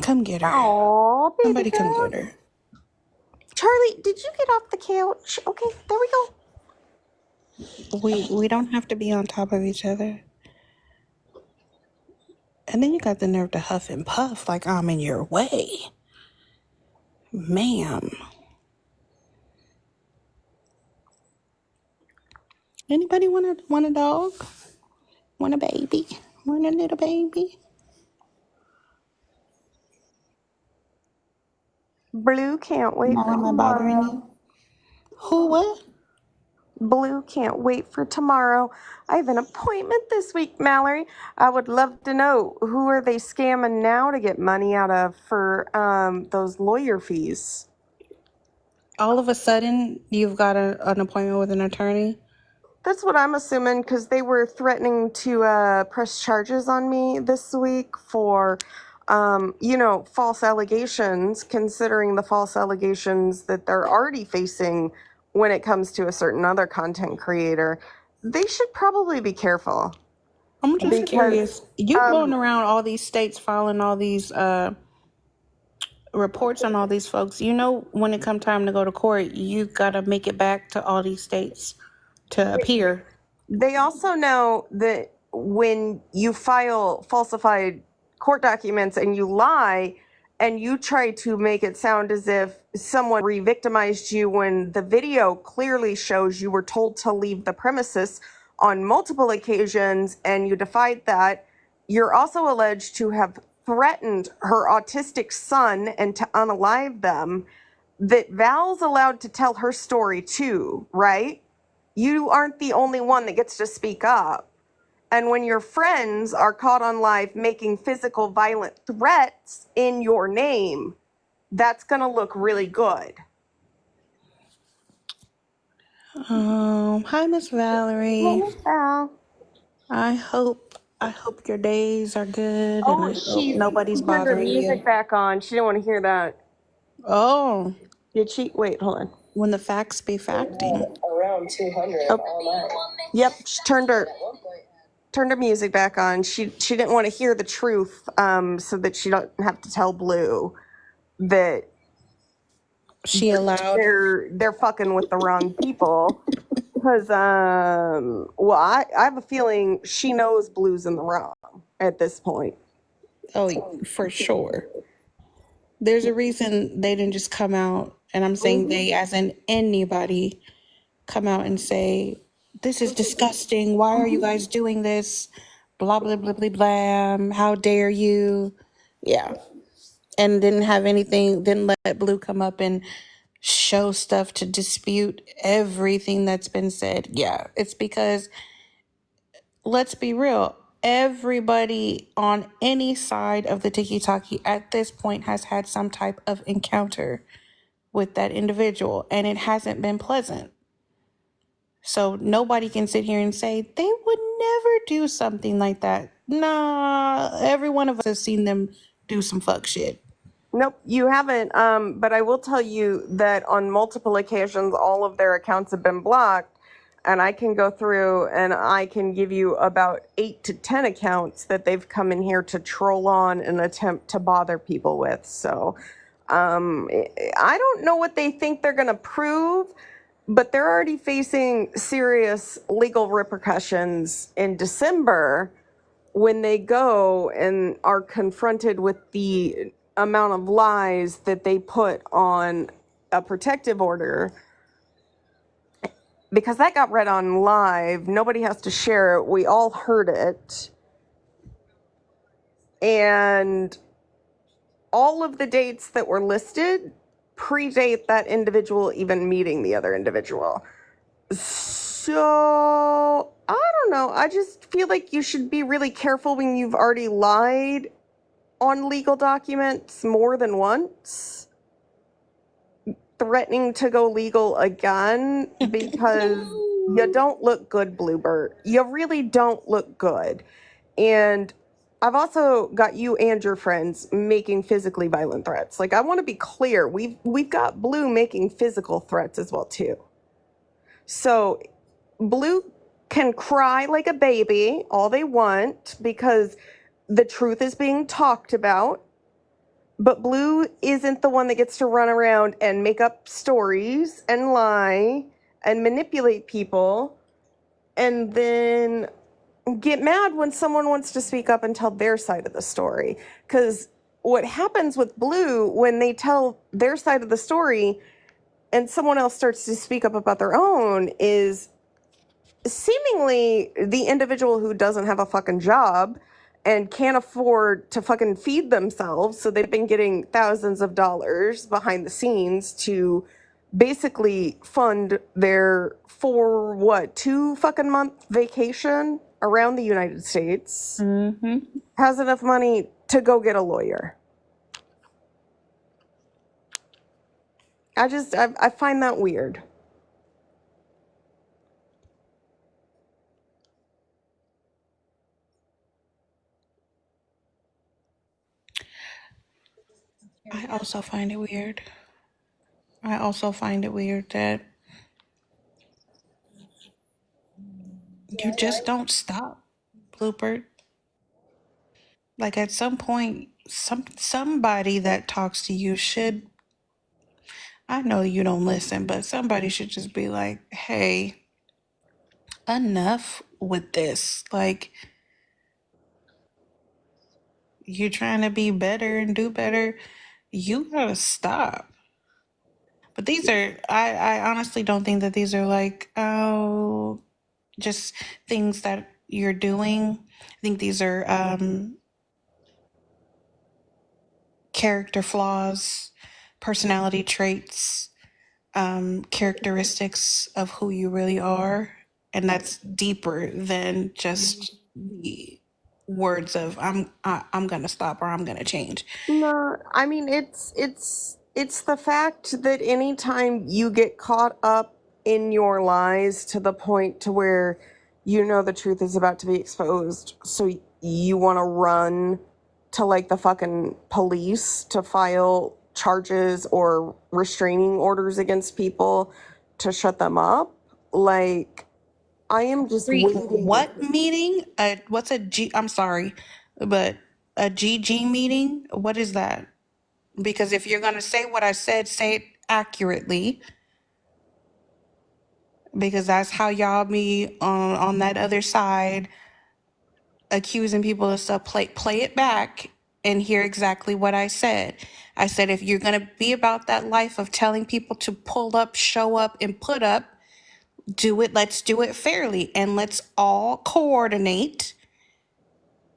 Come get her. Oh, baby Somebody come girl. get her. Charlie, did you get off the couch? Okay, there we go. We don't have to be on top of each other. And then you got the nerve to huff and puff like I'm in your way. Ma'am. Anybody want a dog? Want a baby? Want a little baby? Blue can't wait No, for am I bothering tomorrow. you? Who what? Blue can't wait for tomorrow. I have an appointment this week, Mallory. I would love to know, who are they scamming now to get money out of for those lawyer fees? All of a sudden, you've got an appointment with an attorney? That's what I'm assuming, because they were threatening to press charges on me this week for, false allegations, considering the false allegations that they're already facing when it comes to a certain other content creator. They should probably be careful. I'm just curious. You going around all these states filing all these reports on all these folks. You know, when it come time to go to court, you got to make it back to all these states to appear. They also know that when you file falsified court documents and you lie and you try to make it sound as if someone re-victimized you when the video clearly shows you were told to leave the premises on multiple occasions and you defied that, you're also alleged to have threatened her autistic son and to unalive them. That Val's allowed to tell her story too, right? You aren't the only one that gets to speak up. And when your friends are caught on live making physical violent threats in your name, that's going to look really good. Hi, Miss Valerie. Hey, Miss Val. I hope your days are good, and I Oh, hope she nobody's turned her bothering music you. back on. She didn't want to hear that. Oh, Did she? Wait, hold on. when the facts be facting. Around 200 all night. Yep, she turned her music back on. She didn't want to hear the truth, so that she don't have to tell Blue that She allowed. they're fucking with the wrong people. Because well, I have a feeling she knows Blue's in the wrong at this point. Oh, for sure. There's a reason they didn't just come out, and I'm saying they as in anybody, come out and say, this is disgusting. Why are you guys doing this? Blah, blah, blah, blah, blah. How dare you? Yeah. And didn't let Blue come up and show stuff to dispute everything that's been said. Yeah. It's because, let's be real, everybody on any side of the tiki-taki at this point has had some type of encounter with that individual, and it hasn't been pleasant. So nobody can sit here and say they would never do something like that. Nah, every one of us has seen them do some fuck shit. Nope, you haven't. But I will tell you that on multiple occasions, all of their accounts have been blocked. And I can go through and I can give you about 8 to 10 accounts that they've come in here to troll on and attempt to bother people with. So I don't know what they think they're going to prove, but they're already facing serious legal repercussions in December when they go and are confronted with the amount of lies that they put on a protective order. Because that got read on live, nobody has to share it. We all heard it. And all of the dates that were listed predate that individual even meeting the other individual. So, I don't know. I just feel like you should be really careful when you've already lied on legal documents more than once, threatening to go legal again, because you don't look good, Bluebird. You really don't look good. And I've also got you and your friends making physically violent threats. Like, I want to be clear, we've got Blue making physical threats as well too. So Blue can cry like a baby all they want because the truth is being talked about. But Blue isn't the one that gets to run around and make up stories and lie and manipulate people and then get mad when someone wants to speak up and tell their side of the story. Because what happens with Blue when they tell their side of the story and someone else starts to speak up about their own is seemingly the individual who doesn't have a fucking job and can't afford to fucking feed themselves, so they've been getting thousands of dollars behind the scenes to basically fund their 2 fucking month vacation around the United States, has enough money to go get a lawyer. I find that weird. I also find it weird. I also find it weird that you just don't stop, Blooper. Like, at some point, somebody that talks to you should, I know you don't listen, but somebody should just be like, hey, enough with this. Like, you're trying to be better and do better. You gotta stop. But these are, I honestly don't think that these are like, oh, just things that you're doing. I think these are character flaws, personality traits, characteristics of who you really are. And that's deeper than just the words of I'm gonna stop or I'm gonna change. No, I mean it's the fact that anytime you get caught up in your lies to the point to where you know the truth is about to be exposed, so you want to run to like the fucking police to file charges or restraining orders against people to shut them up. Like, I am just waiting. What meeting? What's a G? I'm sorry, but a GG meeting? What is that? Because if you're gonna say what I said, say it accurately. Because that's how y'all be on that other side accusing people of stuff. Play it back and hear exactly what I said. I said if you're gonna be about that life of telling people to pull up, show up, and put up, do it. Let's do it fairly, and let's all coordinate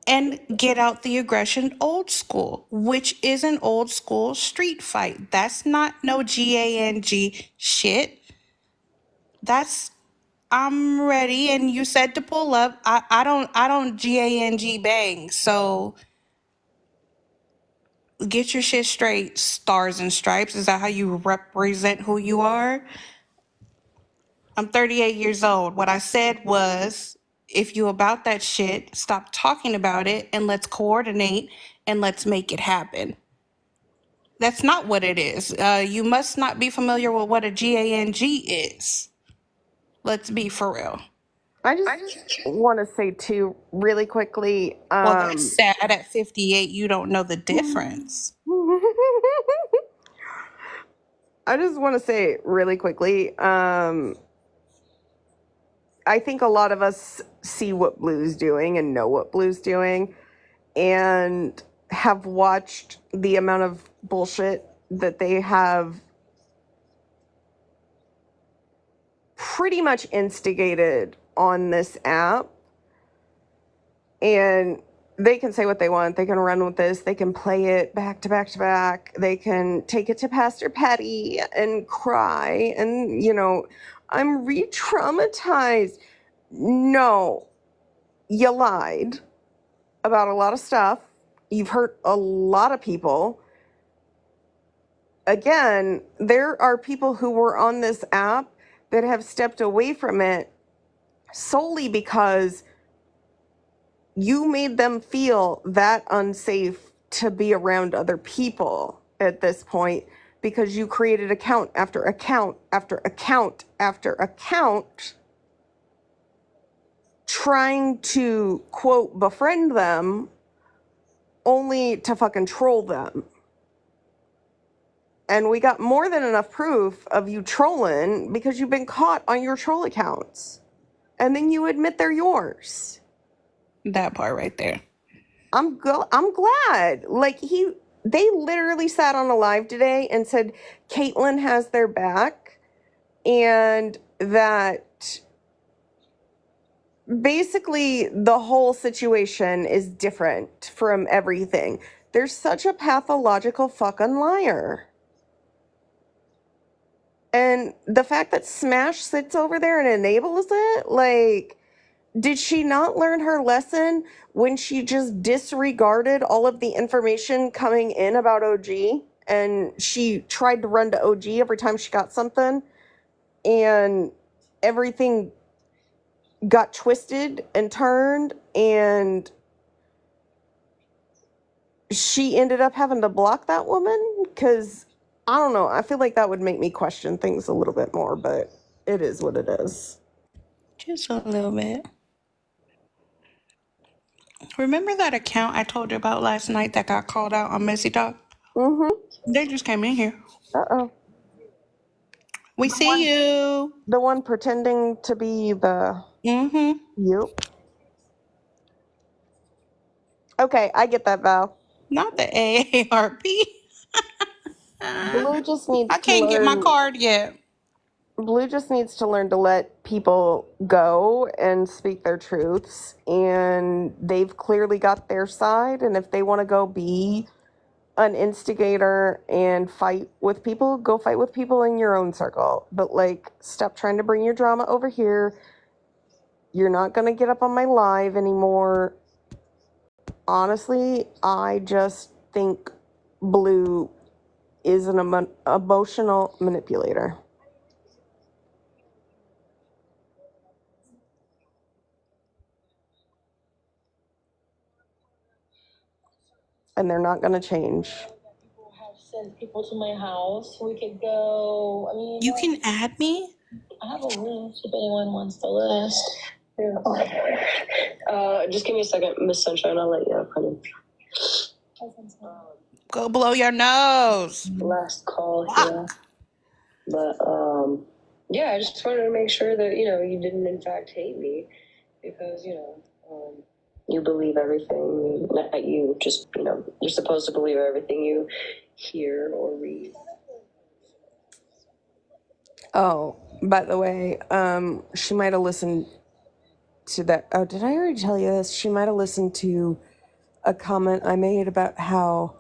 and get out the aggression old school, which is an old school street fight. That's not no GANG shit. That's I'm ready, and you said to pull up. I don't GANG bang. So get your shit straight. Stars and stripes. Is that how you represent who you are? I'm 38 years old. What I said was, if you about that shit, stop talking about it and let's coordinate and let's make it happen. That's not what it is. You must not be familiar with what a GANG is. Let's be for real. I just want to say too, really quickly. Well, that's sad. At 58, you don't know the difference. I just want to say really quickly. I think a lot of us see what Blue's doing and know what Blue's doing, and have watched the amount of bullshit that they have pretty much instigated on this app. And they can say what they want. They can run with this. They can play it back to back to back. They can take it to Pastor Patty and cry. And, I'm re-traumatized. No, you lied about a lot of stuff. You've hurt a lot of people. Again, there are people who were on this app that have stepped away from it solely because you made them feel that unsafe to be around other people at this point, because you created account after account after account after account trying to, quote, befriend them, only to fucking troll them. And we got more than enough proof of you trolling because you've been caught on your troll accounts. And then you admit they're yours. That part right there. I'm glad. Like, they literally sat on a live today and said Caitlyn has their back, and that basically the whole situation is different from everything. They're such a pathological fucking liar. And the fact that Smash sits over there and enables it, like, did she not learn her lesson when she just disregarded all of the information coming in about OG? And she tried to run to OG every time she got something, and everything got twisted and turned, and she ended up having to block that woman? Because, I don't know, I feel like that would make me question things a little bit more, but it is what it is. Just a little bit. Remember that account I told you about last night that got called out on Messy Talk? Mm-hmm. They just came in here. Uh-oh. We see you. The one pretending to be the... Mm-hmm. Yep. Okay, I get that, Val. Not the AARP. Blue just needs I to can't get my learn... card yet. Blue just needs to learn to let people go and speak their truths, and they've clearly got their side, and if they want to go be an instigator and fight with people, go fight with people in your own circle. But, like, stop trying to bring your drama over here. You're not going to get up on my live anymore. Honestly, I just think Blue is an emotional manipulator. And they're not going to change. People have sent people to my house. We could go. I mean, You can add me? I have a list if anyone wants the list. Yeah. Just give me a second, Miss Sunshine. I'll let you up, honey. Go blow your nose. Last call Fuck. here. But yeah, I just wanted to make sure that you didn't in fact hate me, because you believe everything that you just you're supposed to believe everything you hear or read. Oh, by the way, she might have listened to that. Oh, did I already tell you this? She might have listened to a comment I made about how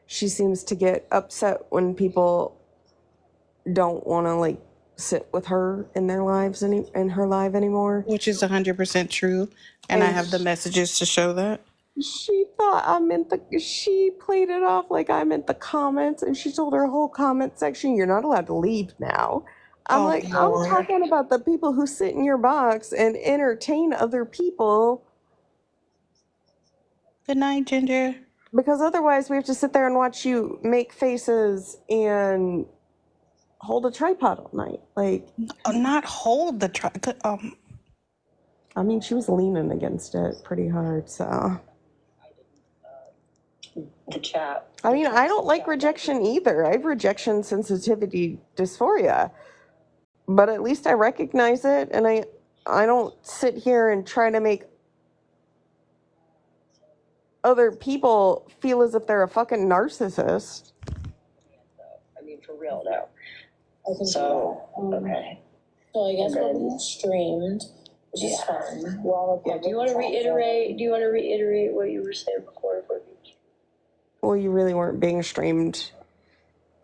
she seems to get upset when people don't want to like sit with her in their lives in her live anymore. Which is 100% true. And I have the messages to show that. She thought she played it off like I meant the comments, and she told her whole comment section, "You're not allowed to leave now." I'm Oh, like, Lord. I'm talking about the people who sit in your box and entertain other people. Good night, Ginger. Because otherwise we have to sit there and watch you make faces and hold a tripod all night. Like, Not hold the I mean, she was leaning against it pretty hard, so. The chat. I mean, I don't like rejection either. I have rejection sensitivity dysphoria. But at least I recognize it, and I don't sit here and try to make other people feel as if they're a fucking narcissist. I mean, for real now. So, okay. So I guess we're being streamed, which is fun. Well, yeah. Do you want to reiterate what you were saying before? Well, you really weren't being streamed.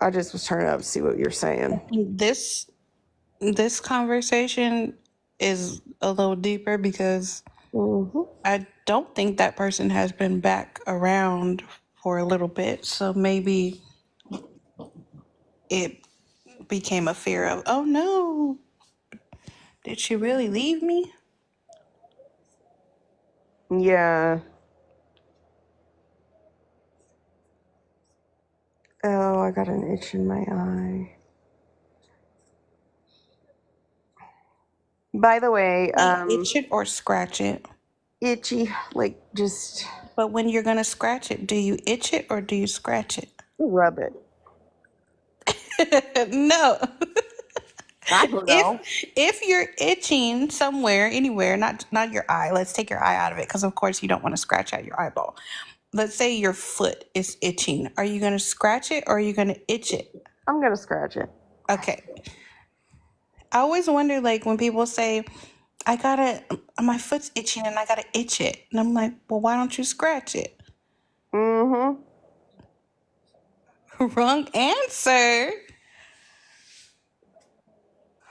I just was turning up to see what you're saying. This conversation is a little deeper because I don't think that person has been back around for a little bit. So maybe it became a fear of, oh no, did she really leave me? Yeah. Oh, I got an itch in my eye. By the way, itch it or scratch it? Itchy, like just. But when you're gonna scratch it, do you itch it or do you scratch it? Rub it. No. I don't know. If you're itching somewhere, anywhere, not your eye. Let's take your eye out of it, because of course you don't want to scratch out your eyeball. Let's say your foot is itching. Are you gonna scratch it or are you gonna itch it? I'm gonna scratch it. Okay. I always wonder, like, when people say, my foot's itching and I gotta itch it. And I'm like, well, why don't you scratch it? Mm-hmm. Wrong answer.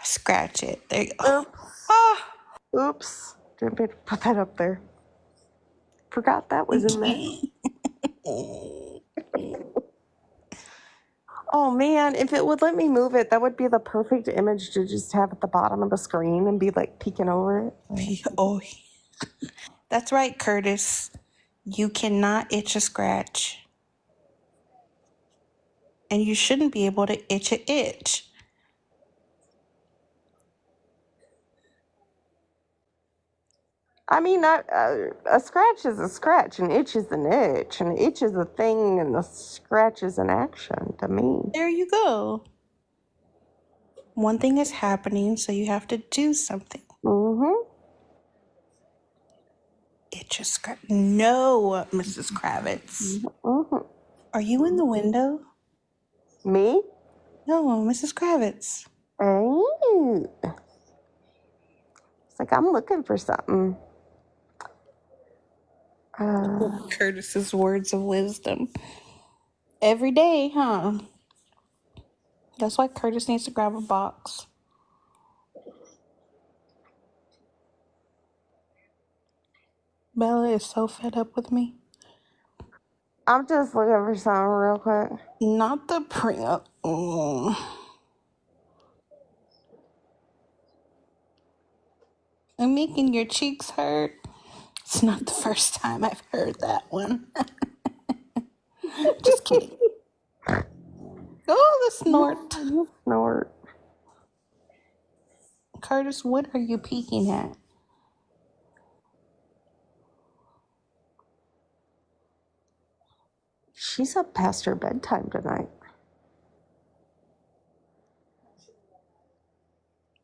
Scratch it. There you go. Oops. Ah. Oops. Didn't mean to put that up there. Forgot that was in there. Oh man, if it would let me move it, that would be the perfect image to just have at the bottom of the screen and be like peeking over it. Oh, that's right, Curtis. You cannot itch a scratch. And you shouldn't be able to itch a itch. I mean, a scratch is a scratch, an itch is an itch, an itch is a thing, and a scratch is an action to me. There you go. One thing is happening, so you have to do something. Mm-hmm. Itch a scratch. No, Mrs. Kravitz. Mm-hmm. Are you in the window? Me? No, Mrs. Kravitz. Hey. It's like I'm looking for something. Curtis's words of wisdom. Every day, huh? That's why Curtis needs to grab a box. Bella is so fed up with me. I'm just looking for something real quick. Not the prenup. I'm making your cheeks hurt. It's not the first time I've heard that one. Just kidding. Oh, the snort. You snort. Curtis, what are you peeking at? She's up past her bedtime tonight.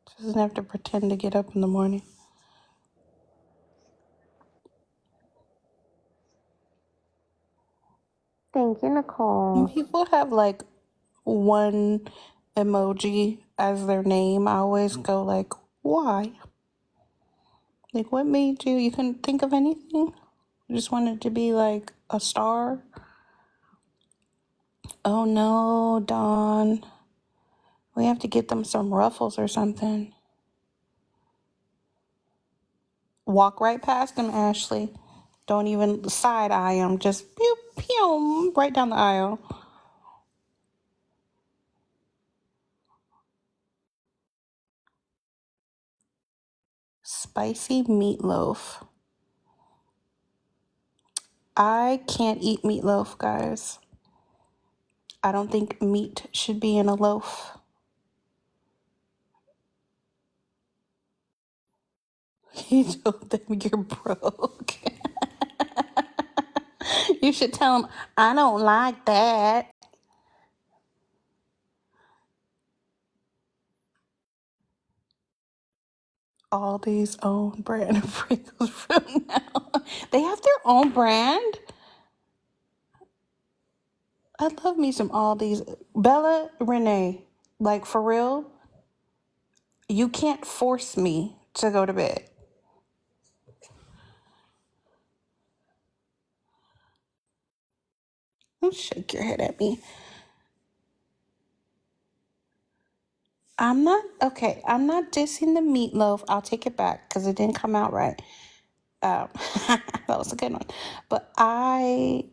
She doesn't have to pretend to get up in the morning. Thank you, When Nicole. people have like one emoji as their name, I always go like, why? Like, what made you? You couldn't think of anything? You just wanted to be like a star? Oh no, Dawn. We have to get them some ruffles or something. Walk right past them, Ashley. Don't even side eye them. Just pew, pew, right down the aisle. Spicy meatloaf. I can't eat meatloaf, guys. I don't think meat should be in a loaf. You told them you're broke. You should tell them, I don't like that. Aldi's own brand of Pringles from now. They have their own brand? I love me some Aldi's. Bella Renee, like for real, you can't force me to go to bed. Don't shake your head at me. I'm not dissing the meatloaf. I'll take it back because it didn't come out right. That was a good one. But I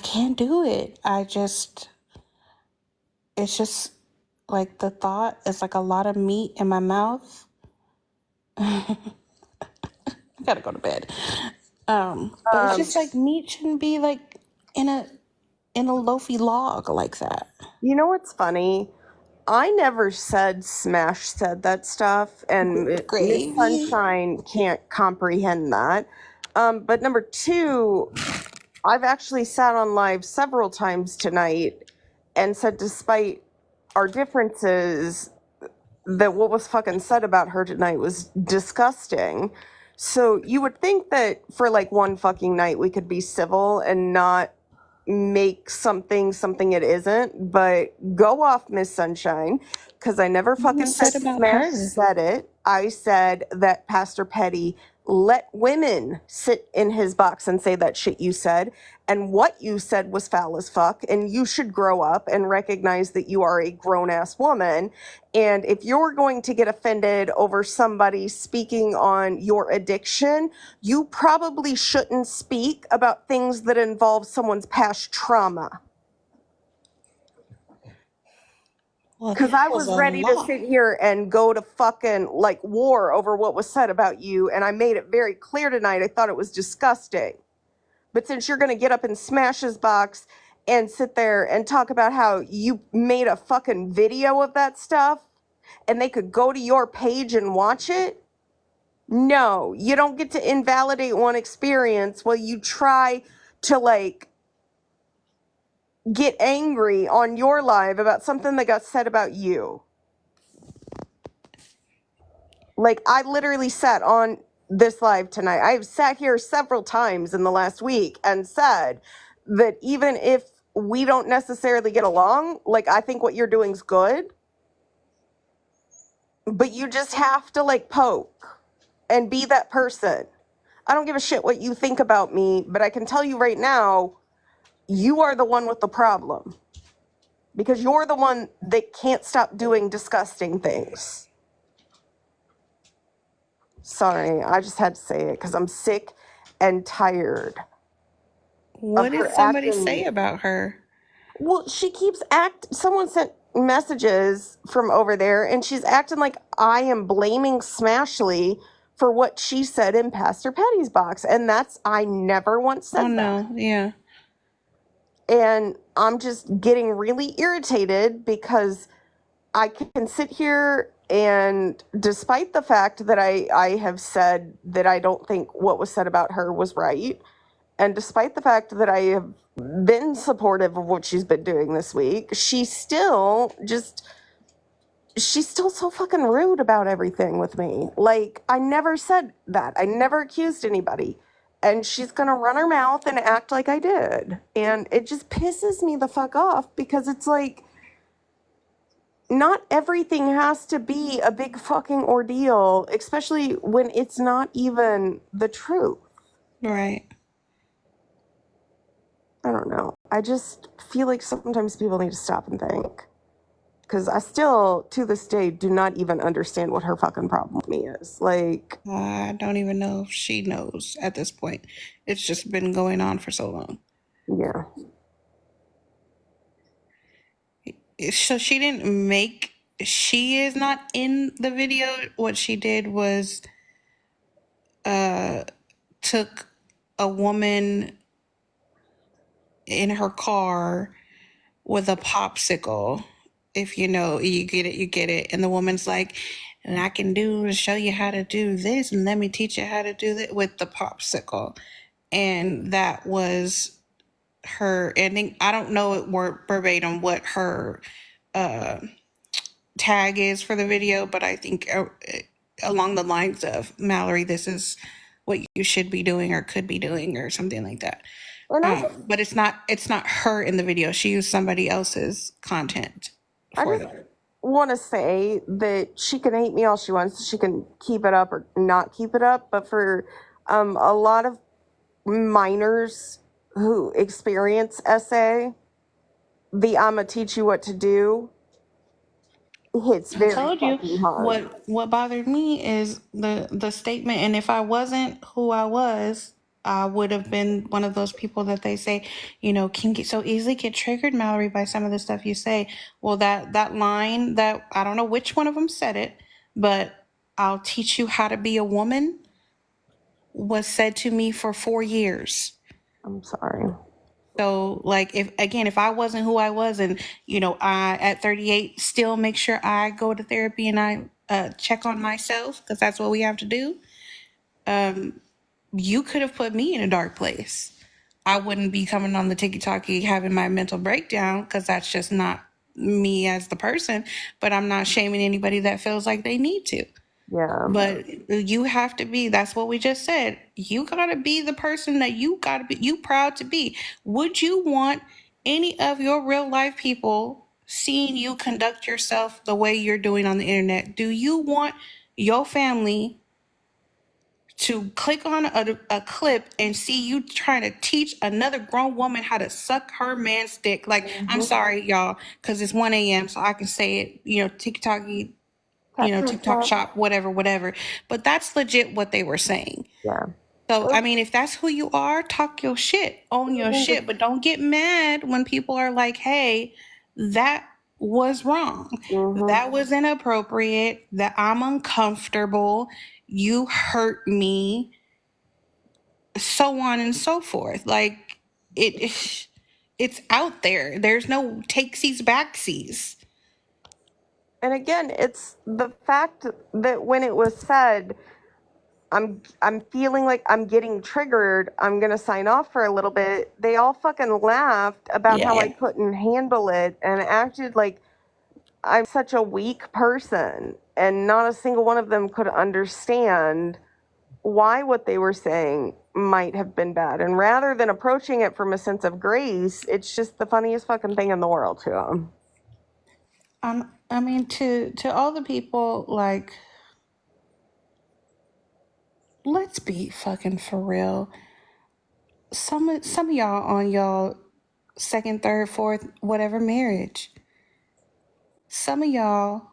can't do it. It's just like the thought is like a lot of meat in my mouth. I gotta go to bed. But it's just like meat shouldn't be like in a loafy log like that. You know what's funny? I never said Smash said that stuff, and Miss Gravy. Sunshine can't comprehend that. But number two, I've actually sat on live several times tonight and said, despite our differences, that what was fucking said about her tonight was disgusting. So you would think that for like one fucking night we could be civil and not make something it isn't, but go off, Miss Sunshine, because I never fucking What's said said about Smash her? said it. I said that Pastor Petty let women sit in his box and say that shit you said, and what you said was foul as fuck, and you should grow up and recognize that you are a grown-ass woman. And if you're going to get offended over somebody speaking on your addiction, you probably shouldn't speak about things that involve someone's past trauma. Well, Because that I was was a ready to lot. sit here and go to fucking like war over what was said about you, and I made it very clear tonight I thought it was disgusting. But since you're going to get up and smash his box and sit there and talk about how you made a fucking video of that stuff and they could go to your page and watch it, no, you don't get to invalidate one experience while you try to like get angry on your live about something that got said about you. Like, I literally sat on this live tonight. I've sat here several times in the last week and said that even if we don't necessarily get along, like, I think what you're doing's good, but you just have to like poke and be that person. I don't give a shit what you think about me, but I can tell you right now, you are the one with the problem because you're the one that can't stop doing disgusting things. Sorry, I just had to say it because I'm sick and tired What of did her somebody acting. say about her? Well, she keeps someone sent messages from over there and she's acting like I am blaming Smashley for what she said in Pastor Patty's box. And I never once said Oh that. no, yeah. And I'm just getting really irritated because I can sit here and despite the fact that I have said that I don't think what was said about her was right, and despite the fact that I have been supportive of what she's been doing this week, she's still so fucking rude about everything with me. Like, I never said that. I never accused anybody. And she's gonna run her mouth and act like I did. And it just pisses me the fuck off because it's like, not everything has to be a big fucking ordeal, especially when it's not even the truth. Right. I don't know. I just feel like sometimes people need to stop and think. Because I still, to this day, do not even understand what her fucking problem with me is. Like, I don't even know if she knows at this point. It's just been going on for so long. yeah. So she is not in the video. What she did was took a woman in her car with a popsicle. If you know, you get it, you get it. And the woman's like, and I can show you how to do this, and let me teach you how to do that with the popsicle. And that was her ending. I don't know it word verbatim what her tag is for the video, but I think along the lines of Mallory, this is what you should be doing or could be doing or something like that. And But it's not her in the video. She used somebody else's content I for just that. want to say that she can hate me all she wants. She can keep it up or not keep it up. But for a lot of minors who experience SA, the I'ma teach you what to do hits I very told you fucking hard. what bothered me is the statement. And if I wasn't who I was, I would have been one of those people that they say, can get so easily get triggered, Mallory, by some of the stuff you say. Well, that line that I don't know which one of them said it, but I'll teach you how to be a woman was said to me for 4 years. I'm sorry. So, like, if I wasn't who I was, and I at 38 still make sure I go to therapy and I check on myself because that's what we have to do. You could have put me in a dark place. I wouldn't be coming on the tiki-talkie having my mental breakdown because that's just not me as the person. But I'm not shaming anybody that feels like they need to. Yeah. But you have to be, that's what we just said. You gotta be the person that you gotta be, you proud to be. Would you want any of your real life people seeing you conduct yourself the way you're doing on the internet? Do you want your family to click on a clip and see you trying to teach another grown woman how to suck her man's dick? Like, I'm sorry, y'all, because it's 1 a.m., so I can say it, TikTok, TikTok shop, whatever. But that's legit what they were saying. Yeah. So, I mean, if that's who you are, talk your shit, own your shit, but don't get mad when people are like, hey, that was wrong. That was inappropriate, that I'm uncomfortable, you hurt me, so on and so forth. Like, it's out there. There's no takesies, backsies. And again, it's the fact that when it was said, I'm feeling like I'm getting triggered, I'm gonna sign off for a little bit, they all fucking laughed about how I couldn't handle it and acted like I'm such a weak person. And not a single one of them could understand why what they were saying might have been bad. And rather than approaching it from a sense of grace, it's just the funniest fucking thing in the world to them. I mean, to all the people, like, let's be fucking for real. Some of y'all on y'all second, third, fourth, whatever marriage. Some of y'all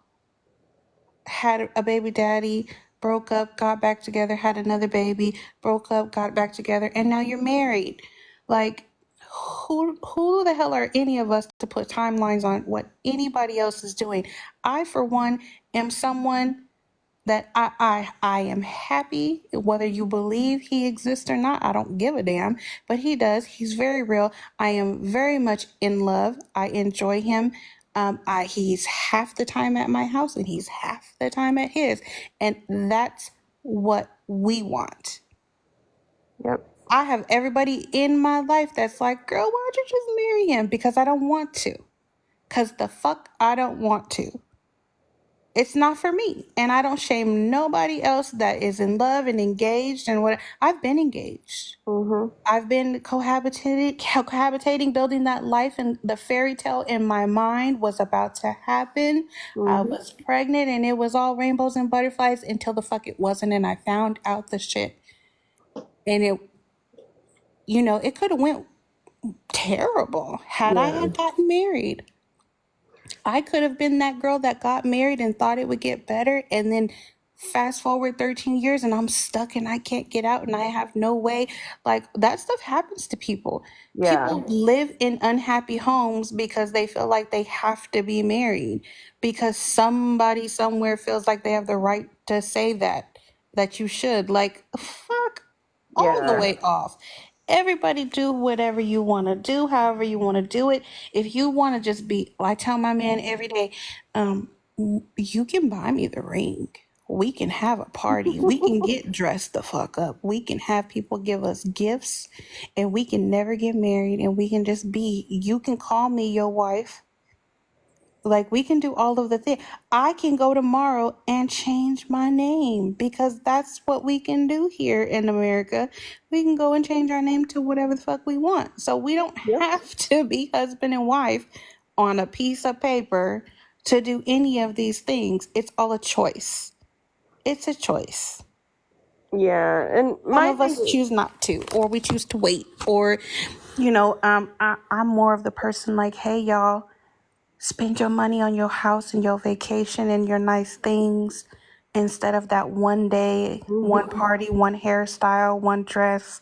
had a baby daddy, broke up, got back together, had another baby, broke up, got back together, and now you're married. Like, who the hell are any of us to put timelines on what anybody else is doing? I, for one, am someone that I am happy whether you believe he exists or not. I don't give a damn, but he does. He's very real. I am very much in love. I enjoy him. He's half the time at my house and he's half the time at his, and that's what we want. Yep. I have everybody in my life that's like, girl, why don't you just marry him? Because I don't want to. Because the fuck I don't want to. It's not for me. And I don't shame nobody else that is in love and engaged and what. I've been engaged. Mm-hmm. I've been cohabitating, building that life, and the fairy tale in my mind was about to happen. I Mm-hmm. was pregnant and it was all rainbows and butterflies until the fuck it wasn't, and I found out the shit. And it, it could have went terrible had I Yeah. had gotten married. I could have been that girl that got married and thought it would get better, and then fast forward 13 years and I'm stuck and I can't get out and I have no way. Like, that stuff happens to people. Yeah. People live in unhappy homes because they feel like they have to be married, because somebody somewhere feels like they have the right to say that you should. Like, fuck all the Yeah. way off. Everybody do whatever you want to do, however you want to do it. If you want to just be, I tell my man every day, you can buy me the ring. We can have a party. We can get dressed the fuck up. We can have people give us gifts, and we can never get married, and we can just be, you can call me your wife. Like, we can do all of the things. I can go tomorrow and change my name because that's what we can do here in America. We can go and change our name to whatever the fuck we want. So we don't Yep. have to be husband and wife on a piece of paper to do any of these things. It's all a choice. It's a choice. Yeah. And Some my of thing us choose not to, or we choose to wait, or, I'm more of the person like, hey, y'all, spend your money on your house and your vacation and your nice things instead of that one day, one party, one hairstyle, one dress.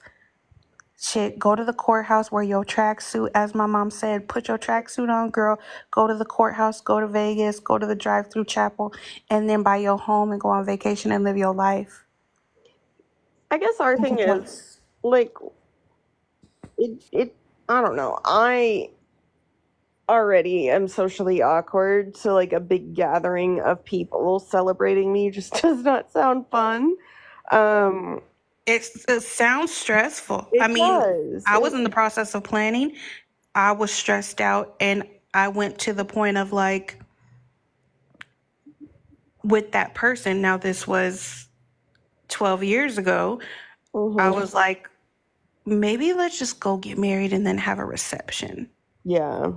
Shit, go to the courthouse, wear your tracksuit. As my mom said, put your tracksuit on, girl. Go to the courthouse, go to Vegas, go to the drive-through chapel, and then buy your home and go on vacation and live your life. I guess our It's a thing is, choice. like, it I don't know. I already am socially awkward, so like a big gathering of people celebrating me just does not sound fun. Um, It sounds stressful. I it mean, does. I was in the process of planning. I was stressed out, and I went to the point of like, with that person, now this was 12 years ago, I Mm-hmm. was like, maybe let's just go get married and then have a reception. Yeah.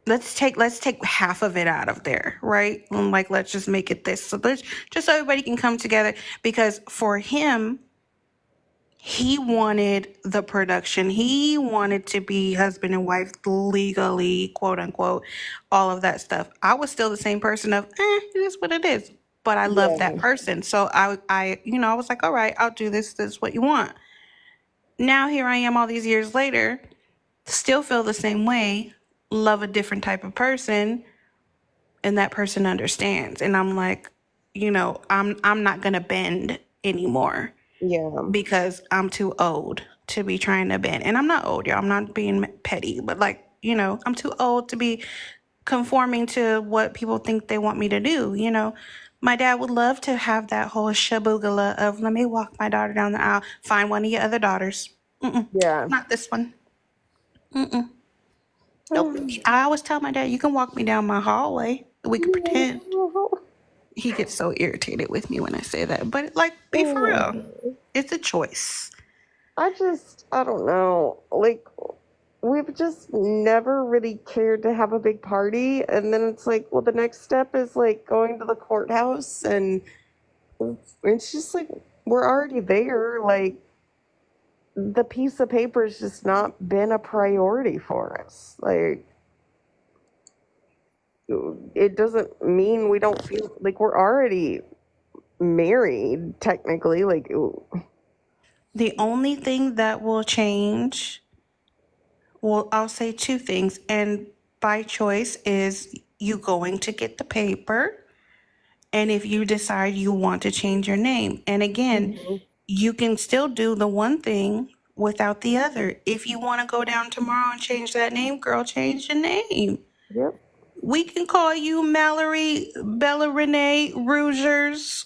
Let's take half of it out of there, right? And like, let's just make it this. So let's just, so everybody can come together, because for him, he wanted the production. He wanted to be husband and wife legally, quote unquote, all of that stuff. I was still the same person of, it is what it is. But I love that Yeah. person. So I was like, all right, I'll do this. This is what you want. Now here I am all these years later, still feel the same way, love a different type of person, and that person understands. And I'm like, I'm not gonna bend anymore Yeah. because I'm too old to be trying to bend. And I'm not old, y'all. I'm not being petty, but like, I'm too old to be conforming to what people think they want me to do. My dad would love to have that whole shaboogala of, let me walk my daughter down the aisle, find one of your other daughters. Yeah. Not this one. Nope. I always tell my dad, you can walk me down my hallway. We could pretend. He gets so irritated with me when I say that. But like, be for real. It's a choice. I don't know. Like, we've just never really cared to have a big party. And then it's like, well, the next step is like going to the courthouse. And it's just like, we're already there. Like, the piece of paper has just not been a priority for us. Like, it doesn't mean we don't feel like we're already married, technically. Like, The only thing that will change, well, I'll say two things, and by choice is you going to get the paper, and if you decide you want to change your name. And again, you can still do the one thing without the other. If you want to go down tomorrow and change that name, girl, change your name. yep. We can call you Mallory Bella Renee Rougers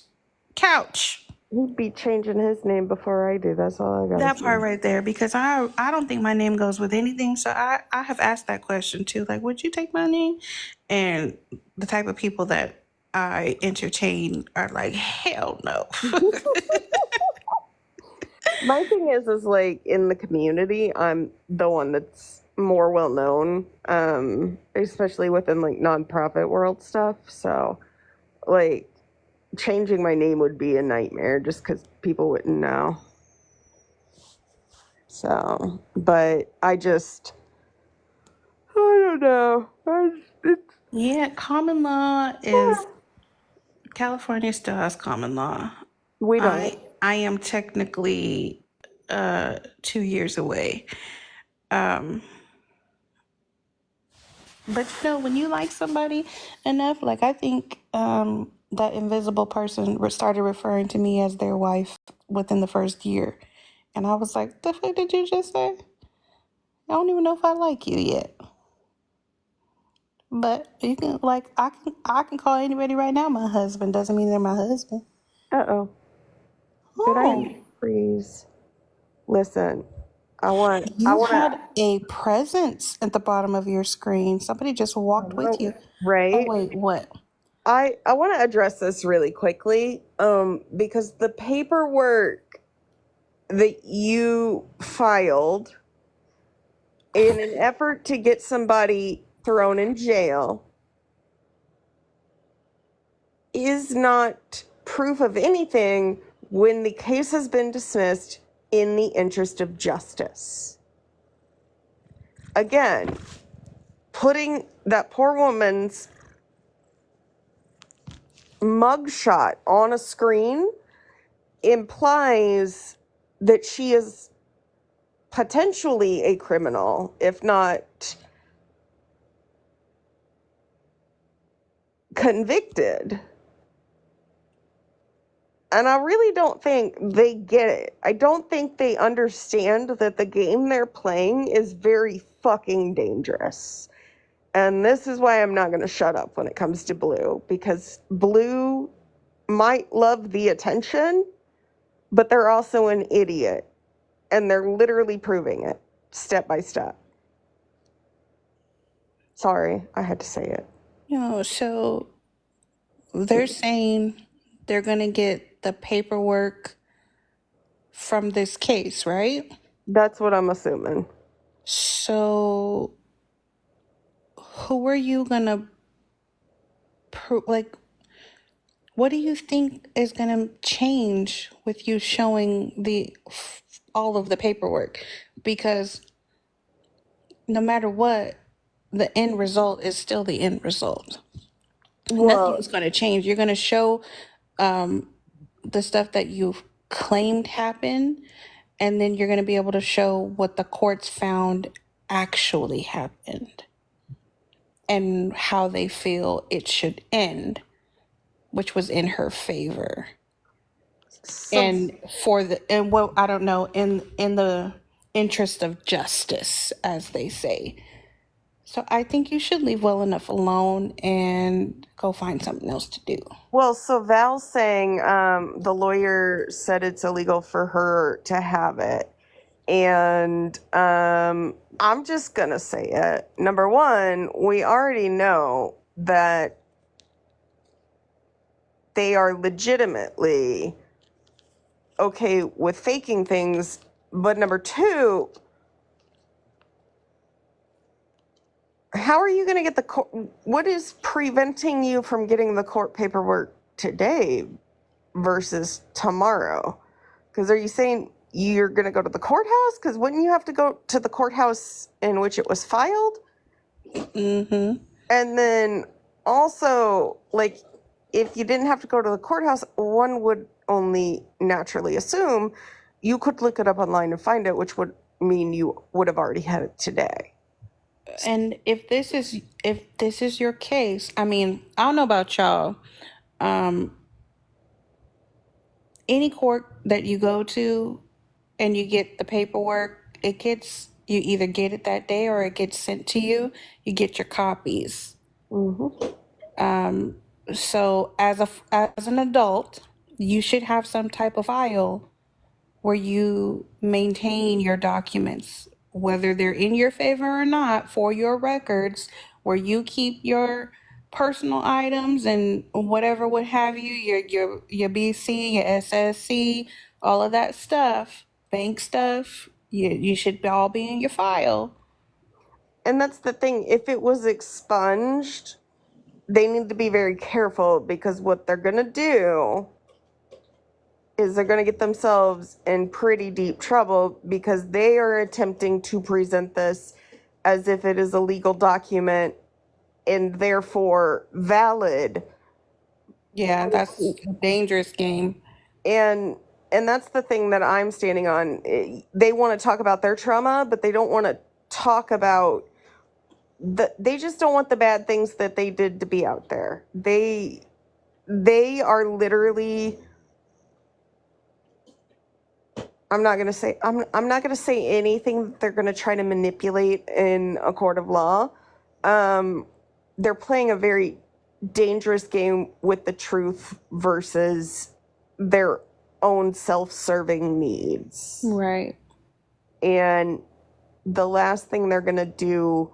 Couch. He'd be changing his name before I do. That's all I gotta That say. part right there, because I don't think my name goes with anything. So I have asked that question too. Like, would you take my name? And the type of people that I entertain are like, hell no. My thing is like in the community, I'm the one that's more well known, especially within like nonprofit world stuff. So, like, changing my name would be a nightmare just because people wouldn't know. So, but I don't know. Yeah, common law is California still has common law. We don't. I am technically 2 years away. But when you like somebody enough, like I think that invisible person started referring to me as their wife within the first year. And I was like, the fuck did you just say? I don't even know if I like you yet. But you can I can call anybody right now my husband. Doesn't mean they're my husband. Uh-oh. Did Oh, I freeze? Listen, I you want had a presence at the bottom of your screen. Somebody just walked with you. Oh right? wait, what? I want to address this really quickly, because the paperwork that you filed in an effort to get somebody thrown in jail is not proof of anything when the case has been dismissed in the interest of justice. Again, putting that poor woman's mugshot on a screen implies that she is potentially a criminal, if not convicted. And I really don't think they get it. I don't think they understand that the game they're playing is very fucking dangerous. And this is why I'm not going to shut up when it comes to Blue, because Blue might love the attention, but they're also an idiot. And they're literally proving it step by step. Sorry, I had to say it. So they're saying they're going to get the paperwork from this case, right? That's what I'm assuming. So who are you going to like, what do you think is going to change with you showing all of the paperwork? Because no matter what, the end result is still the end result. Well, Nothing's going to change. You're going to show the stuff that you've claimed happened, and then you're going to be able to show what the courts found actually happened and how they feel it should end, which was in her favor. And well, I don't know, in the interest of justice, as they say. So I think you should leave well enough alone and go find something else to do. well, so Val's saying the lawyer said it's illegal for her to have it. And I'm just going to say it. Number one, we already know that they are legitimately okay with faking things. But number two, how are you going to get the court? What is preventing you from getting the court paperwork today versus tomorrow? Because are you saying you're going to go to the courthouse? Because wouldn't you have to go to the courthouse in which it was filed? Mm-hmm. And then also, like, if you didn't have to go to the courthouse, one would only naturally assume you could look it up online and find it, which would mean you would have already had it today. And if this is your case, I mean, I don't know about y'all. Any court that you go to and you get the paperwork, you either get it that day or it gets sent to you. You get your copies. So as an adult, you should have some type of file where you maintain your documents, whether they're in your favor or not, for your records, where you keep your personal items and whatever what have you, your BC, your SSC, all of that stuff, bank stuff, you should all be in your file. And that's the thing. If it was expunged, they need to be very careful, because what they're going to do is they're going to get themselves in pretty deep trouble, because they are attempting to present this as if it is a legal document and therefore valid. Yeah, that's a dangerous game. And that's the thing that I'm standing on. They want to talk about their trauma, but they don't want to talk about they just don't want the bad things that they did to be out there. They are literally, I'm not going to say anything that they're going to try to manipulate in a court of law. They're playing a very dangerous game with the truth versus their own self-serving needs. Right. And the last thing they're going to do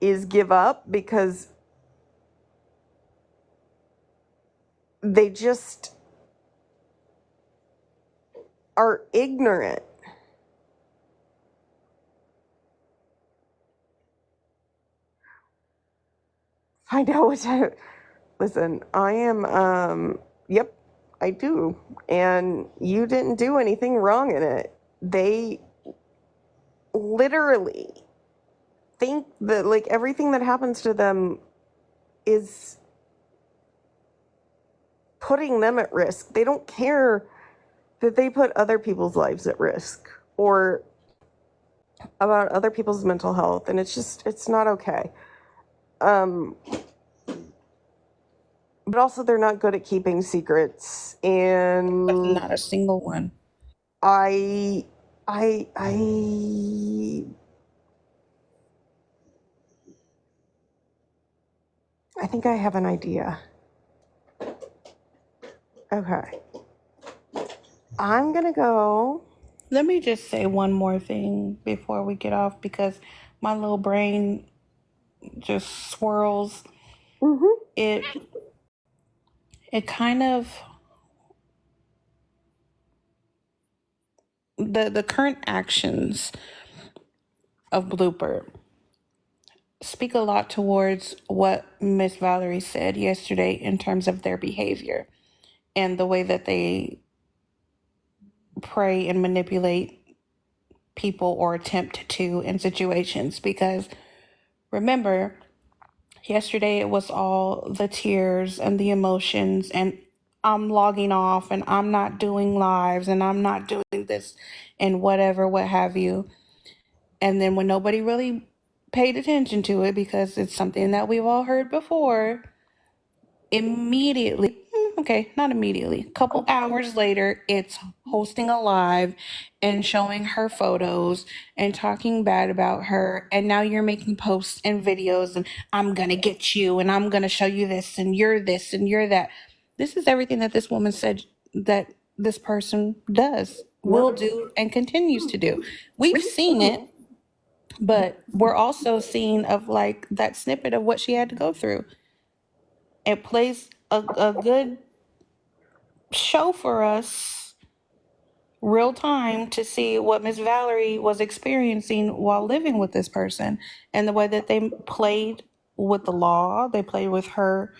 is give up, because they just are ignorant. Find out what time. Listen, I am, yep, I do. And you didn't do anything wrong in it. They literally think that, like, everything that happens to them is putting them at risk. They don't care that they put other people's lives at risk or about other people's mental health. And it's not okay. But also, they're not good at keeping secrets, and Not a single one. I think I have an idea. Okay. I'm gonna go. Let me just say one more thing before we get off, because my little brain just swirls. It kind of, the current actions of Blooper speak a lot towards what Miss Valerie said yesterday in terms of their behavior and the way that they prey and manipulate people or attempt to in situations. Because remember, yesterday it was all the tears and the emotions, and I'm logging off and I'm not doing lives and I'm not doing this and whatever, what have you. And then when nobody really paid attention to it, because it's something that we've all heard before, immediately, okay, not immediately, a couple hours later, it's hosting a live and showing her photos and talking bad about her. And now you're making posts and videos and I'm gonna get you and I'm gonna show you this and you're that. This is everything that this woman said that this person does, will do, and continues to do. We've seen it, but we're also seeing of like that snippet of what she had to go through. It plays a good show for us real time to see what Miss Valerie was experiencing while living with this person, and the way that they played with the law, they played with her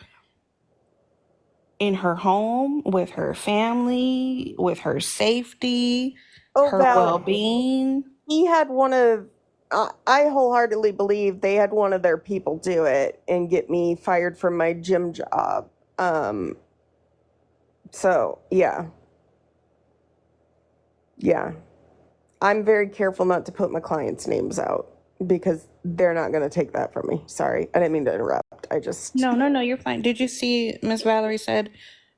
in her home, with her family, with her safety, Oh, her Val, well-being. he had one of. I wholeheartedly believe they had one of their people do it and get me fired from my gym job. So yeah. I'm very careful not to put my clients' names out because they're not going to take that from me. Sorry, I didn't mean to interrupt. No, you're fine. Did you see Miss Valerie said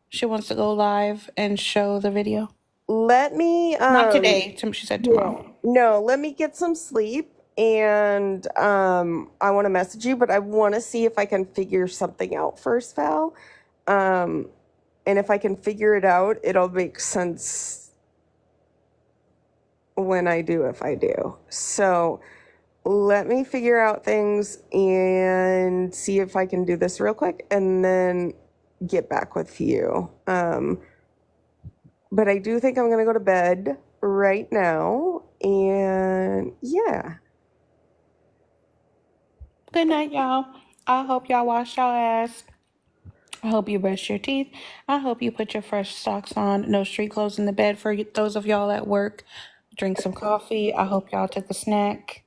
she wants to go live and show the video? Let me Not today. She said tomorrow. No, let me get some sleep, and I want to message you, but I want to see if I can figure something out first, Val. And if I can figure it out, it'll make sense when I do, if I do. So let me figure out things and see if I can do this real quick and then get back with you. But I do think I'm going to go to bed right now. And yeah. Good night, y'all. I hope y'all wash your ass. I hope you brush your teeth. I hope you put your fresh socks on. No street clothes in the bed for those of y'all at work. Drink some coffee. I hope y'all took a snack.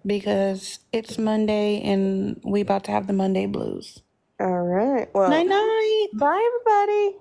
Because it's Monday and we about to have the Monday blues. All right. Well, night. Bye, everybody.